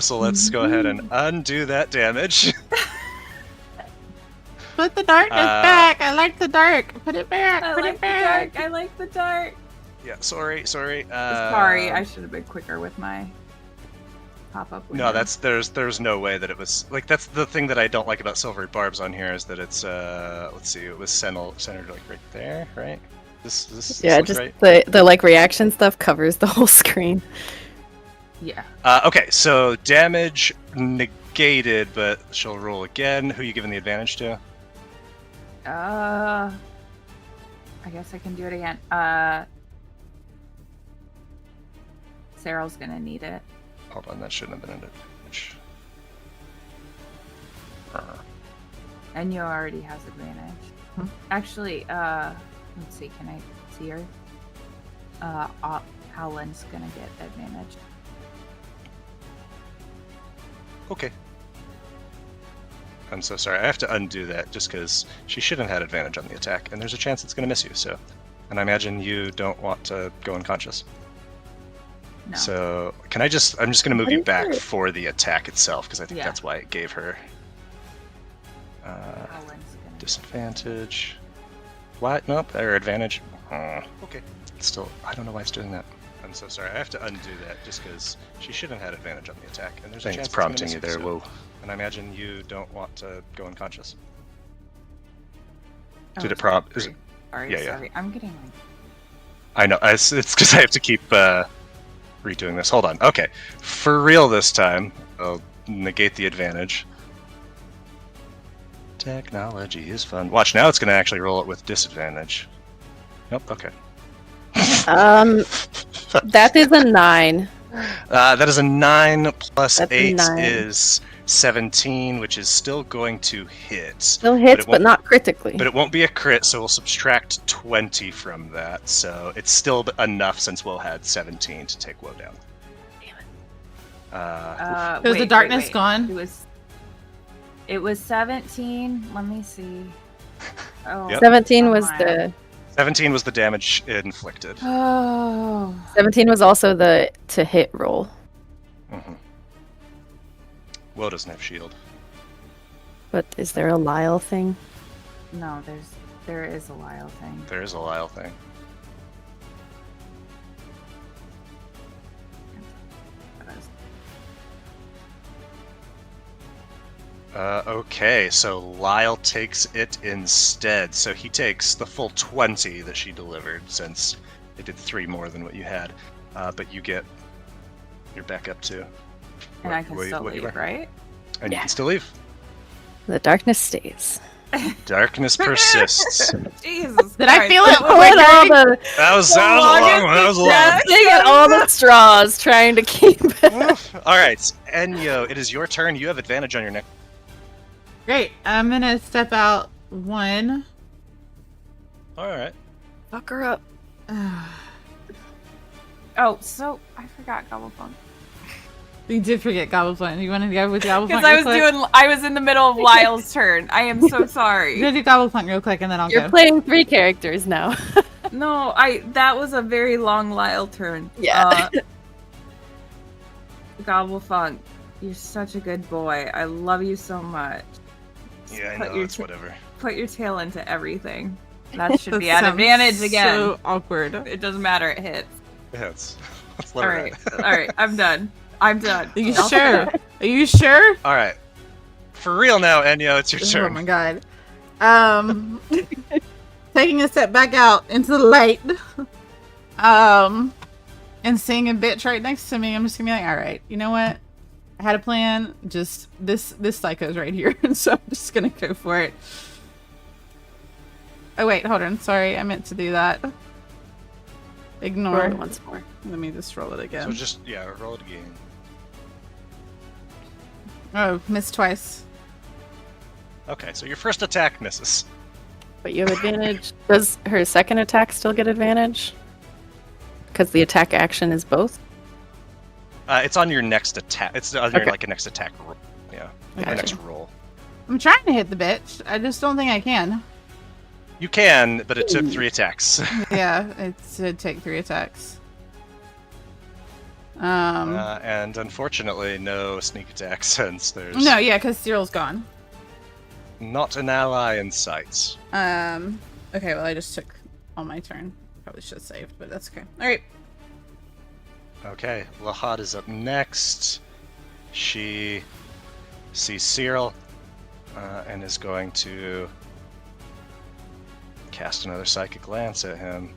So let's go ahead and undo that damage. Put the darkness back. I like the dark. Put it back. I Put like it the back. dark. I like the dark. Yeah, sorry. Sorry, I should have been quicker with my pop-up. No, window. there's no way that it was like that's the thing that I don't like about silvery barbs on here is that it's let's see, it was centered like right there, right? This Yeah, looks just right. the like reaction stuff covers the whole screen. Yeah. Okay, so damage negated, but she'll roll again. Who are you giving the advantage to? I guess I can do it again. Cyril's gonna need it. Hold on, that shouldn't have been an advantage. And you already has advantage. Hmm. Actually, let's see, can I see her? Howland's gonna get advantage. Okay. I'm so sorry. I have to undo that just because she should have had advantage on the attack, and there's a chance it's going to miss you. So, and I imagine you don't want to go unconscious. No. So, can I just? I'm just going to move you I'm back sure. for the attack itself because I think Yeah. that's why it gave her Howland's gonna disadvantage. What? Nope. Or advantage. Okay. Still, I don't know why it's doing that. I'm so sorry. I have to undo that just because she should have had advantage on the attack, and there's a chance Thanks prompting it's you gonna there, miss you. Whoa. And I imagine you don't want to go unconscious. Oh, Did it prompt? sorry. Sorry, Yeah, yeah. sorry. I'm getting like I know. It's because I have to keep redoing this. Hold on. Okay. For real this time, I'll negate the advantage. Technology is fun. Watch, now it's going to actually roll it with disadvantage. Nope. Okay. That is a 9. That is a 9 plus That's a 8 9. is 17, which is still going to hit. Still hits, it but won't- not critically. But it won't be a crit, so we'll subtract 20 from that. So it's still enough since Will had 17 to take Woe down. Damn it. Is the darkness gone? It was 17. Let me see. Oh, Yep. 17 was my- the 17 was the damage inflicted. Oh. 17 was also the to hit roll. Mm-hmm. Woe doesn't have shield. But is there a Lyle thing? No, there is a Lyle thing. There is a Lyle thing. Okay, so Lyle takes it instead. So he takes the full 20 that she delivered, since it did 3 more than what you had. But you get You're back up to. And I can still what you leave, were. right? And you Yeah. can still leave. The darkness stays. Darkness persists. Jesus. Did I Christ, feel that it was- quicker? All the That was a long one. That was a long one. they got all the straws trying to keep it. All right, Enyo, it is your turn. You have advantage on your next. Great. I'm gonna step out 1. All right. Fuck her up. Oh, so I forgot Gobblefunk. You did forget Gobblefunk. You want to go with Gobblefunk? Because I was in the middle of Lyle's turn. I am so You're sorry. gonna do Gobblefunk real quick, and then I'll You're go. playing 3 characters now. No, that was a very long Lyle turn. Yeah. Gobblefunk, you're such a good boy. I love you so much. Yeah, I Put know. your It's whatever. Put your tail into everything. That should be That at sounds advantage again. So awkward. It doesn't matter. It hits. Yeah, let's All let her right. ride. All right. I'm done. I'm done. Are you sure? Are you sure? All right. For real now, Enyo, it's your Oh turn. my god. Taking a step back out into the light. And seeing a bitch right next to me, I'm just gonna be like, all right, you know what? I had a plan. Just this psycho's right here, so I'm just gonna go for it. Oh wait, hold on. Sorry, I meant to do that. Ignore. Roll it once more. Let me just roll it again. So just roll it again. Oh, missed twice. Okay, so your first attack misses. But you have advantage. Does her second attack still get advantage? Because the attack action is both? It's on your next attack. It's on your Okay. like a next attack roll. Yeah, your Gotcha. next roll. I'm trying to hit the bitch. I just don't think I can. You can, but it took 3 attacks. Yeah, it's to take 3 attacks. And unfortunately, no sneak attack since there's No, yeah, because Cyril's gone. not an ally in sight. Okay, well, I just took all my turn. Probably should have saved, but that's okay. All right. Okay, Lahad is up next. She sees Cyril and is going to cast another psychic glance at him.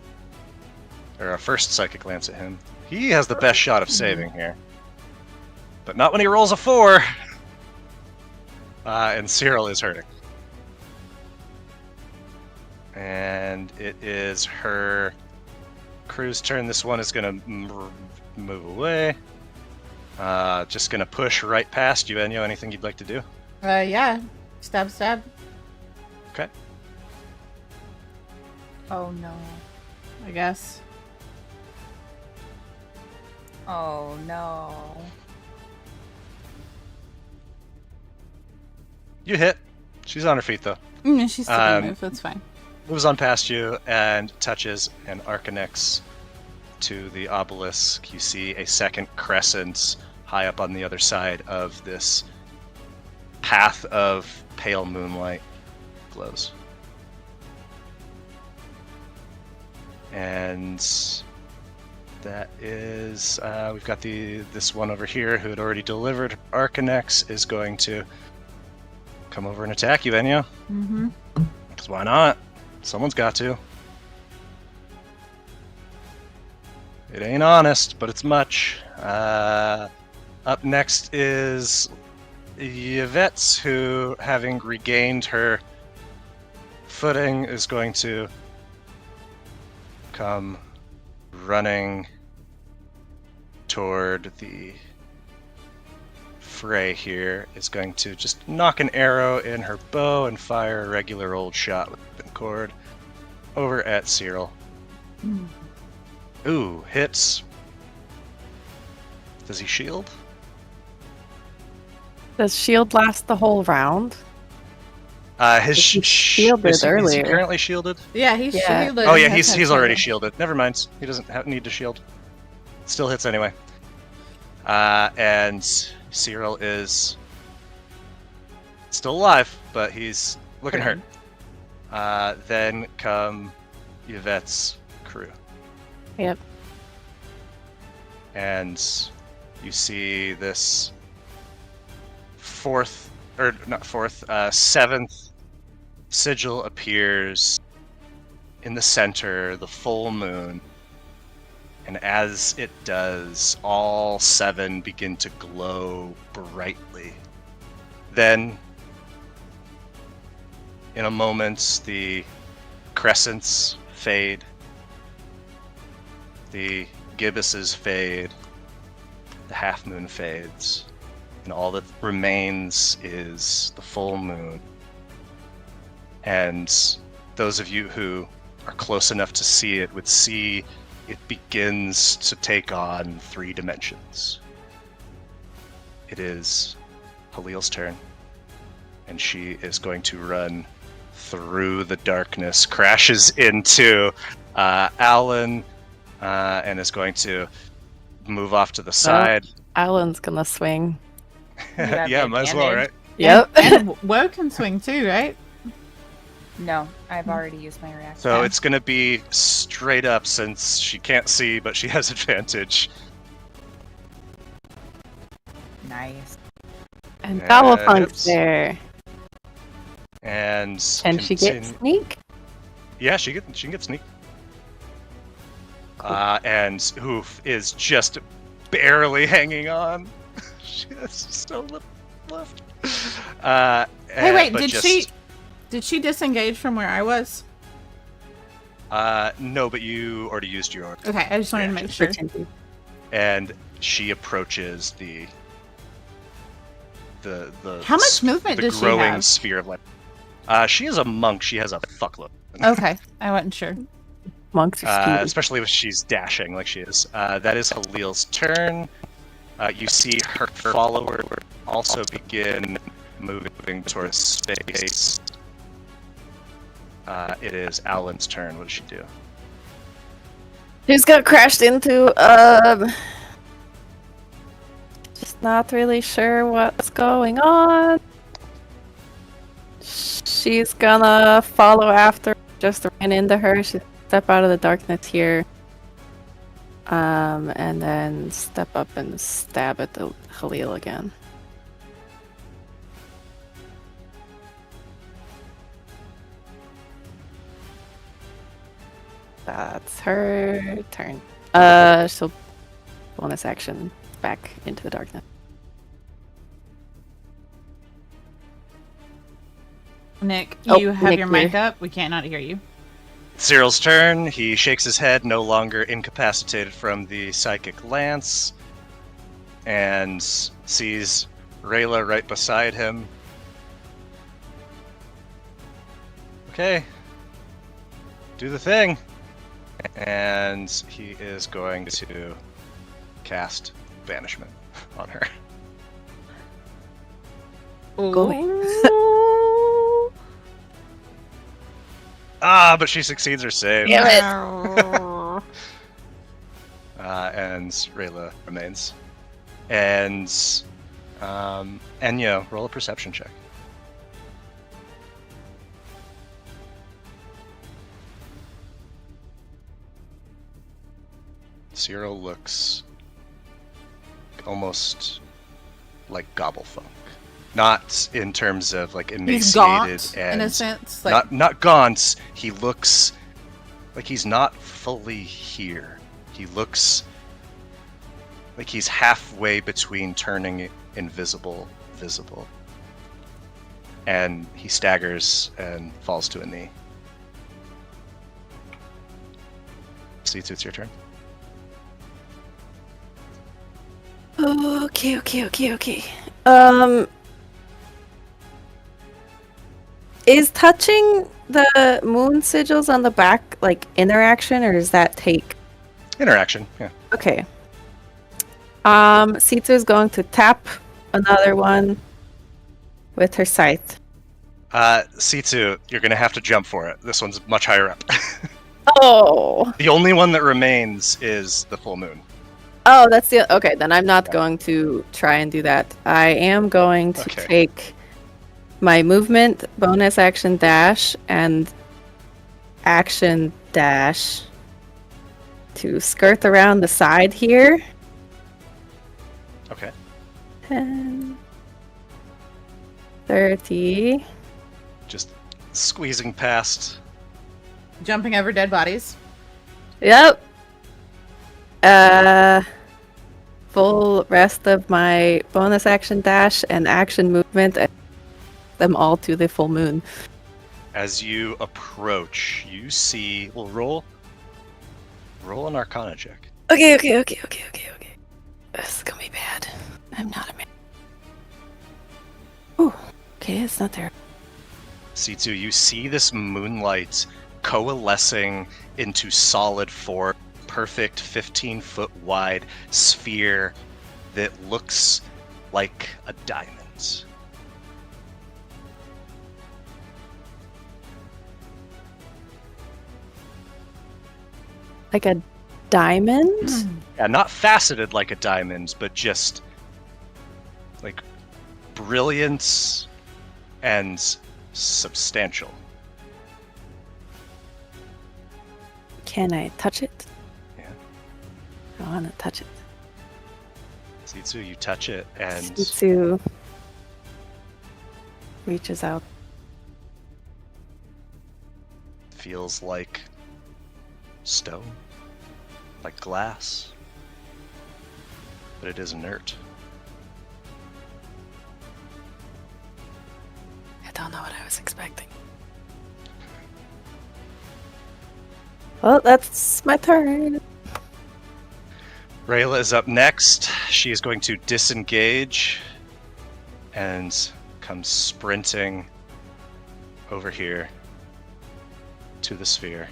Or a first psychic glance at him. He has the best shot of saving here. But not when he rolls a 4! And Cyril is hurting. And it is her crew's turn. This one is going to move away. Just going to push right past you, Enyo. Anything you'd like to do? Yeah. Stab, stab. Okay. Oh no. I guess. Oh no. You hit. She's on her feet, though. She's still gonna move. That's fine. Moves on past you and touches an Arcanex to the obelisk. You see a second crescent high up on the other side of this path of pale moonlight glows. And that is we've got this one over here who had already delivered Arcanex is going to come over and attack you, Enyo. Mm-hmm. Because why not? Someone's got to. It ain't honest, but it's much. Up next is Yvette's, who, having regained her footing, is going to come running toward the fray here. Is going to just knock an arrow in her bow and fire a regular old shot with the cord over at Cyril. Ooh, hits. Does he shield? Does shield last the whole round? His He shielded is he earlier. currently shielded? Yeah, he's Yeah. shielded. Oh yeah, That's he's how already it's shielded. Never mind. He doesn't need to shield. Still hits anyway. And Cyril is still alive, but he's looking hurt. Then come Yvette's crew. Yep. And you see this seventh sigil appears in the center, the full moon, And as it does, all 7 begin to glow brightly. Then, in a moment, the crescents fade, the gibbuses fade, the half moon fades, and all that remains is the full moon. And those of you who are close enough to see it would see it begins to take on 3 dimensions. It is Halil's turn, and she is going to run through the darkness, crashes into Alan, and is going to move off to the side. Alan's gonna swing. Yeah, might as well, right? Yep. And Woe can swing too, right? No, I've already used my reaction. So it's going to be straight up since she can't see, but she has advantage. Nice. And Gobble-Punk's hits. there. And Can she get sneak? Yeah, she can get sneak. And Hoof is just barely hanging on. She has so little left. Hey, wait, but did she disengage from where I was? No, but you already used your. Okay, I just wanted to make sure. And she approaches the How much movement does she growing have? sphere of light. She is a monk. She has a fuckload. Okay, I wasn't sure. Monks are stupid. Especially if she's dashing like she is. That is Halil's turn. You see her follower also begin moving towards space. It is Alan's turn. What does she do? Who's got crashed into? Just not really sure what's going on. She's gonna follow after. Just ran into her. She step out of the darkness here. And then step up and stab at the Halil again. That's her turn. She'll bonus action back into the darkness. Nick, Oh, you have Nick your mic here. up. We can't not hear you. Cyril's turn. He shakes his head, no longer incapacitated from the psychic lance, and sees Rayla right beside him. Okay. Do the thing. And he is going to cast Banishment on her. Going. But she succeeds her save. Damn it. And Rayla remains. And Enya, roll a perception check. Cyril looks almost like Gobblefunk. Not in terms of like emaciated He's gaunt, and in a sense. Like, not gaunt. He looks like he's not fully here. He looks like he's halfway between turning invisible, visible. And he staggers and falls to a knee. Seetsu, it's your turn. Okay. Is touching the moon sigils on the back like interaction, or does that take? Interaction, yeah. Okay. Seetsu is going to tap another one with her scythe. Seetsu, you're gonna have to jump for it. This one's much higher up. Oh. The only one that remains is the full moon. Oh, that's the okay. Then I'm not going to try and do that. I am going to Okay. take my movement, bonus action dash, and action dash to skirt around the side here. Okay. 10, 30. Just squeezing past. jumping over dead bodies. Yep. Full rest of my bonus action dash and action movement, and them all to the full moon. As you approach, you see. Well, roll an Arcana check. Okay. This is gonna be bad. I'm not a man. Oh, okay, it's not there. C2, you see this moonlight coalescing into solid form, perfect 15-foot wide sphere that looks like a diamond. Like a diamond? Yeah, not faceted like a diamond, but just like brilliant and substantial. Can I touch it? Yeah. I want to touch it. C2, you touch it, and Sitsu reaches out. feels like stone, like glass, but it is inert. I don't know what I was expecting. Well, that's my turn. Rayla is up next. She is going to disengage and come sprinting over here to the sphere.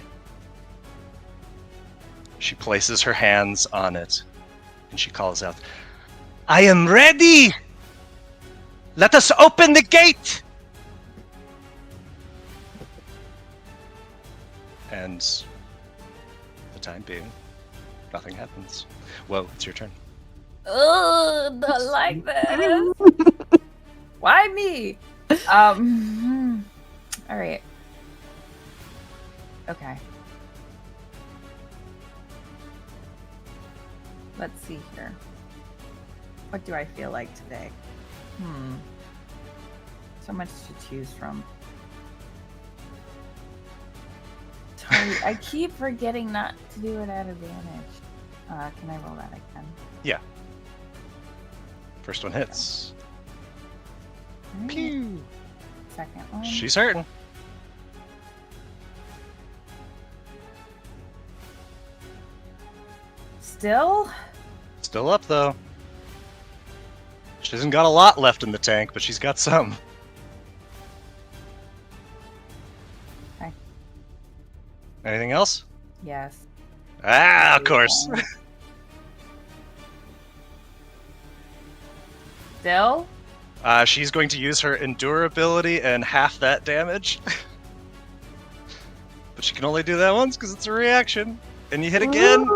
She places her hands on it and she calls out, "I am ready! Let us open the gate!" And for the time being, nothing happens. Whoa, it's your turn. Oh, don't like this. Why me? All right. Okay. Let's see here. What do I feel like today? So much to choose from. Totally. I keep forgetting not to do it at advantage. Can I roll that again? Yeah. First one hits. Alright. Pew! Second one. She's hurting. Still? Still up, though. She hasn't got a lot left in the tank, but she's got some. Okay. Anything else? Yes. Ah, of course. Still? She's going to use her endurability and half that damage. But she can only do that once because it's a reaction. And you hit again.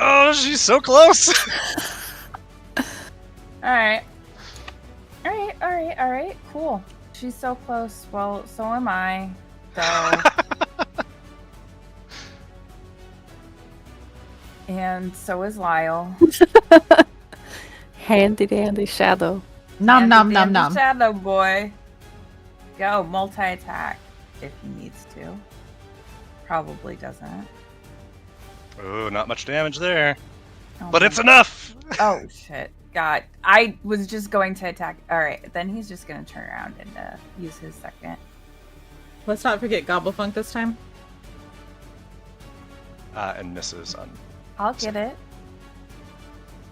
Oh, she's so close. Alright. Alright. Cool. She's so close. Well, so am I. So. And so is Lyle. Handy dandy shadow. Nom nom nom Handy nom. dandy Shadow boy. Go, multi-attack if he needs to. Probably doesn't. Oh, not much damage there. Oh But my- it's enough. Oh shit. God. I was just going to attack. Alright, then he's just gonna turn around and use his second. Let's not forget Gobblefunk this time. And misses on. I'll get it.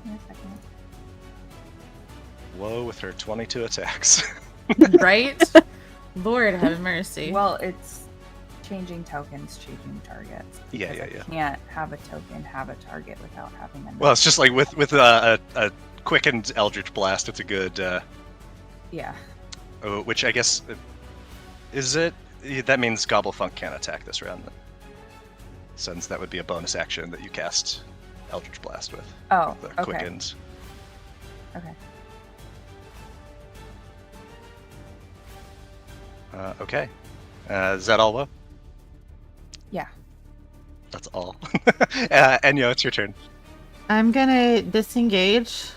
In a second. Low with her 22 attacks. Right? Lord have mercy. Well, it's changing tokens, changing targets. Yeah. Because I can't have a token have a target without having a. Well, it's just like with a quickened Eldritch Blast, it's a good. Yeah. Which I guess is it. That means Gobblefunk can't attack this round, then. Since that would be a bonus action that you cast Eldritch Blast with. Oh. The Okay. quickened. Okay. Okay. Is that all, Wo? Yeah. That's all. Enyo, it's your turn. I'm gonna disengage.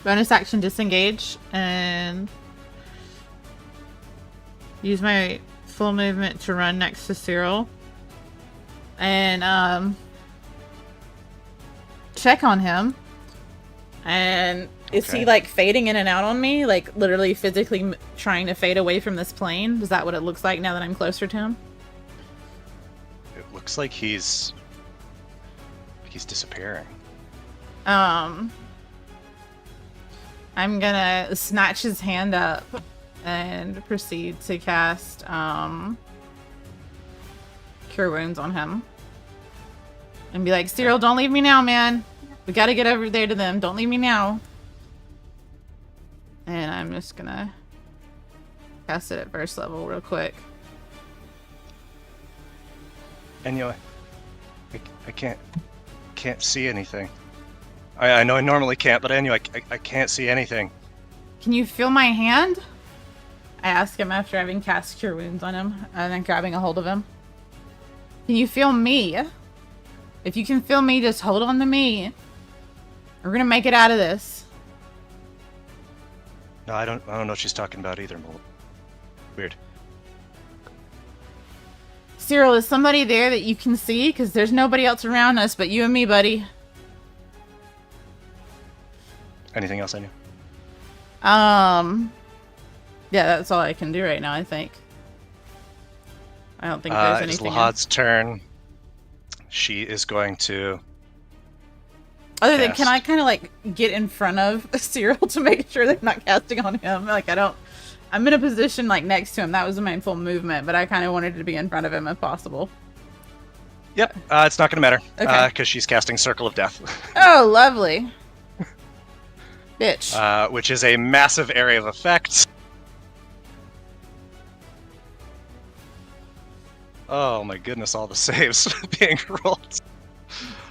Bonus action disengage and use my full movement to run next to Cyril. and check on him. And is he Okay. like fading in and out on me, like literally physically trying to fade away from this plane? Is that what it looks like now that I'm closer to him? It looks like he's disappearing. I'm gonna snatch his hand up and proceed to cast Cure Wounds on him. And be like, Cyril, don't leave me now, man. We gotta get over there to them. Don't leave me now. And I'm just gonna cast it at first level real quick. And I can't see anything. I know I normally can't, but I can't see anything. Can you feel my hand? I ask him after having cast Cure Wounds on him and then grabbing a hold of him. Can you feel me? If you can feel me, just hold on to me. We're gonna make it out of this. No, I don't know what she's talking about either, Mole. Weird. Cyril, is somebody there that you can see? Because there's nobody else around us but you and me, buddy. Anything else I knew? Yeah, that's all I can do right now, I think. I don't think there's It's anything else. Lahad's turn. She is going to... Other than, cast. can I kind of like get in front of Cyril to make sure they're not casting on him? Like, I'm in a position like next to him. That was my full movement, but I kind of wanted to be in front of him if possible. Yep, it's not going to matter. Okay. Because she's casting Circle of Death. Oh, lovely. Bitch. Which is a massive area of effect. Oh my goodness, all the saves being rolled.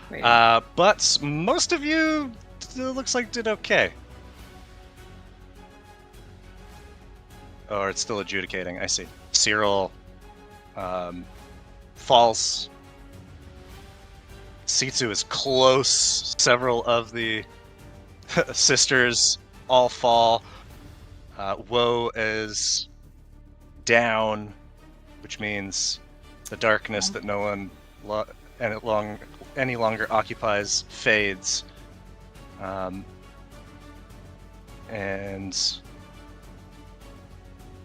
Great. But most of you, it looks like, did okay. Or it's still adjudicating, I see. Cyril falls. Sitsu is close. Several of the sisters all fall. Woe is down, which means the darkness that no one any longer occupies fades. And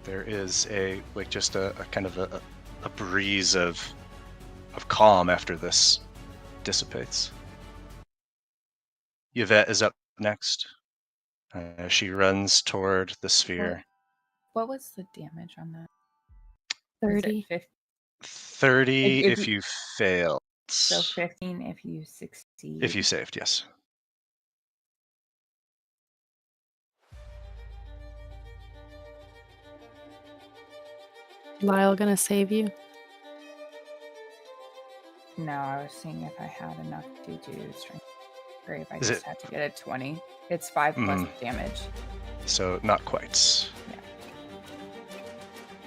there is a kind of a breeze of calm after this dissipates. Yvette is up next. She runs toward the sphere. What was the damage on that? Was it 30. 30 If if you fail. So 15 if you succeed. If you saved, yes. Lyle gonna save you? No, I was seeing if I had enough to do strength. Or if I Is just it- had to get a 20. It's 5 plus damage. So not quite.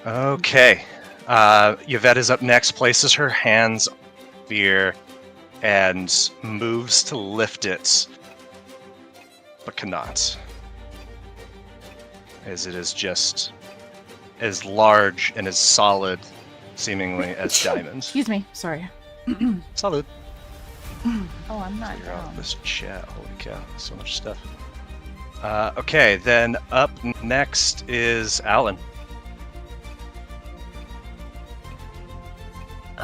Yeah. Okay. Yvette is up next, places her hands on the sphere and moves to lift it, but cannot. As it is just as large and as solid, seemingly, as diamonds. Excuse me. Sorry. Solid. Oh, I'm not Clear out down. this chat. Holy cow, so much stuff. Okay, then up next is Alan.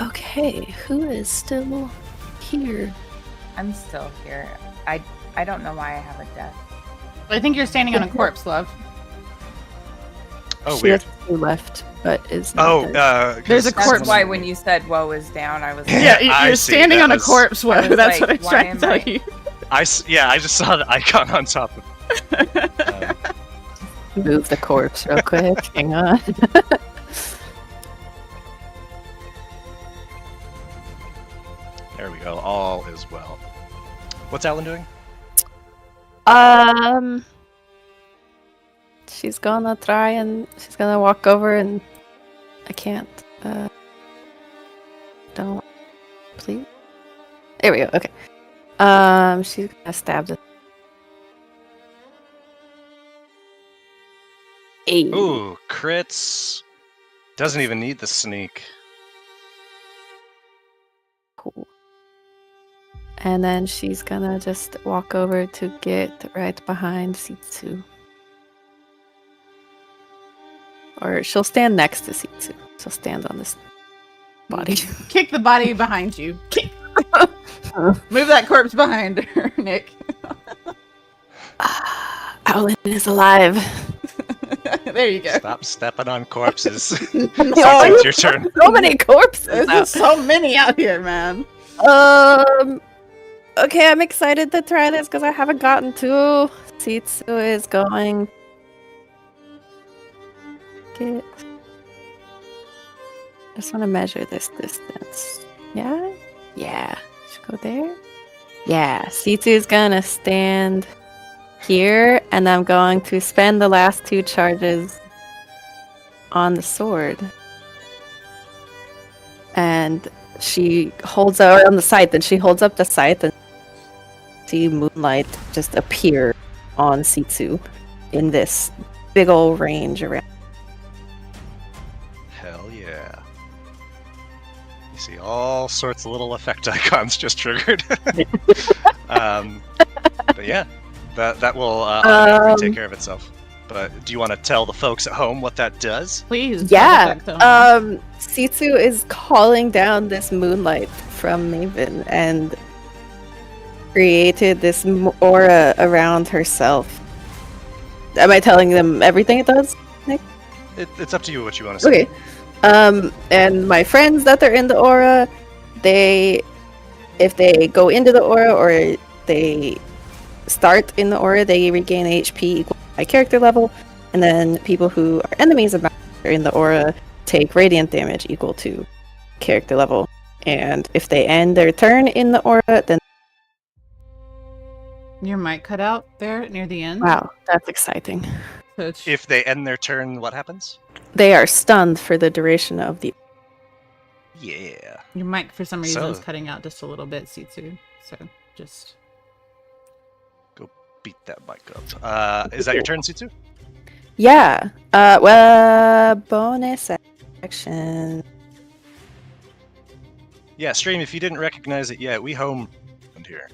Okay, who is still here? I'm still here. I don't know why I have a death. I think you're standing on a corpse, love. Oh, She weird. has 2 left, but is not Oh, dead. There's a That's corpse. why when you said woe is down, I was like, Yeah, I you're see, standing that on a was- corpse, I Woe. was That's what I like, was why trying to am tell I- you. I just saw the icon on top of it. Move the corpse real quick. Hang on. There we go. All is well. What's Alan doing? She's gonna try and she's gonna walk over and I can't. Don't. Please. There we go. Okay. She's gonna stab the. 8. Ooh, crits. Doesn't even need the sneak. And then she's gonna just walk over to get right behind Sitsu. Or she'll stand next to Sitsu. She'll stand on this body. Kick the body behind you. Kick. Move that corpse behind her, Nick. Owlin is alive. There you go. Stop stepping on corpses. No, It's your turn. so many corpses. There's so many out here, man. Okay, I'm excited to try this because I haven't gotten to. Sitsu is going. Just want to measure this distance. Yeah? Yeah. Should go there. Yeah. Sitsu is gonna stand here, and I'm going to spend the last 2 charges on the sword. And she holds out on the scythe, and she holds up the scythe, and see moonlight just appear on Sitsu in this big old range around. Hell yeah. You see all sorts of little effect icons just triggered. But yeah, that will automatically take care of itself. But do you want to tell the folks at home what that does? Please. Yeah. Sitsu is calling down this moonlight from Maven and created this aura around herself. Am I telling them everything it does, Nick? It's up to you what you want to say. Okay. And my friends that are in the aura, if they go into the aura or they start in the aura, they regain HP equal to my character level. And then people who are enemies of mine in the aura take radiant damage equal to character level. And if they end their turn in the aura, then Your mic cut out there near the end. wow, that's exciting. So it's- If they end their turn, what happens? They are stunned for the duration of the. Yeah. Your mic, for some reason, is So- cutting out just a little bit, Sitsu. So just. Beat that mic up. Is that your turn, Sitsu? Yeah. Well, bonus action. Yeah, Stream, if you didn't recognize it yet, we home here.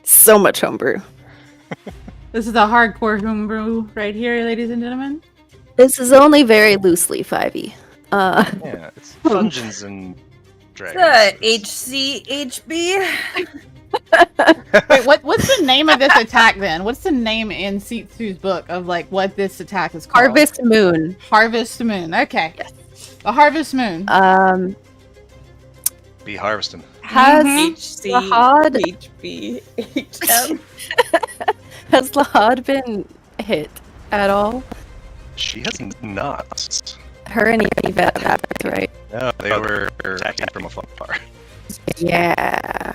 So much homebrew. This is a hardcore homebrew right here, ladies and gentlemen. This is only very loosely 5e. Yeah, it's Dungeons and Dragons. Good. HCHB. Wait, what's the name of this attack then? What's the name in Sitsu's book of like what this attack is called? Harvest Moon. Harvest Moon. Okay. Yes. A Harvest Moon. Be harvesting. Has HC Lahad HB HM. has Lahad been hit at all? She has not. Her and Yvette happened, right? No, they were attacking from afar. Yeah.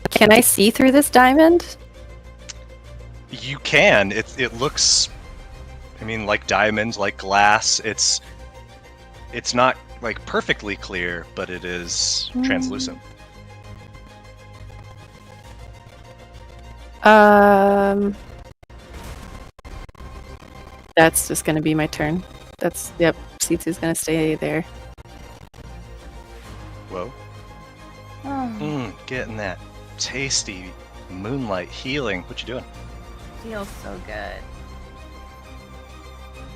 Can I see through this diamond? You can. It looks, I mean, like diamond, like glass. It's not like perfectly clear, but it is translucent. That's just gonna be my turn. Yep, Sitsu's gonna stay there. Whoa. Oh, Getting that tasty moonlight healing. What you doing? feels so good.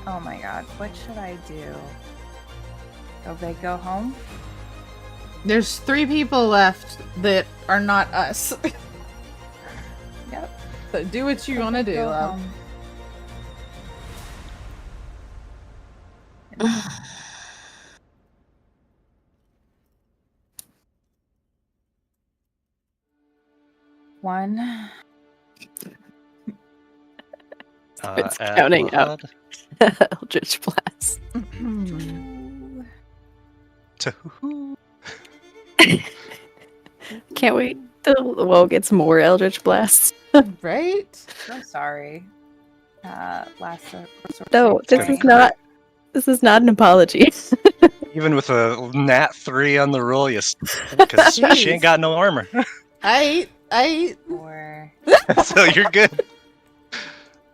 Oh my god, what should I do? Go big, go home? There's 3 people left that are not us. Yep. So do what you Go want to big, do, go love. home. One. It's counting up. Lahad. Eldritch Blast. Two. Can't wait till the WoW gets more Eldritch Blasts. Right? So sorry. Last No, It's gonna be this is not an apology. Even with a nat 3 on the roll, because she Jeez. ain't got no armor, I Four. so you're good.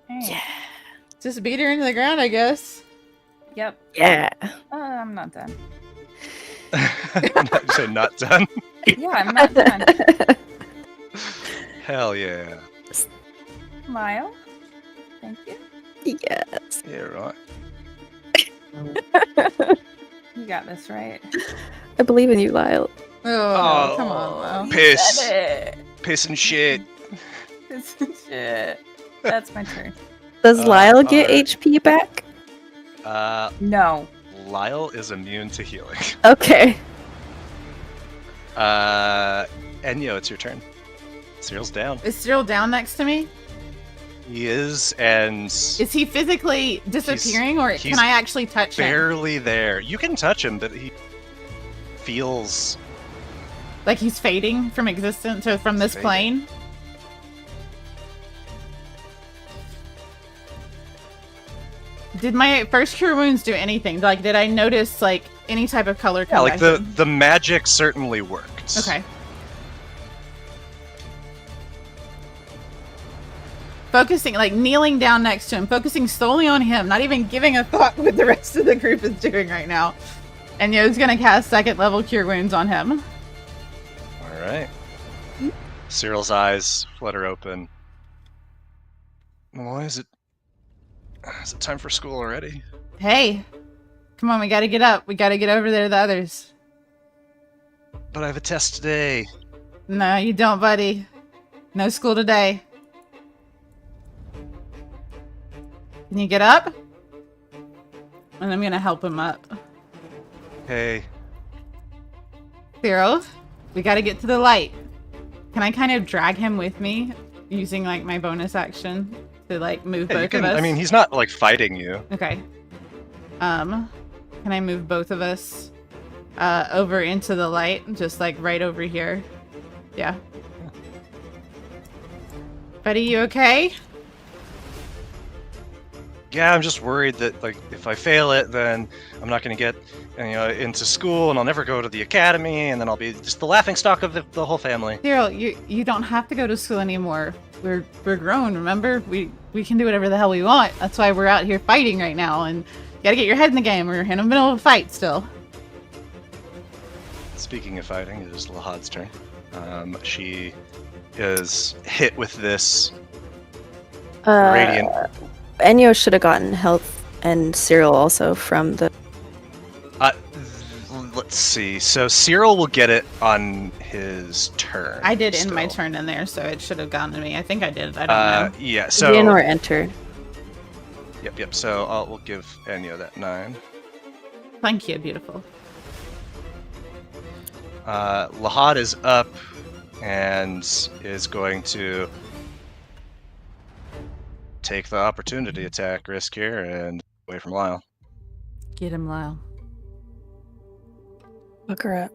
Hey. just beat her into the ground, I guess. Yep. Yeah. I'm not done. So not done. Yeah, I'm not done. Hell yeah. Smile. Thank you. Yes. Yeah, right. You got this, right? I believe in you, Lyle. Oh, come on, Lyle. Piss. Said Piss and shit. it. Shit. That's my turn. Does Lyle get alright. HP back? No. Lyle is immune to healing. Okay. Enyo, it's your turn. Cyril's down. Is Cyril down next to me? He is, and Is he physically disappearing, or he's can I actually touch him? barely there. You can touch him, but he feels Like he's fading from existence or from this Fading. plane? Did my first cure wounds do anything? Like, did I notice like any type of color yeah, like correction? the magic certainly worked. Okay. Focusing, like kneeling down next to him, focusing solely on him, not even giving a thought what the rest of the group is doing right now. And Yo's gonna cast second level cure wounds on him. All right. Cyril's eyes flutter open. Why is it? Is it time for school already? Hey, come on, we gotta get up. We gotta get over there to the others. But I have a test today. No, you don't, buddy. No school today. Can you get up? And I'm gonna help him up. Hey, Cyril, we gotta get to the light. Can I kind of drag him with me using like my bonus action to like move yeah, you both can. of us? I mean, he's not like fighting you. Okay. Can I move both of us over into the light? Just like right over here. Yeah. Buddy, you okay? Yeah, I'm just worried that like if I fail it, then I'm not going to get into school, and I'll never go to the academy, and then I'll be just the laughingstock of the whole family. Cyril, you don't have to go to school anymore. We're grown, remember? We can do whatever the hell we want. That's why we're out here fighting right now, and you gotta get your head in the game. We're in the middle of a fight still. Speaking of fighting, it is Lahad's turn. She is hit with this radiant. Enyo should have gotten health, and Cyril also from the. Let's see. So Cyril will get it on his turn. I did end my still. turn in there, so it should have gone to me. I think I did. I don't know. Yeah. So. In or entered. Yep. So we'll give Enyo that 9. Thank you, beautiful. Lahad is up and is going to take the opportunity attack risk here and away from Lyle. Get him, Lyle. Look her up.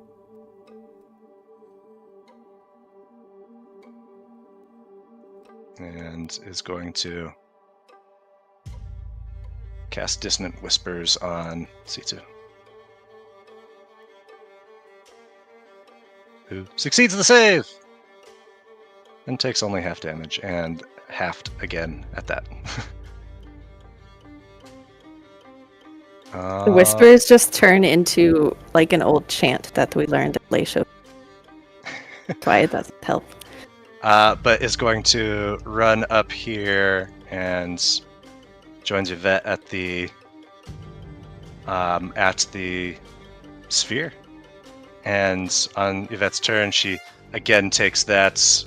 And is going to cast Dissonant Whispers on C2. Who succeeds the save! And takes only half damage, and halved again at that. The whispers just turn into like an old chant that we learned at Laisho. That's why it doesn't help. But is going to run up here and joins Yvette at the sphere. And on Yvette's turn, she again takes that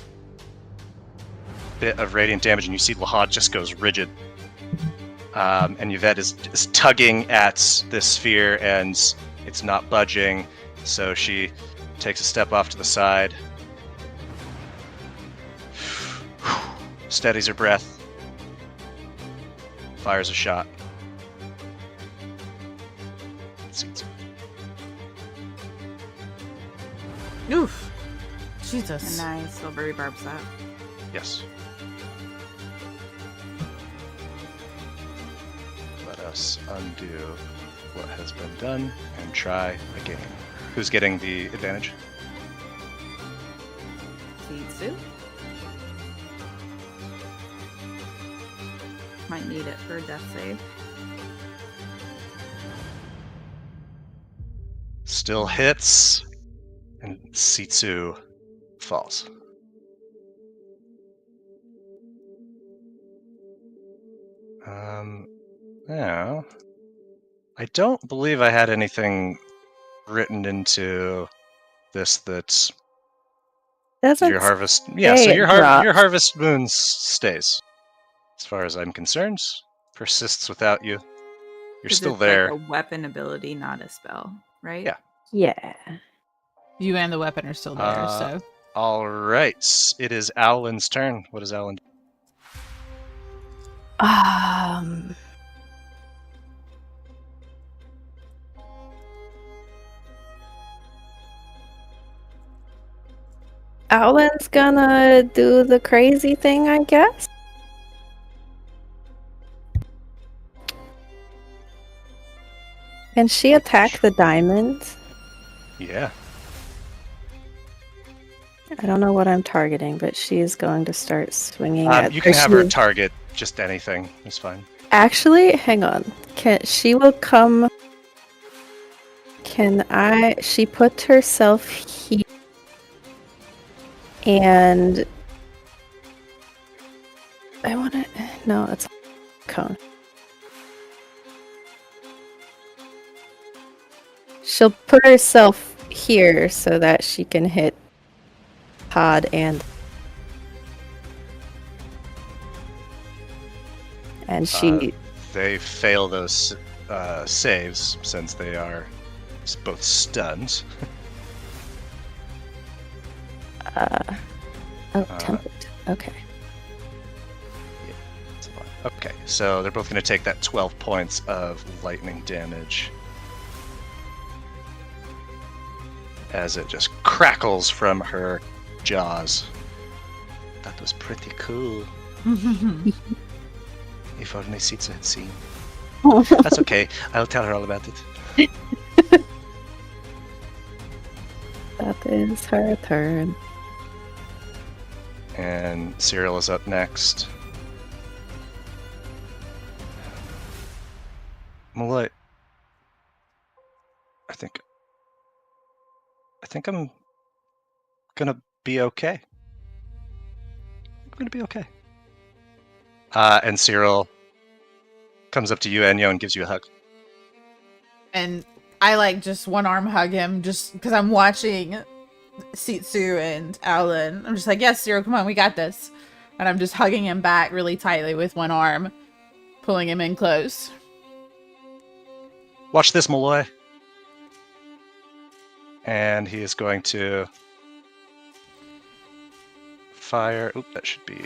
bit of radiant damage, and you see Lahad just goes rigid. And Yvette is tugging at this sphere, and it's not budging, so she takes a step off to the side, steadies her breath, fires a shot. Oof. Jesus. And I silvery barbs that. Yes. Let us undo what has been done and try again. Who's getting the advantage? Seetsu. Might need it for a death save. Still hits, and Sitsu falls. Yeah. I don't believe I had anything written into this that's Doesn't your harvest. Yeah, say so it your drops. harvest moon stays. As far as I'm concerned, persists without you. You're 'Cause still it's like there. a weapon ability, not a spell, right? Yeah. Yeah. You and the weapon are still there, so. All right. It is Alan's turn. What does Alan do? Alan's gonna do the crazy thing, I guess. Can she attack the diamond? Yeah. I don't know what I'm targeting, but she is going to start swinging at. You can have her target just anything. It's fine. Actually, hang on. She will come? She put herself here, and I want to. No, it's a cone. She'll put herself here so that she can hit Todd and she. They fail those saves since they are both stunned. Tempered. Okay. Okay, so they're both going to take that 12 points of lightning damage as it just crackles from her jaws. That was pretty cool. If only Sitsu had seen. That's okay. I'll tell her all about it. That is her turn. And Cyril is up next. Malay, I think I'm gonna be okay. I'm gonna be okay. And Cyril comes up to you, Enyo, and gives you a hug. And I just one arm hug him just because I'm watching Sitsu and Alan. I'm just like, yes, Cyril, come on, we got this. And I'm just hugging him back really tightly with one arm, pulling him in close. Watch this, Malloy. And he is going to fire. Oop, that should be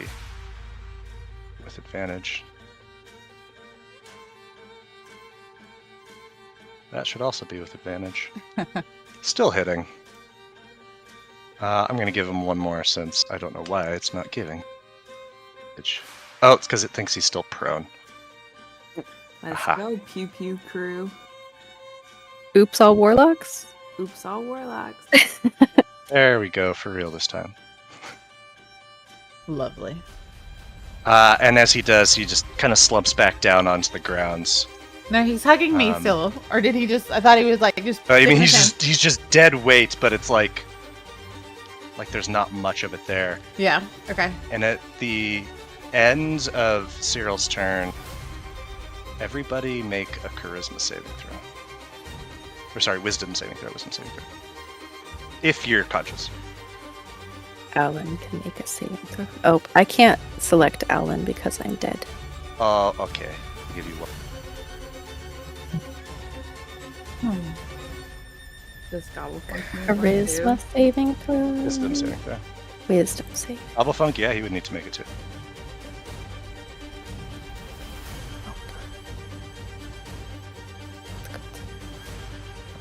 with advantage. That should also be with advantage. Still hitting. I'm going to give him one more since I don't know why it's not giving. Oh, it's because it thinks he's still prone. Let's Aha. go, Pew Pew crew. Oops, all warlocks? Oops, all warlocks. There we go, for real this time. Lovely. And as he does, he just kind of slumps back down onto the grounds. No, he's hugging me still. Or did he just... I thought he was just... I mean, sticking his he's just dead weight, but it's like there's not much of it there. hand- Yeah, okay. And at the end of Cyril's turn, everybody make a charisma saving throw. Or sorry, wisdom saving throw. If you're conscious. Alan can make a saving throw. Oh, I can't select Alan because I'm dead. Oh, okay. I'll give you one. This gobble funk Charisma saving throw. Wisdom saving throw. Wisdom saving. Abelfunk, yeah, he would need to make it too.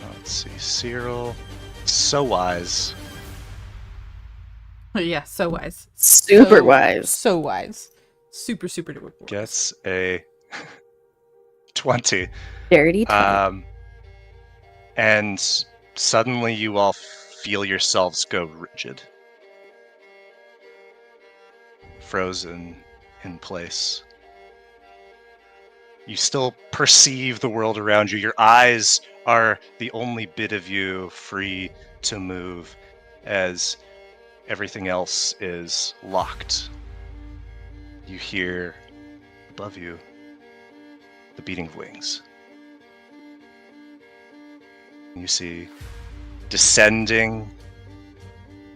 Let's see, Cyril. So wise. Yeah, so wise. Super So- wise. So wise. Super, super duper wise. Gets a 20. Dirty time. And suddenly you all feel yourselves go rigid. Frozen in place. You still perceive the world around you. Your eyes are the only bit of you free to move as everything else is locked. You hear above you the beating of wings. You see descending,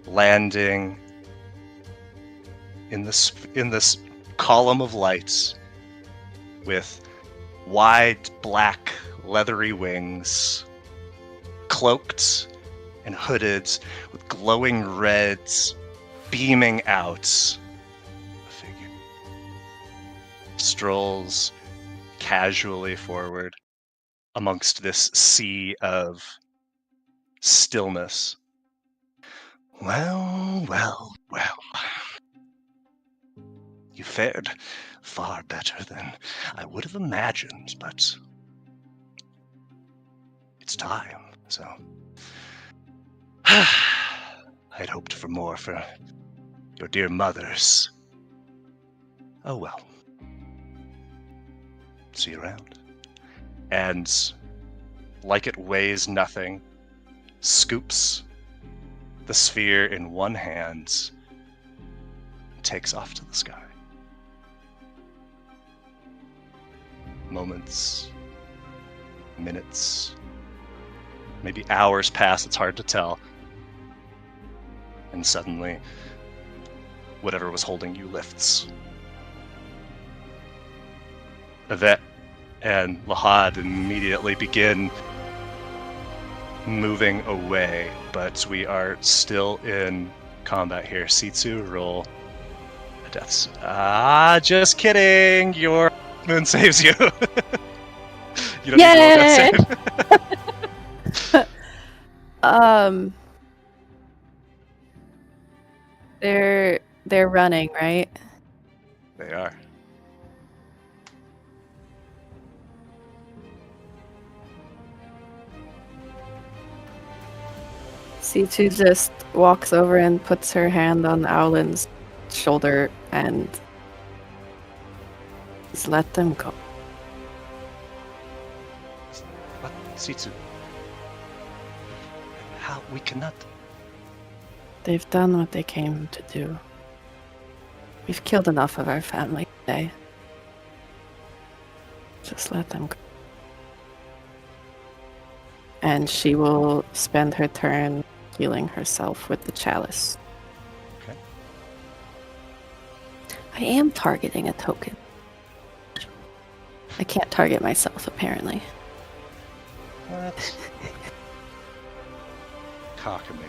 landing in this column of lights with wide black leathery wings, cloaked and hooded with glowing reds beaming out. A figure strolls casually forward amongst this sea of stillness. Well, well, well. You fared far better than I would have imagined, but it's time, so I'd hoped for more for your dear mothers. Oh well. See you around. And like it weighs nothing, scoops the sphere in one hand, takes off to the sky. Moments, minutes, maybe hours pass, it's hard to tell. And suddenly, whatever was holding you lifts. Yvette and Lahad immediately begin moving away, but we are still in combat here. Sitsu, roll a death. Just kidding! Your moon saves you. You don't need to roll death save. They're running, right? They are. C2 just walks over and puts her hand on Owlin's shoulder and just let them go. But Sitsu, how we cannot. They've done what they came to do. We've killed enough of our family today. Just let them go. And she will spend her turn healing herself with the chalice. Okay. I am targeting a token. I can't target myself, apparently. What? Cockamamie.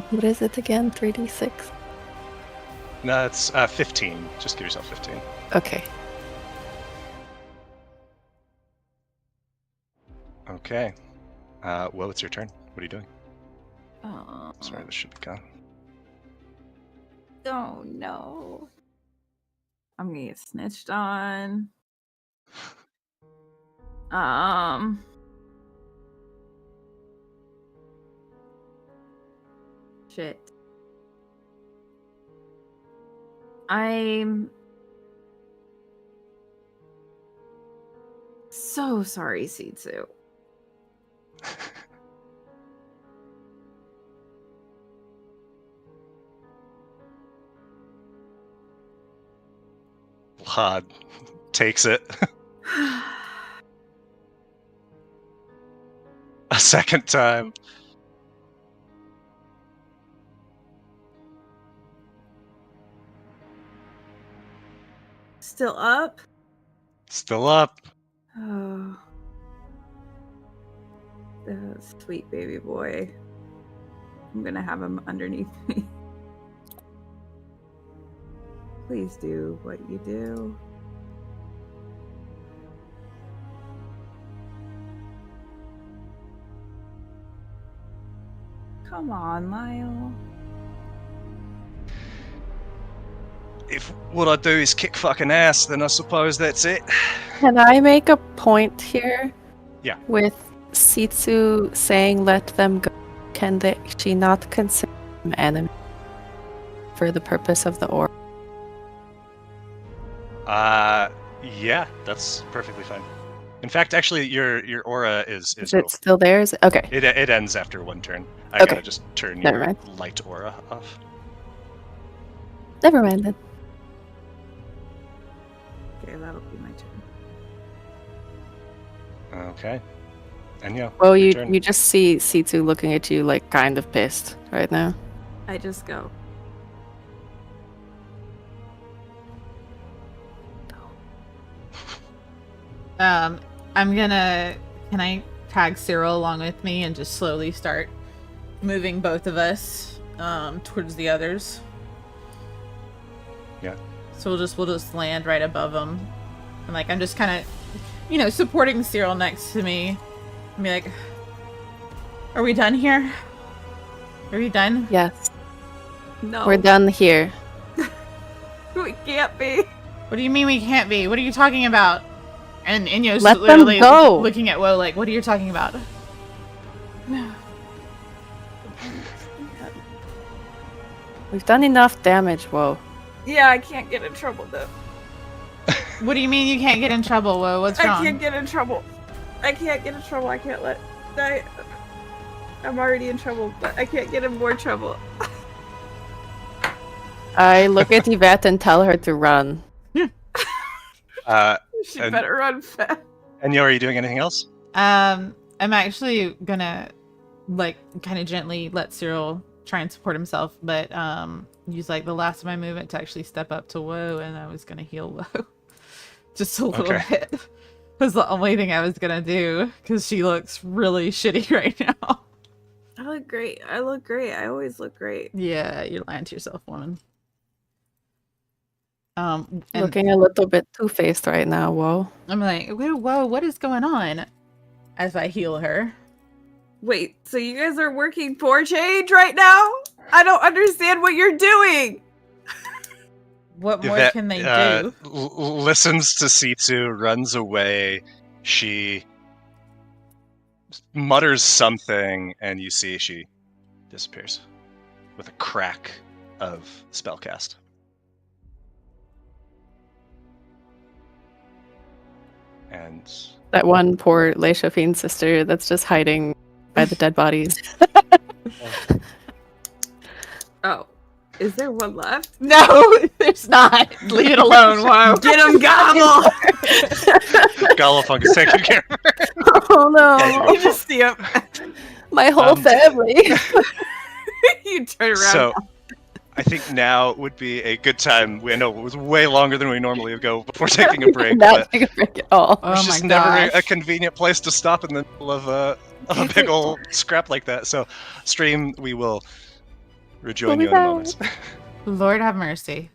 What is it again? 3d6? No, it's 15. Just give yourself 15. Okay. Okay. Well, it's your turn. What are you doing? Oh, Sorry, this should be gone. oh no. I'm gonna get snitched on. Shit. I'm so sorry, Sitsu. Lahad takes it a second time. Still up? Still up. Oh. Sweet baby boy. I'm gonna have him underneath me. Please do what you do. Come on, Lyle. If what I do is kick fucking ass, then I suppose that's it. Can I make a point here? Yeah. With Sitsu saying let them go, she not consider them enemy for the purpose of the aura? Yeah, that's perfectly fine. In fact, actually, your aura is Is it over. still theirs? Okay. It ends after one turn. I Okay. gotta just turn Never your mind. light aura off. Never mind then. Okay, that'll be my turn. Okay. And yeah. Well, your you turn. you just see C2 looking at you like kind of pissed right now. I just go. Can I tag Cyril along with me and just slowly start moving both of us towards the others? Yeah. So we'll just land right above them. And like I'm just kind of, supporting Cyril next to me. I mean, like, are we done here? Are we done? Yes, No. we're done here. We can't be. What do you mean we can't be? What are you talking about? And Inyo's Let them literally go. looking at Woe like, what are you talking about? We've done enough damage, whoa. Yeah, I can't get in trouble though. What do you mean you can't get in trouble, Woe? What's wrong? I can't get in trouble. I can't get in trouble. I can't let. I'm already in trouble, but I can't get in more trouble. I look at Yvette and tell her to run. She And- better run fast. And are you doing anything else? I'm actually gonna like kind of gently let Cyril try and support himself, but use like the last of my movement to actually step up to Woe, and I was gonna heal Woe just a little Okay. bit. Was the only thing I was gonna do because she looks really shitty right now. I look great. I look great. I always look great. Yeah, you're lying to yourself, woman. And Looking a little bit two-faced right now, whoa. I'm like, whoa, what is going on? As I heal her. Wait, so you guys are working for change right now? I don't understand what you're doing. What more Yvette, can they do? Listens to C2, runs away. She mutters something, and you see she disappears with a crack of spellcast. And That one poor Leishafine sister that's just hiding by the dead bodies. Oh, is there one left? No, there's not. Leave it alone, Woe. Get him, Gobble! Gallifunk is taking care of her. Oh no, You just see him. my whole family. You turn around. So, I think now would be a good time. We know it was way longer than we normally would go before taking a break, Not but take a break at all. Oh it's my just never gosh. a convenient place to stop in the middle of a big old scrap like that. So, stream, we will rejoin We'll you be in a moment. Lord have mercy.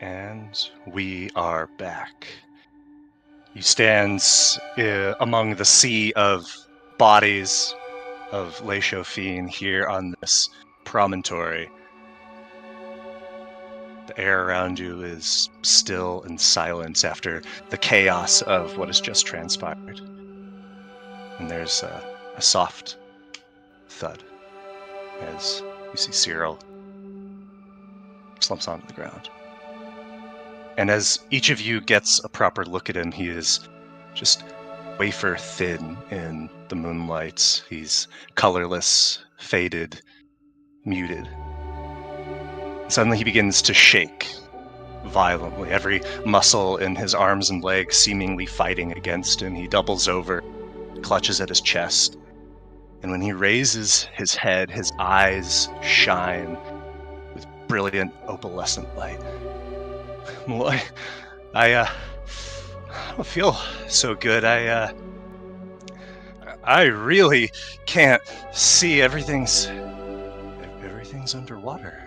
And we are back. You stand among the sea of bodies of Le Chauffin here on this promontory. The air around you is still and silent after the chaos of what has just transpired. And there's a soft thud as you see Cyril slumps onto the ground. And as each of you gets a proper look at him, he is just wafer thin in the moonlight. He's colorless, faded, muted. Suddenly he begins to shake violently, every muscle in his arms and legs seemingly fighting against him. He doubles over, clutches at his chest, and when he raises his head, his eyes shine with brilliant opalescent light. Boy, I don't feel so good. I really can't see. Everything's underwater.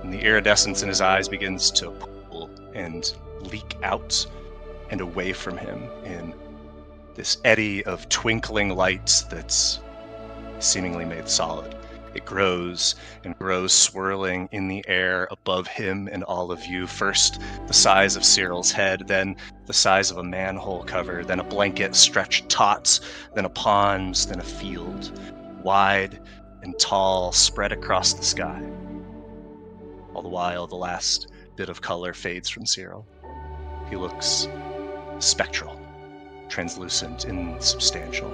And the iridescence in his eyes begins to pool and leak out and away from him in this eddy of twinkling lights that's seemingly made solid. It grows and grows, swirling in the air above him and all of you. First, the size of Cyril's head, then the size of a manhole cover, then a blanket stretched taut, then a pond, then a field, wide and tall, spread across the sky. All the while, the last bit of color fades from Cyril. He looks spectral, translucent, insubstantial.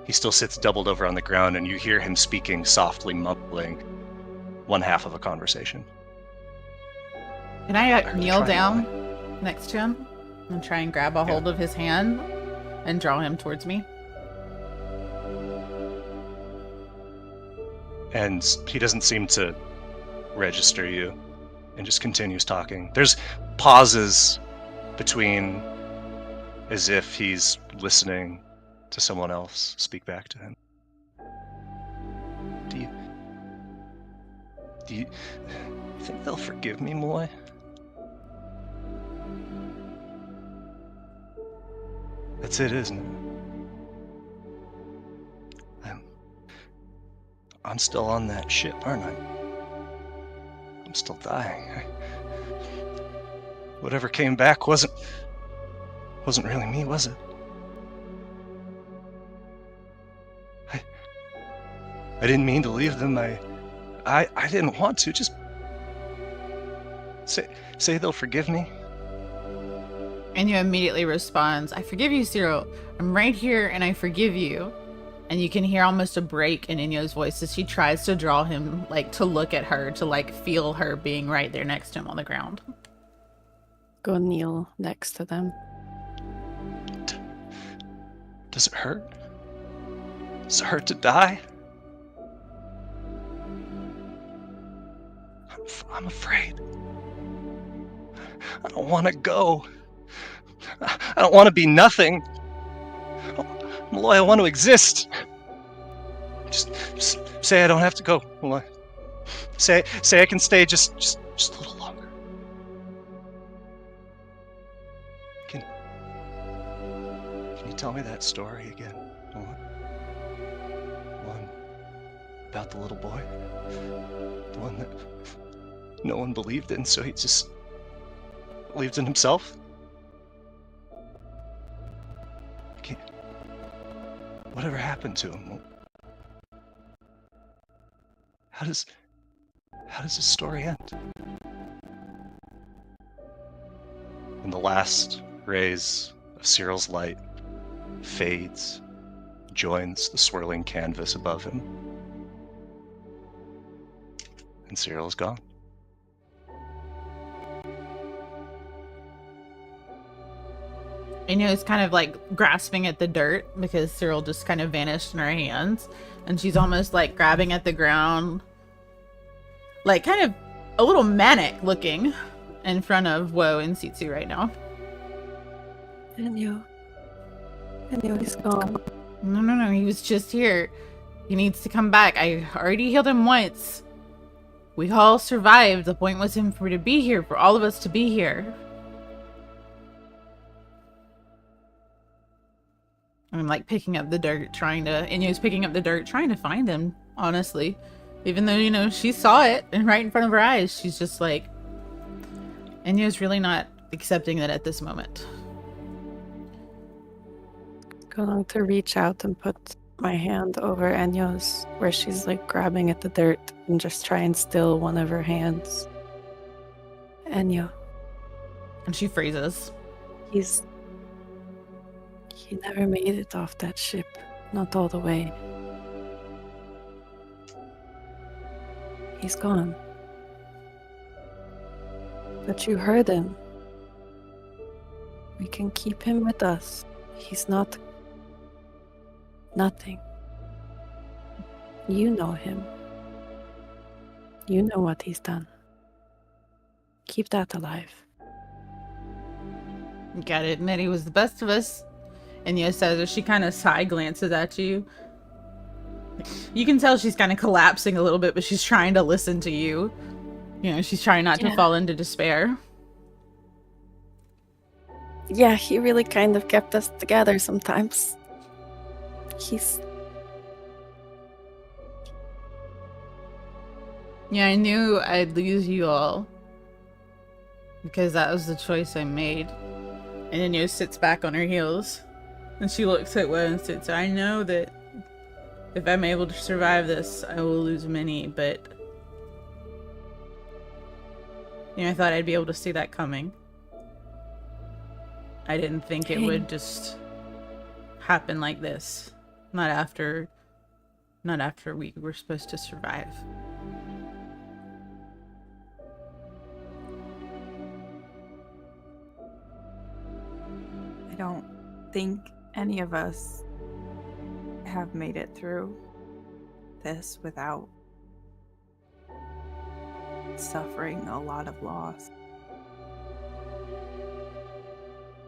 He still sits doubled over on the ground, and you hear him speaking softly, mumbling one half of a conversation. Can I kneel down next to him and try and grab a hold of his hand and draw him towards me? And he doesn't seem to register you and just continues talking. There's pauses between, as if he's listening to someone else speak back to him. Do you think they'll forgive me, Moy? That's it, isn't it? I'm still on that ship, aren't I? I'm still dying. Whatever came back wasn't really me, was it? I didn't mean to leave them. I didn't want to. Just say they'll forgive me. And you immediately responds, "I forgive you, Cyril. I'm right here and I forgive you." And you can hear almost a break in Inyo's voice as she tries to draw him, to look at her, to feel her being right there next to him on the ground. Go kneel next to them. Does it hurt? Does it hurt to die? I'm afraid. I don't want to go. I don't want to be nothing. Malloy, I want to exist. Just say I don't have to go, Malloy. Say I can stay just a little longer. Can you tell me that story again, Malloy? One about the little boy? The one that no one believed in, so he just believed in himself? Whatever happened to him? How does this story end? And the last rays of Cyril's light fades, joins the swirling canvas above him, and Cyril is gone. Inyo's kind of grasping at the dirt because Cyril just kind of vanished in her hands, and she's almost grabbing at the ground, kind of a little manic looking in front of Woe and Sitsu right now. Inyo, he's gone. No, he was just here. He needs to come back. I already healed him once. We all survived. The point was for to be here, for all of us to be here. I'm like picking up the dirt, Inyo's picking up the dirt, trying to find him, honestly. Even though, you know, she saw it and right in front of her eyes, she's just like, Inyo's really not accepting that at this moment. Going to reach out and put my hand over Enyo's, where she's like grabbing at the dirt, and just try and still one of her hands. Enyo. And she freezes. He never made it off that ship. Not all the way. He's gone. But you heard him. We can keep him with us. He's not nothing. You know him. You know what he's done. Keep that alive. Got it. And that he was the best of us. And Yo says, as she kind of side glances at you. You can tell she's kind of collapsing a little bit, but she's trying to listen to you. You know, she's trying not to fall into despair. Yeah, he really kind of kept us together sometimes. Yeah, I knew I'd lose you all. Because that was the choice I made. And then Yo sits back on her heels. And she looks at Wo and says, I know that if I'm able to survive this, I will lose many, but... You know, I thought I'd be able to see that coming. I didn't think it would just happen like this. Not after we were supposed to survive. I don't think any of us have made it through this without suffering a lot of loss.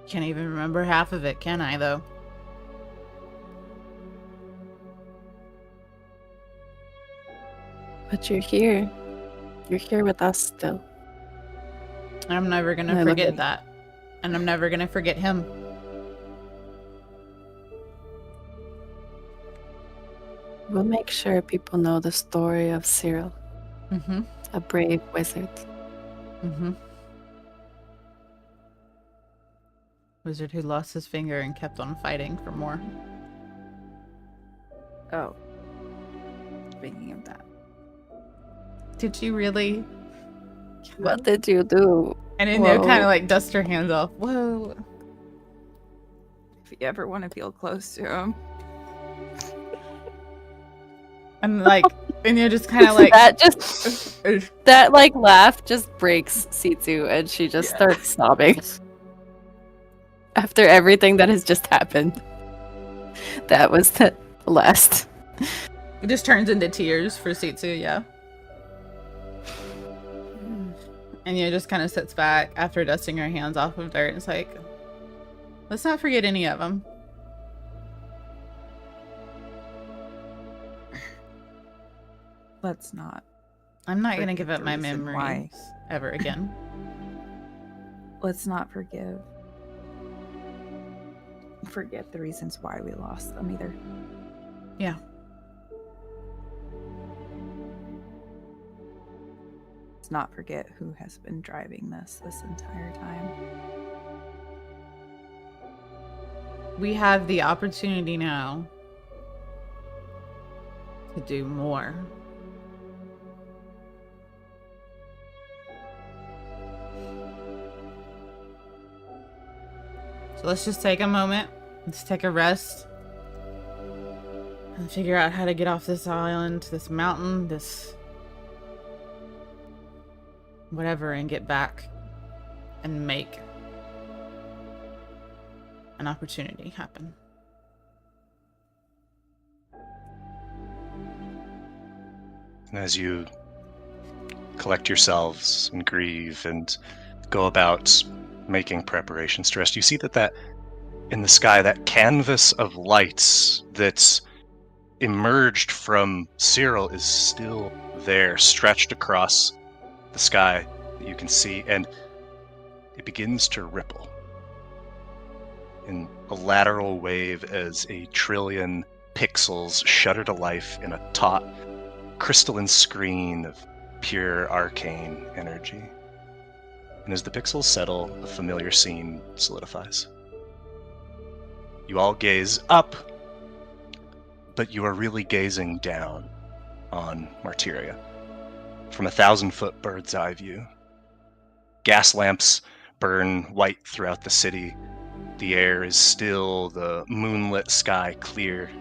Can't even remember half of it, can I, though? But you're here. You're here with us still. I'm never gonna forget that. And I'm never gonna forget him. We'll make sure people know the story of Cyril. Mm-hmm. A brave wizard. Mm-hmm. Wizard who lost his finger and kept on fighting for more. Oh. Speaking of that. Did you really? What did you do? And then they kind of like dust her hands off. Whoa. If you ever want to feel close to him. And like, and you're just kind of like that like laugh just breaks Sitsu, and she just starts sobbing. After everything that has just happened. That was the last. It just turns into tears for Sitsu, yeah. And you just kind of sits back after dusting her hands off of dirt. It's like, let's not forget any of them. Let's not. I'm not going to give up my memories ever again. Let's not forget the reasons why we lost them either. Yeah. Let's not forget who has been driving this entire time. We have the opportunity now to do more. So let's just take a moment. Let's take a rest. And figure out how to get off this island, this mountain, this... whatever, and get back and make an opportunity happen. And as you collect yourselves and grieve and go about making preparations to rest, you see that in the sky, that canvas of lights that emerged from Cyril is still there, stretched across the sky that you can see, and it begins to ripple in a lateral wave as a trillion pixels shudder to life in a taut, crystalline screen of pure arcane energy. And as the pixels settle, a familiar scene solidifies. You all gaze up, but you are really gazing down on Martyria from a 1,000-foot bird's eye view. Gas lamps burn white throughout the city. The air is still, the moonlit sky clear.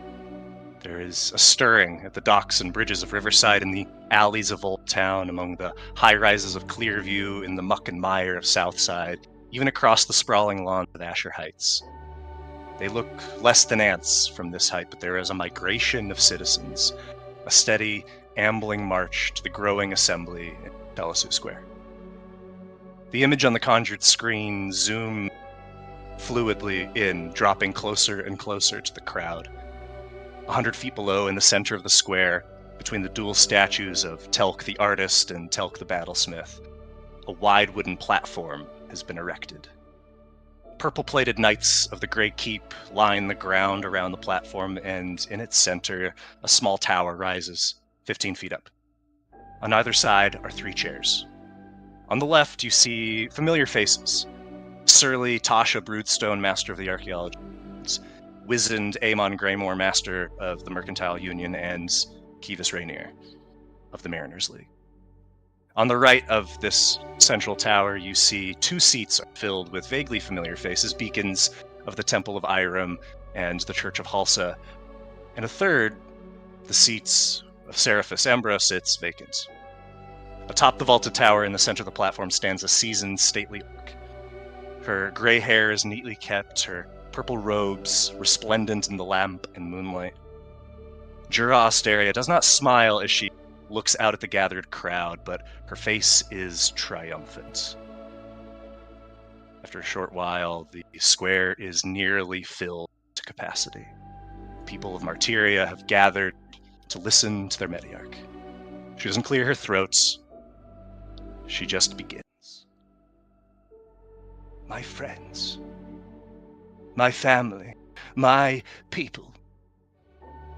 There is a stirring at the docks and bridges of Riverside, in the alleys of Old Town, among the high-rises of Clearview, in the muck and mire of Southside, even across the sprawling lawn of Asher Heights. They look less than ants from this height, but there is a migration of citizens, a steady, ambling march to the growing assembly in Pelisu Square. The image on the conjured screen zooms fluidly in, dropping closer and closer to the crowd. 100 feet below, in the center of the square, between the dual statues of Telk the artist and Telk the battlesmith, a wide wooden platform has been erected. Purple-plated knights of the Grey Keep line the ground around the platform, and in its center, a small tower rises 15 feet up. On either side are 3 chairs. On the left, you see familiar faces. Surly Tasha Broodstone, Master of the Archaeology, wizened Aemon Greymore, Master of the Mercantile Union, and Kivas Rainier of the Mariners League. On the right of this central tower, you see 2 seats filled with vaguely familiar faces, beacons of the Temple of Irem and the Church of Halsa, and a third, the seats of Seraphis Ambra, sits vacant. Atop the vaulted tower in the center of the platform stands a seasoned, stately orc. Her gray hair is neatly kept, her purple robes resplendent in the lamp and moonlight. Jura Asteria does not smile as she looks out at the gathered crowd, but her face is triumphant. After a short while, the square is nearly filled to capacity. People of Martyria have gathered to listen to their Mediarch. She doesn't clear her throat. She just begins. My friends, my family, my people,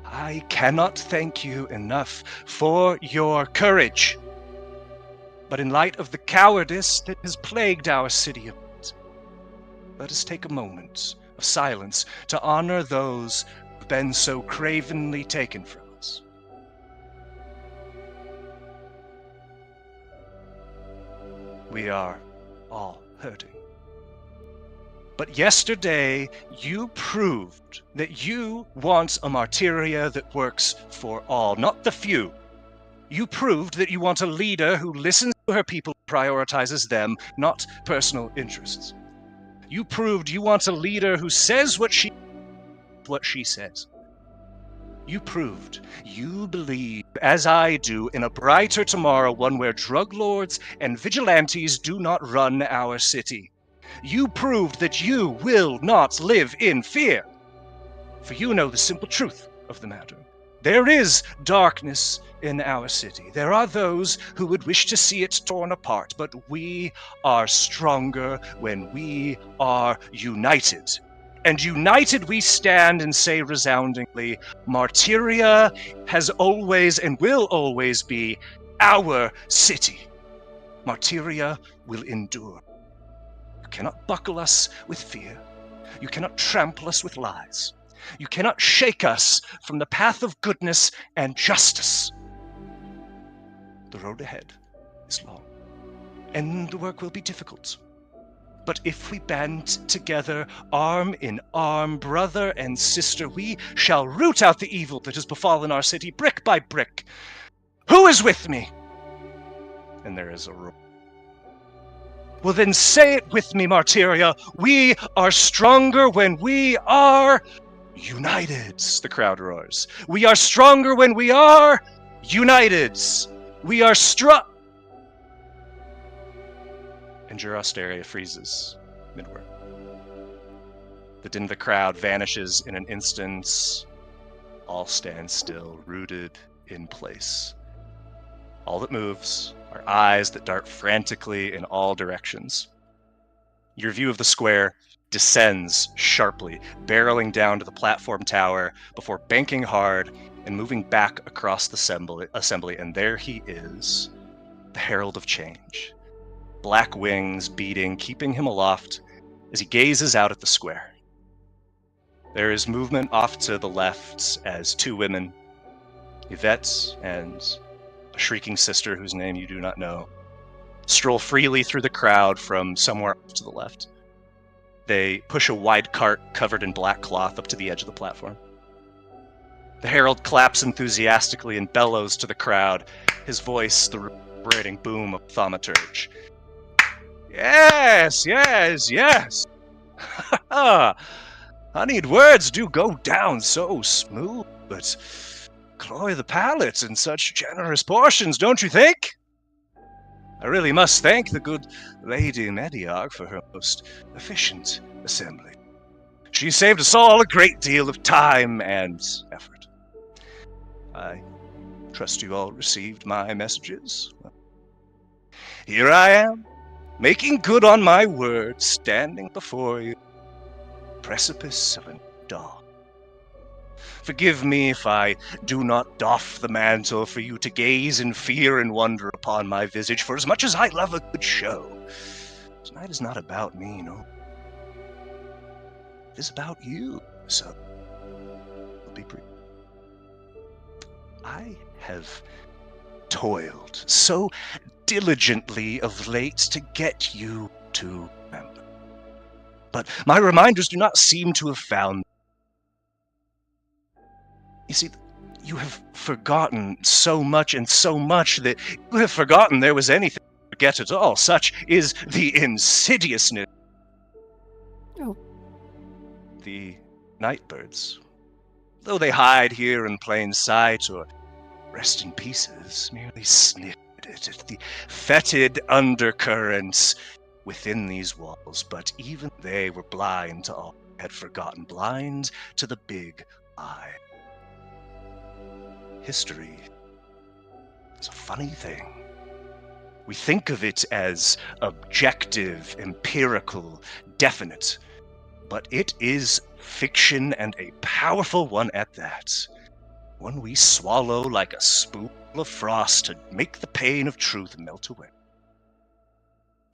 I cannot thank you enough for your courage. But in light of the cowardice that has plagued our city, let us take a moment of silence to honor those who have been so cravenly taken from us. We are all hurting. But yesterday, you proved that you want a Martyria that works for all, not the few. You proved that you want a leader who listens to her people and prioritizes them, not personal interests. You proved you want a leader who says what she says. You proved you believe, as I do, in a brighter tomorrow, one where drug lords and vigilantes do not run our city. You proved that you will not live in fear. For you know the simple truth of the matter. There is darkness in our city. There are those who would wish to see it torn apart, but we are stronger when we are united. And united we stand and say resoundingly, Martyria has always and will always be our city. Martyria will endure. You cannot buckle us with fear. You cannot trample us with lies. You cannot shake us from the path of goodness and justice. The road ahead is long, and the work will be difficult. But if we band together, arm in arm, brother and sister, we shall root out the evil that has befallen our city brick by brick. Who is with me? And there is a roar. Well, then say it with me, Martyria. We are stronger when we are united, the crowd roars. We are stronger when we are united. We are And Jura Asteria freezes midward. The din of the crowd vanishes in an instant. all stand still, rooted in place. All that moves are eyes that dart frantically in all directions. Your view of the square descends sharply, barreling down to the platform tower before banking hard and moving back across the assembly, and there he is, the Herald of Change. Black wings beating, keeping him aloft as he gazes out at the square. There is movement off to the left as two women, Yvette and a shrieking sister whose name you do not know, stroll freely through the crowd from somewhere off to the left. They push a wide cart covered in black cloth up to the edge of the platform. The herald claps enthusiastically and bellows to the crowd, his voice the reverberating boom of thaumaturge. Yes, yes, yes! Honeyed words do go down so smooth, but cloy the palate in such generous portions, don't you think? I really must thank the good Lady Mediarch for her most efficient assembly. She saved us all a great deal of time and effort. I trust you all received my messages. Here I am, making good on my word, standing before you, precipice of a dawn. Forgive me if I do not doff the mantle for you to gaze in fear and wonder upon my visage, for as much as I love a good show, tonight is not about me, no. It is about you, so I'll be brief. I have toiled so diligently of late to get you to remember. But my reminders do not seem to have found. You see, you have forgotten so much and so much that you have forgotten there was anything to forget at all. Such is the insidiousness. Oh. The nightbirds, though they hide here in plain sight or rest in pieces, merely sniffed at the fetid undercurrents within these walls. But even they were blind to all they had forgotten, blind to the big lie. History is a funny thing. We think of it as objective, empirical, definite, but it is fiction, and a powerful one at that. One we swallow like a spoonful of frost to make the pain of truth melt away.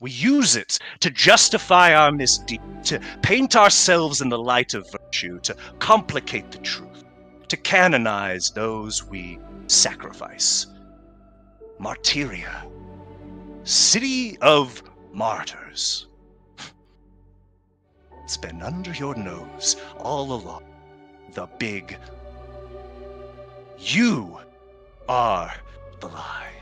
We use it to justify our misdeed, to paint ourselves in the light of virtue, to complicate the truth, to canonize those we sacrifice. Martyria, city of martyrs. It's been under your nose all along. The big. You are the lie.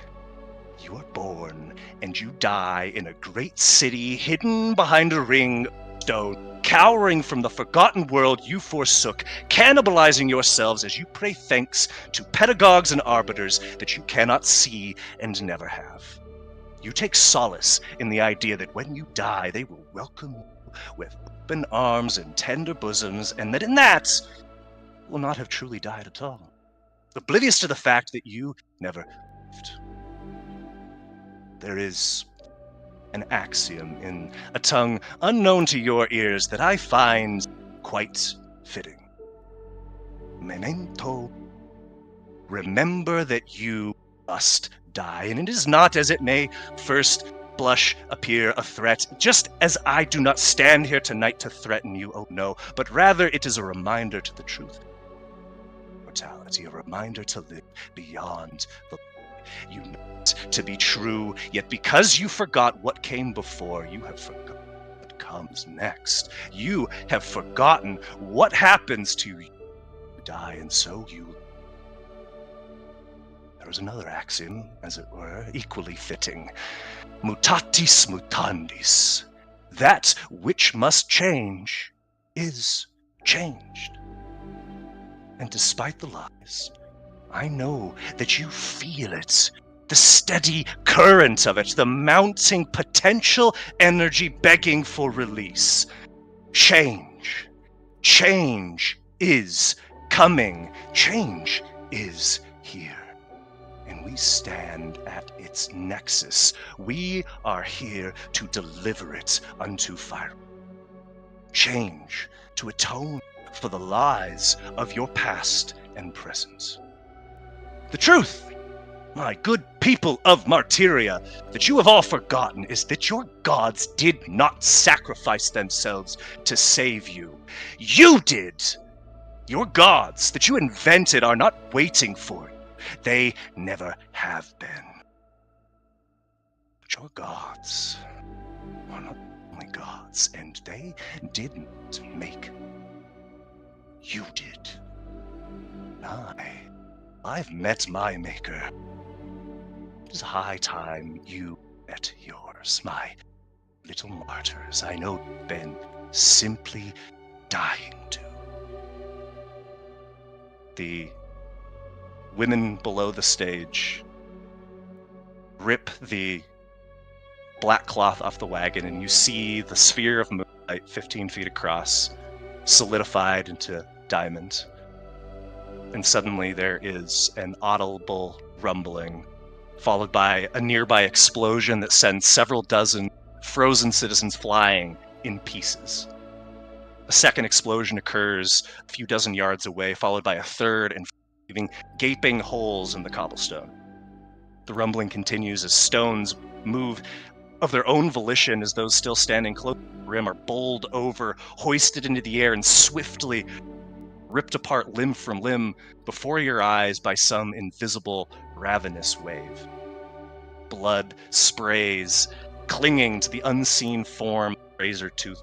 You are born and you die in a great city hidden behind a ring of stone, cowering from the forgotten world you forsook, cannibalizing yourselves as you pray thanks to pedagogues and arbiters that you cannot see and never have. You take solace in the idea that when you die, they will welcome you with open arms and tender bosoms, and that in that, you will not have truly died at all. Oblivious to the fact that you never lived. There is an axiom in a tongue unknown to your ears that I find quite fitting. Memento. Remember that you must die, and it is not, as it may first blush appear, a threat, just as I do not stand here tonight to threaten you, oh no, but rather it is a reminder to the truth. Mortality, a reminder to live beyond the lie. You know it to be true, yet because you forgot what came before, you have forgotten what comes next. You have forgotten what happens to you die, and so you. There was another axiom, as it were, equally fitting. Mutatis mutandis. That which must change is changed. And despite the lies, I know that you feel it. The steady current of it, the mounting potential energy begging for release. Change. Change is coming. Change is here. And we stand at its nexus. We are here to deliver it unto fire. Change to atone for the lies of your past and present. The truth, my good people of Martyria, that you have all forgotten is that your gods did not sacrifice themselves to save you. You did! Your gods that you invented are not waiting for you. They never have been. But your gods are not only gods, and they didn't make. You did. I've met my maker. It is high time you met yours, my little martyrs. I know you've been simply dying to. The women below the stage rip the black cloth off the wagon, and you see the sphere of moonlight 15 feet across solidified into diamond. And suddenly there is an audible rumbling, followed by a nearby explosion that sends several dozen frozen citizens flying in pieces. A second explosion occurs a few dozen yards away, followed by a third, and leaving gaping holes in the cobblestone. The rumbling continues as stones move of their own volition, as those still standing close to the rim are bowled over, hoisted into the air, and swiftly ripped apart limb from limb before your eyes by some invisible, ravenous wave. Blood sprays, clinging to the unseen form of razor-toothed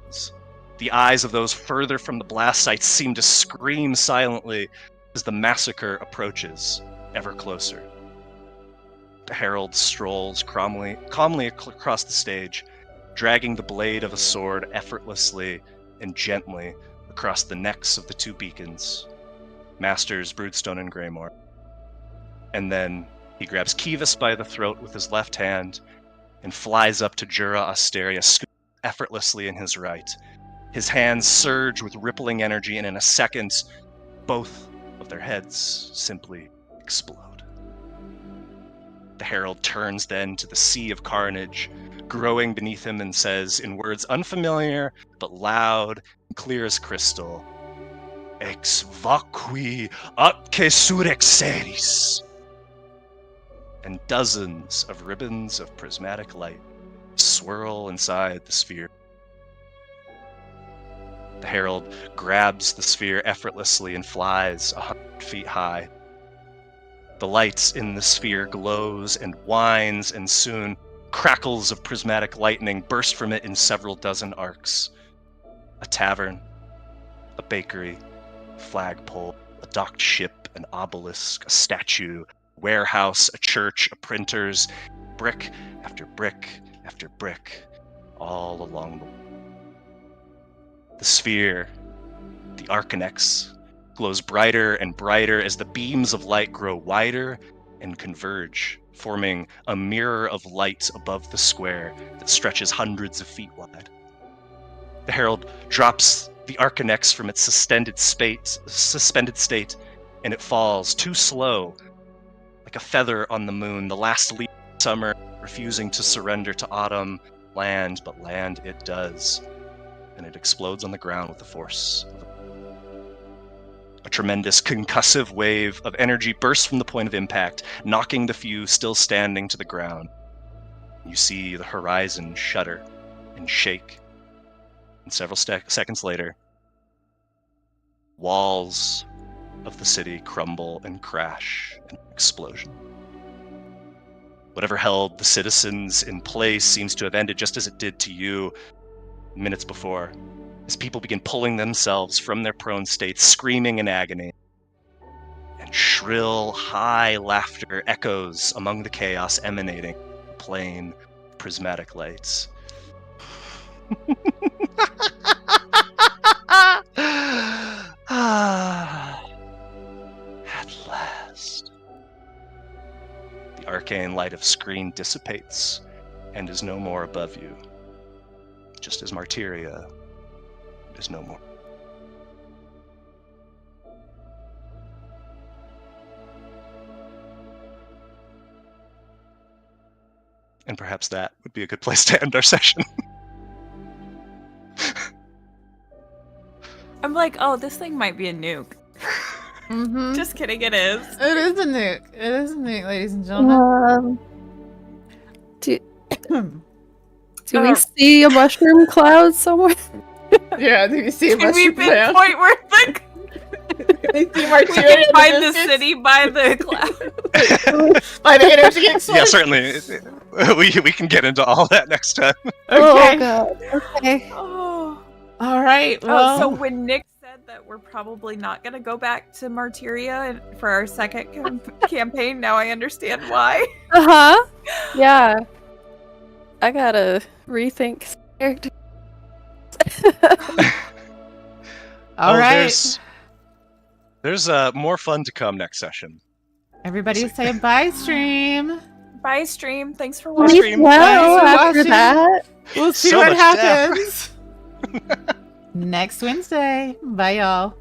hands. The eyes of those further from the blast sites seem to scream silently as the massacre approaches ever closer. The herald strolls calmly across the stage, dragging the blade of a sword effortlessly and gently across the necks of the two beacons, Masters Broodstone and Greymore. And then he grabs Kivas by the throat with his left hand and flies up to Jura Asteria, scooping effortlessly in his right. His hands surge with rippling energy, and in a second, both of their heads simply explode. The herald turns then to the sea of carnage growing beneath him and says, in words unfamiliar but loud and clear as crystal, Ex vacui atque surexeris. And dozens of ribbons of prismatic light swirl inside the sphere. The herald grabs the sphere effortlessly and flies 100 feet high. The light in the sphere glows and whines, and soon crackles of prismatic lightning burst from it in several dozen arcs. A tavern, a bakery, a flagpole, a docked ship, an obelisk, a statue, a warehouse, a church, a printer's, brick after brick after brick, all along the way. The sphere, the Arcanex, glows brighter and brighter as the beams of light grow wider and converge, forming a mirror of light above the square that stretches hundreds of feet wide. The herald drops the Arcanex from its suspended state, and it falls too slow, like a feather on the moon, the last leaf of summer refusing to surrender to autumn. Land, but land it does. And it explodes on the ground with the force of a tremendous concussive wave of energy bursts from the point of impact, knocking the few still standing to the ground. You see the horizon shudder and shake, and several seconds later, walls of the city crumble and crash in an explosion. Whatever held the citizens in place seems to have ended just as it did to you minutes before, as people begin pulling themselves from their prone states, screaming in agony. And shrill, high laughter echoes among the chaos emanating from the plain prismatic lights. At last. The arcane light of screen dissipates and is no more above you, just as Martyria is no more. And perhaps that would be a good place to end our session. I'm like, oh, this thing might be a nuke. Mm-hmm. Just kidding, it is. It is a nuke. It is a nuke, ladies and gentlemen. Do we see a mushroom cloud somewhere? Yeah, do you see a Can we mushroom cloud? pinpoint where the We see we Martyria can in find the distance city by the cloud? by the energy explosive. Yeah, certainly. We can get into all that next time. Oh god. Okay. Oh. All right. Well, So when Nick said that we're probably not going to go back to Martyria for our second campaign, now I understand why. Uh-huh. Yeah. I gotta rethink character. all right. There's more fun to come next session. Everybody say bye, stream. Bye, stream. Thanks for Bye, watching. stream. Well, Thanks for after watching. that. We'll see So what much death. happens next Wednesday. Bye, y'all.